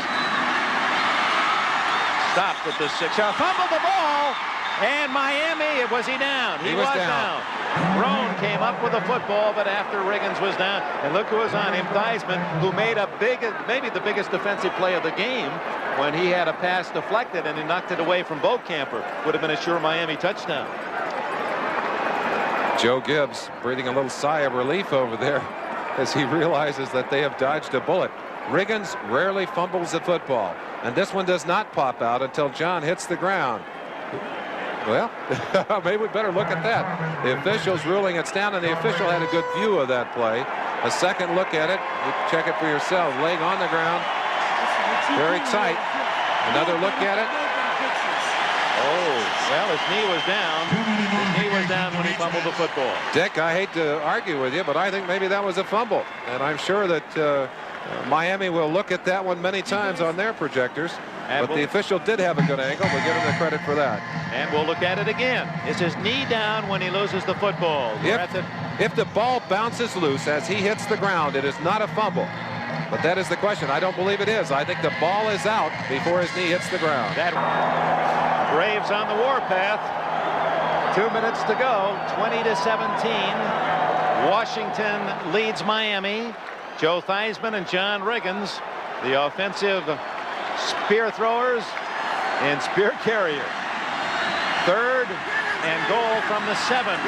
stopped at the 6-yard, fumbled the ball, and Miami, was he down? He was down. Roan came up with a football, but after Riggins was down, and look who was on him, Theismann, who made a maybe the biggest defensive play of the game when he had a pass deflected and he knocked it away from Beaucamper. Would have been a sure Miami touchdown. Joe Gibbs breathing a little sigh of relief over there as he realizes that they have dodged a bullet. Riggins rarely fumbles the football, and this one does not pop out until John hits the ground. Well, maybe we better look at that. The official's ruling it's down, and the official had a good view of that play. A second look at it, you check it for yourself. Laying on the ground, very tight. Another look at it. Oh, well, his knee was down. His knee was down when he fumbled the football. Dick, I hate to argue with you, but I think maybe that was a fumble. And I'm sure that Miami will look at that one many times on their projectors. But the official did have a good angle. We'll give him the credit for that. And we'll look at it again. Is his knee down when he loses the football? If the ball bounces loose as he hits the ground, it is not a fumble. But that is the question. I don't believe it is. I think the ball is out before his knee hits the ground. That Braves on the warpath. 2 minutes to go. 20-17. Washington leads Miami. Joe Theismann and John Riggins, the offensive spear throwers and spear carrier. 3rd and goal from the 7.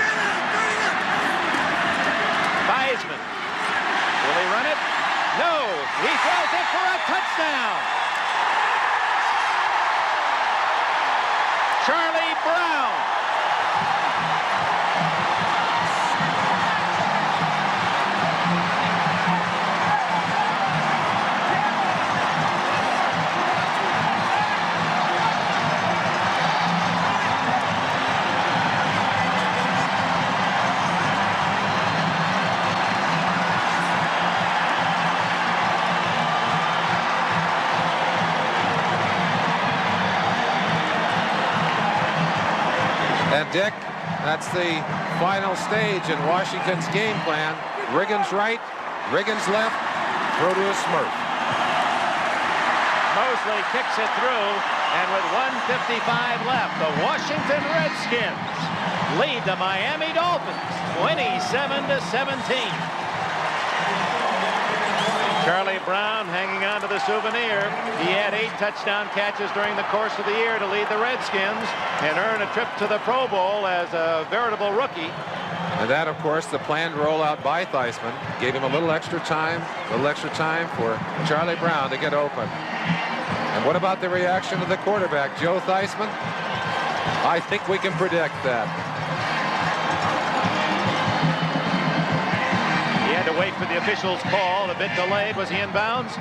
Theismann. Will he run it? No. He throws it for a touchdown. Charlie Brown. And Dick, that's the final stage in Washington's game plan. Riggins right, Riggins left, throw to a Smurf. Mosley kicks it through, and with 1:55 left, the Washington Redskins lead the Miami Dolphins 27-17. Charlie Brown hanging on to the souvenir. He had 8 touchdown catches during the course of the year to lead the Redskins and earn a trip to the Pro Bowl as a veritable rookie. And that, of course, the planned rollout by Theismann gave him a little extra time for Charlie Brown to get open. And what about the reaction of the quarterback, Joe Theismann? I think we can predict that. He had to wait for the official's call, a bit delayed. Was he in bounds?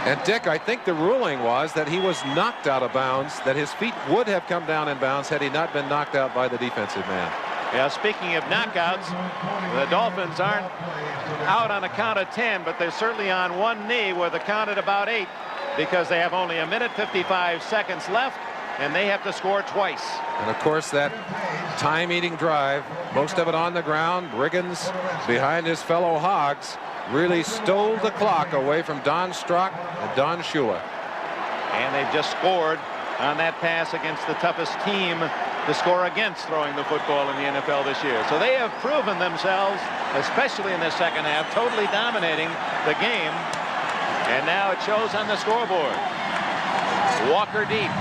And Dick, I think the ruling was that he was knocked out of bounds, that his feet would have come down in bounds had he not been knocked out by the defensive man. Yeah, speaking of knockouts, the Dolphins aren't out on a count of 10, but they're certainly on one knee with a count at about 8 because they have only 1:55 left. and they have to score twice. And of course, that time-eating drive, most of it on the ground. Riggins, behind his fellow Hogs, really stole the clock away from Don Strock and Don Shula. And they've just scored on that pass against the toughest team to score against throwing the football in the NFL this year. So they have proven themselves, especially in the second half, totally dominating the game. And now it shows on the scoreboard. Walker deep.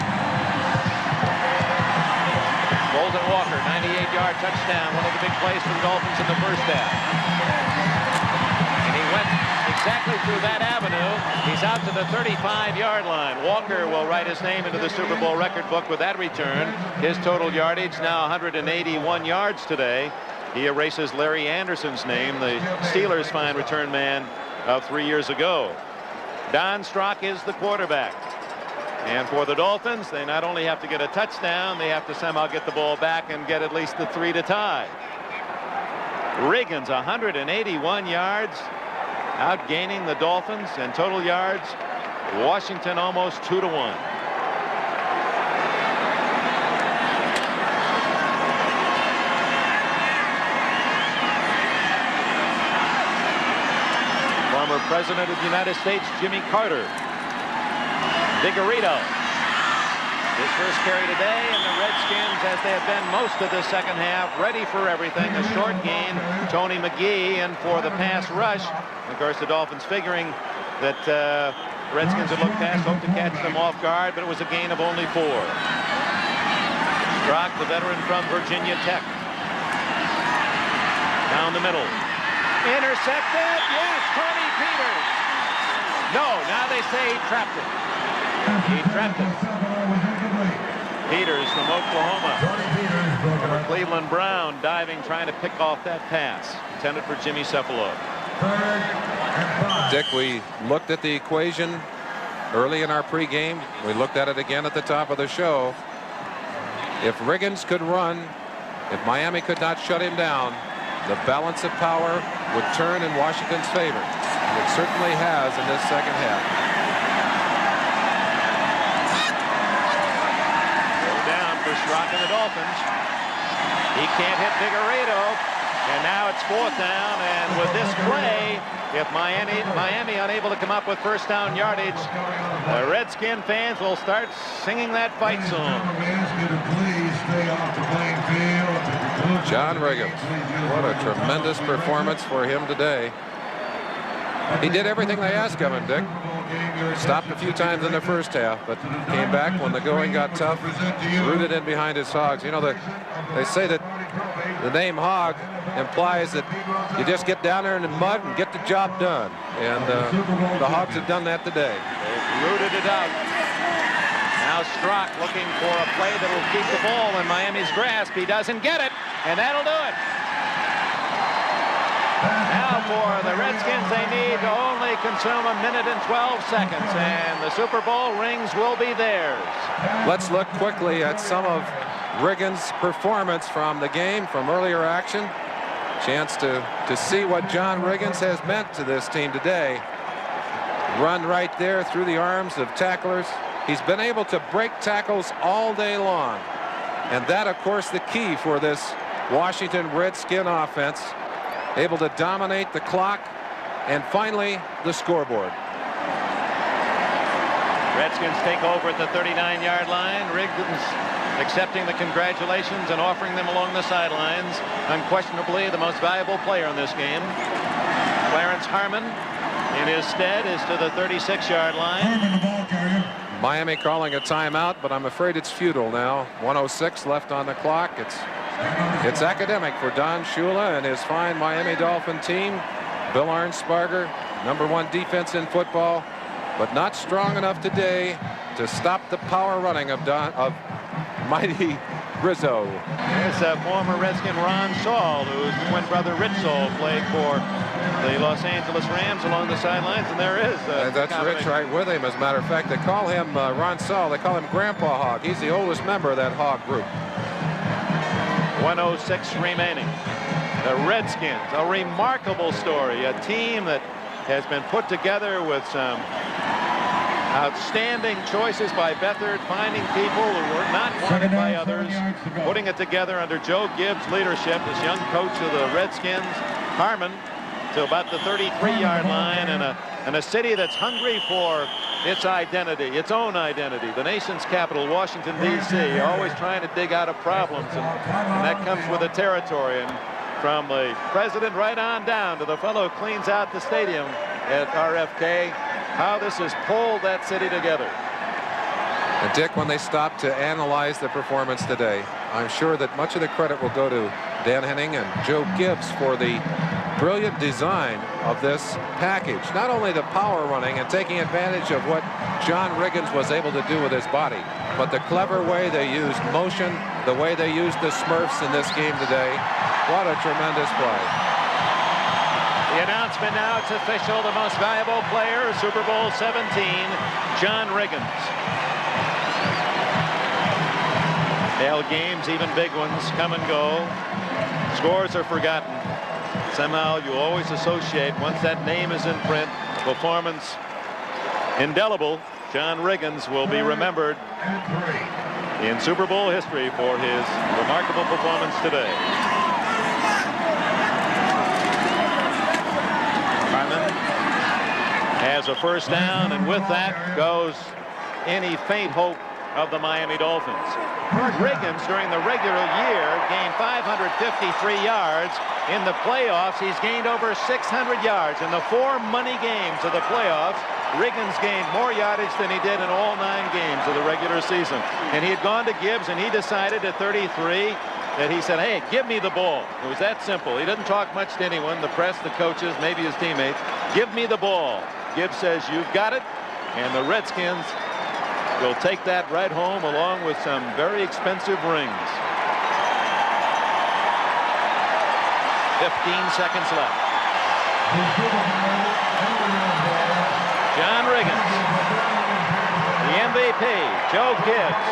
Bolden Walker, 98-yard touchdown, one of the big plays for the Dolphins in the first half. And he went exactly through that avenue. He's out to the 35-yard line. Walker will write his name into the Super Bowl record book with that return. His total yardage now 181 yards today. He erases Larry Anderson's name, the Steelers' fine return man of 3 years ago. Don Strock is the quarterback. And for the Dolphins, they not only have to get a touchdown, they have to somehow get the ball back and get at least the 3 to tie. Riggins, 181 yards, outgaining the Dolphins, and total yards, Washington almost 2-1. Former President of the United States, Jimmy Carter. Diggerito. His first carry today, and the Redskins, as they have been most of the second half, ready for everything. A short gain, Tony McGee, and for the pass rush. Of course, the Dolphins figuring that Redskins had looked past, hoped to catch them off guard, but it was a gain of only 4. Strock, the veteran from Virginia Tech. Down the middle. Intercepted. Yes, Tony Peters. No, now they say he trapped it. He trapped it. Peters from Oklahoma. From Cleveland Brown diving, trying to pick off that pass. Intended for Jimmy Cephalo. Dick, we looked at the equation early in our pregame. We looked at it again at the top of the show. If Riggins could run, if Miami could not shut him down, the balance of power would turn in Washington's favor. It certainly has in this second half. Strock and the Dolphins. He can't hit Figueredo, and now it's 4th down. And with this play, if Miami unable to come up with first down yardage, the Redskin fans will start singing that fight song. John Riggins, what a tremendous performance for him today. He did everything they asked of him, Dick. Stopped a few times in the first half, but came back when the going got tough, rooted in behind his Hogs. You know, they say that the name Hog implies that you just get down there in the mud and get the job done. And the Hogs have done that today. They've rooted it out. Now Strock looking for a play that will keep the ball in Miami's grasp. He doesn't get it, and that'll do it. Now for the Redskins, they need to only consume 1 minute and 12 seconds, and the Super Bowl rings will be theirs. Let's look quickly at some of Riggins' performance from the game, from earlier action. Chance to see what John Riggins has meant to this team today. Run right there through the arms of tacklers. He's been able to break tackles all day long, and that, of course, the key for this Washington Redskin offense. Able to dominate the clock, and finally the scoreboard. Redskins take over at the 39-yard line. Riggins accepting the congratulations and offering them along the sidelines. Unquestionably the most valuable player in this game. Clarence Harmon in his stead is to the 36-yard line. Miami calling a timeout, but I'm afraid it's futile now. 1:06 left on the clock. It's academic for Don Shula and his fine Miami Dolphin team. Bill Arnsparger, #1 defense in football, but not strong enough today to stop the power running of mighty Rizzo. There's former Redskin Ron Saul, whose twin brother Rich Saul played for the Los Angeles Rams along the sidelines, and there is. That's Rich right with him. As a matter of fact, they call him Ron Saul. They call him Grandpa Hog. He's the oldest member of that Hog group. 1:06 remaining. The Redskins, a remarkable story, a team that has been put together with some Outstanding choices by Beathard, finding people who were not wanted by others, putting it together under Joe Gibbs' leadership, this young coach of the Redskins. Harmon to about the 33-yard line, and a city that's hungry for its identity, its own identity. The nation's capital, Washington, D.C., always trying to dig out of problems, and that comes with the territory. And from the president right on down to the fellow who cleans out the stadium at RFK, how this has pulled that city together. And Dick, when they stop to analyze the performance today, I'm sure that much of the credit will go to Dan Henning and Joe Gibbs for the brilliant design of this package. Not only the power running and taking advantage of what John Riggins was able to do with his body, but the clever way they used motion, the way they used the Smurfs in this game today. What a tremendous play. The announcement now, it's official, the most valuable player, Super Bowl 17, John Riggins. Hell, games, even big ones, come and go. Scores are forgotten. Somehow you always associate, once that name is in print, performance indelible. John Riggins will be remembered in Super Bowl history for his remarkable performance today. Harmon has a first down, and with that goes any faint hope of the Miami Dolphins. Riggins, during the regular year, gained 553 yards. In the playoffs, he's gained over 600 yards. In the 4 money games of the playoffs, Riggins gained more yardage than he did in all 9 games of the regular season. And he had gone to Gibbs, and he decided at 33 that he said, hey, give me the ball. It was that simple. He didn't talk much to anyone, the press, the coaches, maybe his teammates. Give me the ball. Gibbs says, you've got it. And the Redskins will take that right home along with some very expensive rings. 15 seconds left. John Riggins, the MVP, Joe Gibbs,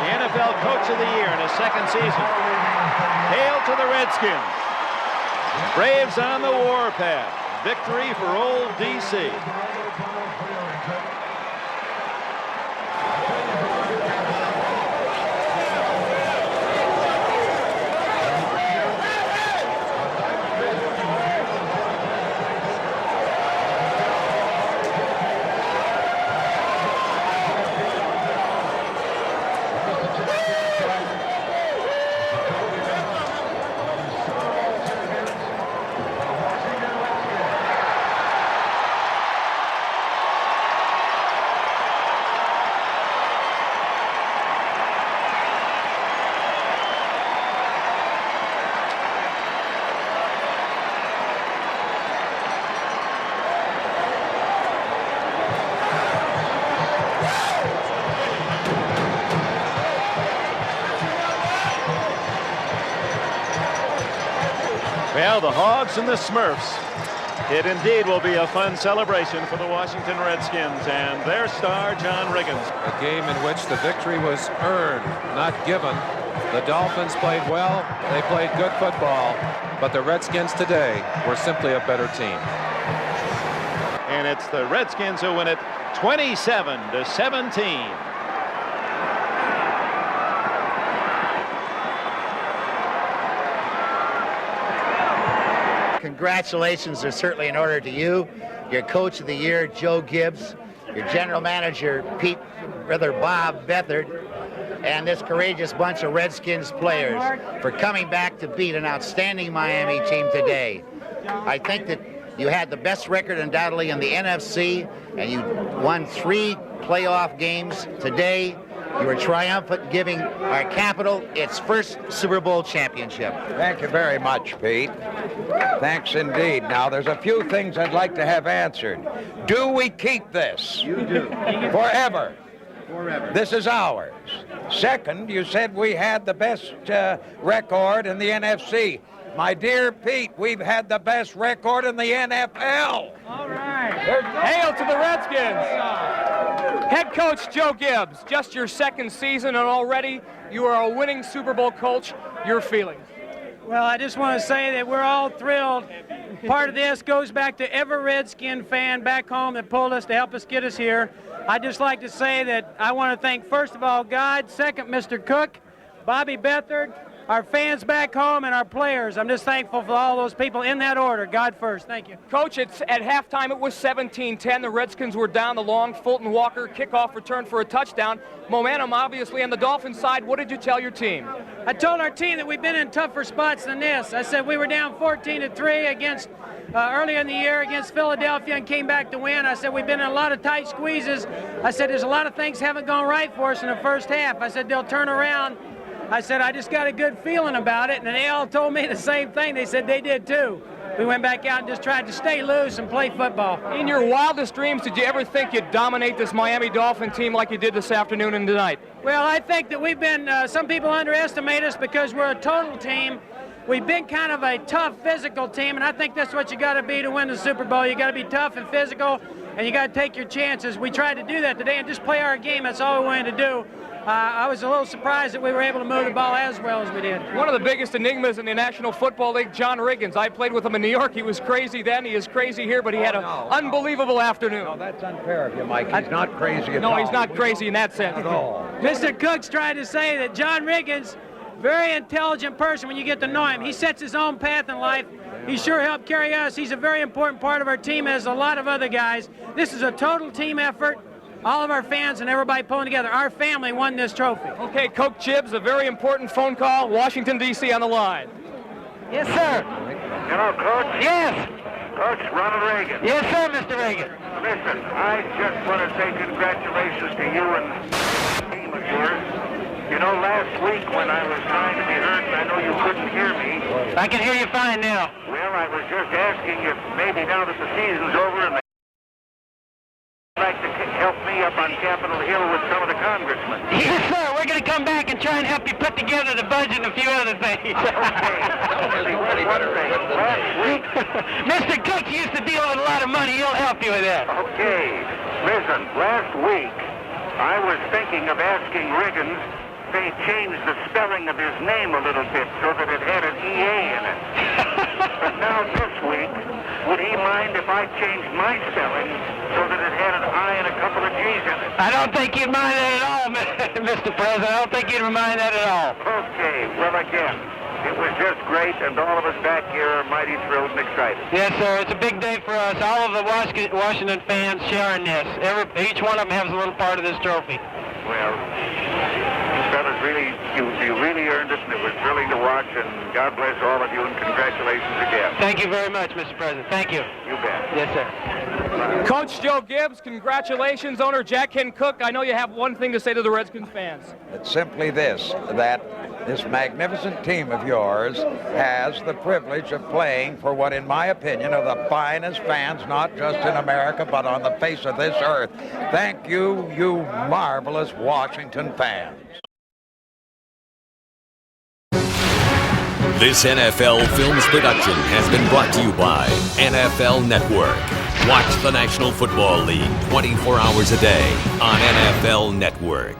the NFL Coach of the Year in his second season. Hail to the Redskins. Braves on the warpath. Victory for old D.C. Well, the Hogs and the Smurfs. It indeed will be a fun celebration for the Washington Redskins and their star, John Riggins. A game in which the victory was earned, not given. The Dolphins played well. They played good football. But the Redskins today were simply a better team. And it's the Redskins who win it 27-17. Congratulations are certainly in order to you, your Coach of the Year, Joe Gibbs, your General Manager, Bob Beathard, and this courageous bunch of Redskins players for coming back to beat an outstanding Miami team today. I think that you had the best record undoubtedly in the NFC, and you won 3 playoff games today. You were triumphant, giving our capital its first Super Bowl championship. Thank you very much, Pete. Thanks indeed. Now, there's a few things I'd like to have answered. Do we keep this? You do. Forever? Forever. This is ours. Second, you said we had the best record in the NFC. My dear Pete, we've had the best record in the NFL. All right. Hail to the Redskins. Head coach Joe Gibbs, just your second season and already you are a winning Super Bowl coach. Your feelings? Well, I just want to say that we're all thrilled. Part of this goes back to every Redskin fan back home that pulled us to help us get us here. I'd just like to say that I want to thank, first of all, God, second, Mr. Cook, Bobby Beathard, our fans back home, and our players. I'm just thankful for all those people in that order. God first. Thank you. Coach, it's at halftime it was 17-10. The Redskins were down the long Fulton Walker kickoff return for a touchdown. Momentum obviously on the Dolphins side. What did you tell your team? I told our team that we've been in tougher spots than this. I said we were down 14-3 against earlier in the year against Philadelphia and came back to win. I said we've been in a lot of tight squeezes. I said there's a lot of things haven't gone right for us in the first half. I said they'll turn around. I said I just got a good feeling about it, and they all told me the same thing. They said they did too. We went back out and just tried to stay loose and play football. In your wildest dreams, did you ever think you'd dominate this Miami Dolphin team like you did this afternoon and tonight? Well, I think that we've been, some people underestimate us because we're a total team. We've been kind of a tough physical team, and I think that's what you got to be to win the Super Bowl. You got to be tough and physical, and you got to take your chances. We tried to do that today and just play our game. That's all we wanted to do. I was a little surprised that we were able to move the ball as well as we did. One of the biggest enigmas in the National Football League, John Riggins. I played with him in New York. He was crazy then. He is crazy here, but he had an unbelievable afternoon. No, that's unfair of you, Mike. He's not crazy at all. No, he's not crazy in that sense. At all. Mr. Cook's trying to say that John Riggins, very intelligent person when you get to know him. He sets his own path in life. He sure helped carry us. He's a very important part of our team, as a lot of other guys. This is a total team effort. All of our fans and everybody pulling together. Our family won this trophy. Okay, Coach Chibbs, a very important phone call. Washington, D.C. on the line. Yes, sir. Hello, Coach. Yes. Coach Ronald Reagan. Yes, sir, Mr. Reagan. Listen, I just want to say congratulations to you and the team of yours. You know, last week when I was trying to be heard, and I know you couldn't hear me. I can hear you fine now. Well, I was just asking if maybe now that the season's over and like to help me up on Capitol Hill with some of the congressmen. Yes, sir. We're going to come back and try and help you put together the budget and a few other things. Okay. One thing. Last week. Mr. Cook used to deal with a lot of money. He'll help you with that. Okay. Listen, last week I was thinking of asking Riggins if they changed the spelling of his name a little bit so that it had an EA in it. But now this week, would he mind if I changed my spelling so that it had an I and a couple of G's in it? I don't think you'd mind that at all, Mr. President. I don't think you'd mind that at all. Okay. Well, again, it was just great, and all of us back here are mighty thrilled and excited. Yes, sir. It's a big day for us. All of the Washington fans sharing this. Each one of them has a little part of this trophy. Well, fellas, really, you really earned it, and it was thrilling to watch, and God bless all of you, and congratulations again. Thank you very much, Mr. President. Thank you. You bet. Yes, sir. Coach Joe Gibbs, congratulations. Owner Jack Ken Cook, I know you have one thing to say to the Redskins fans. It's simply this, that this magnificent team of yours has the privilege of playing for what, in my opinion, are the finest fans, not just in America, but on the face of this earth. Thank you, you marvelous Washington fans. This NFL Films production has been brought to you by NFL Network. Watch the National Football League 24 hours a day on NFL Network.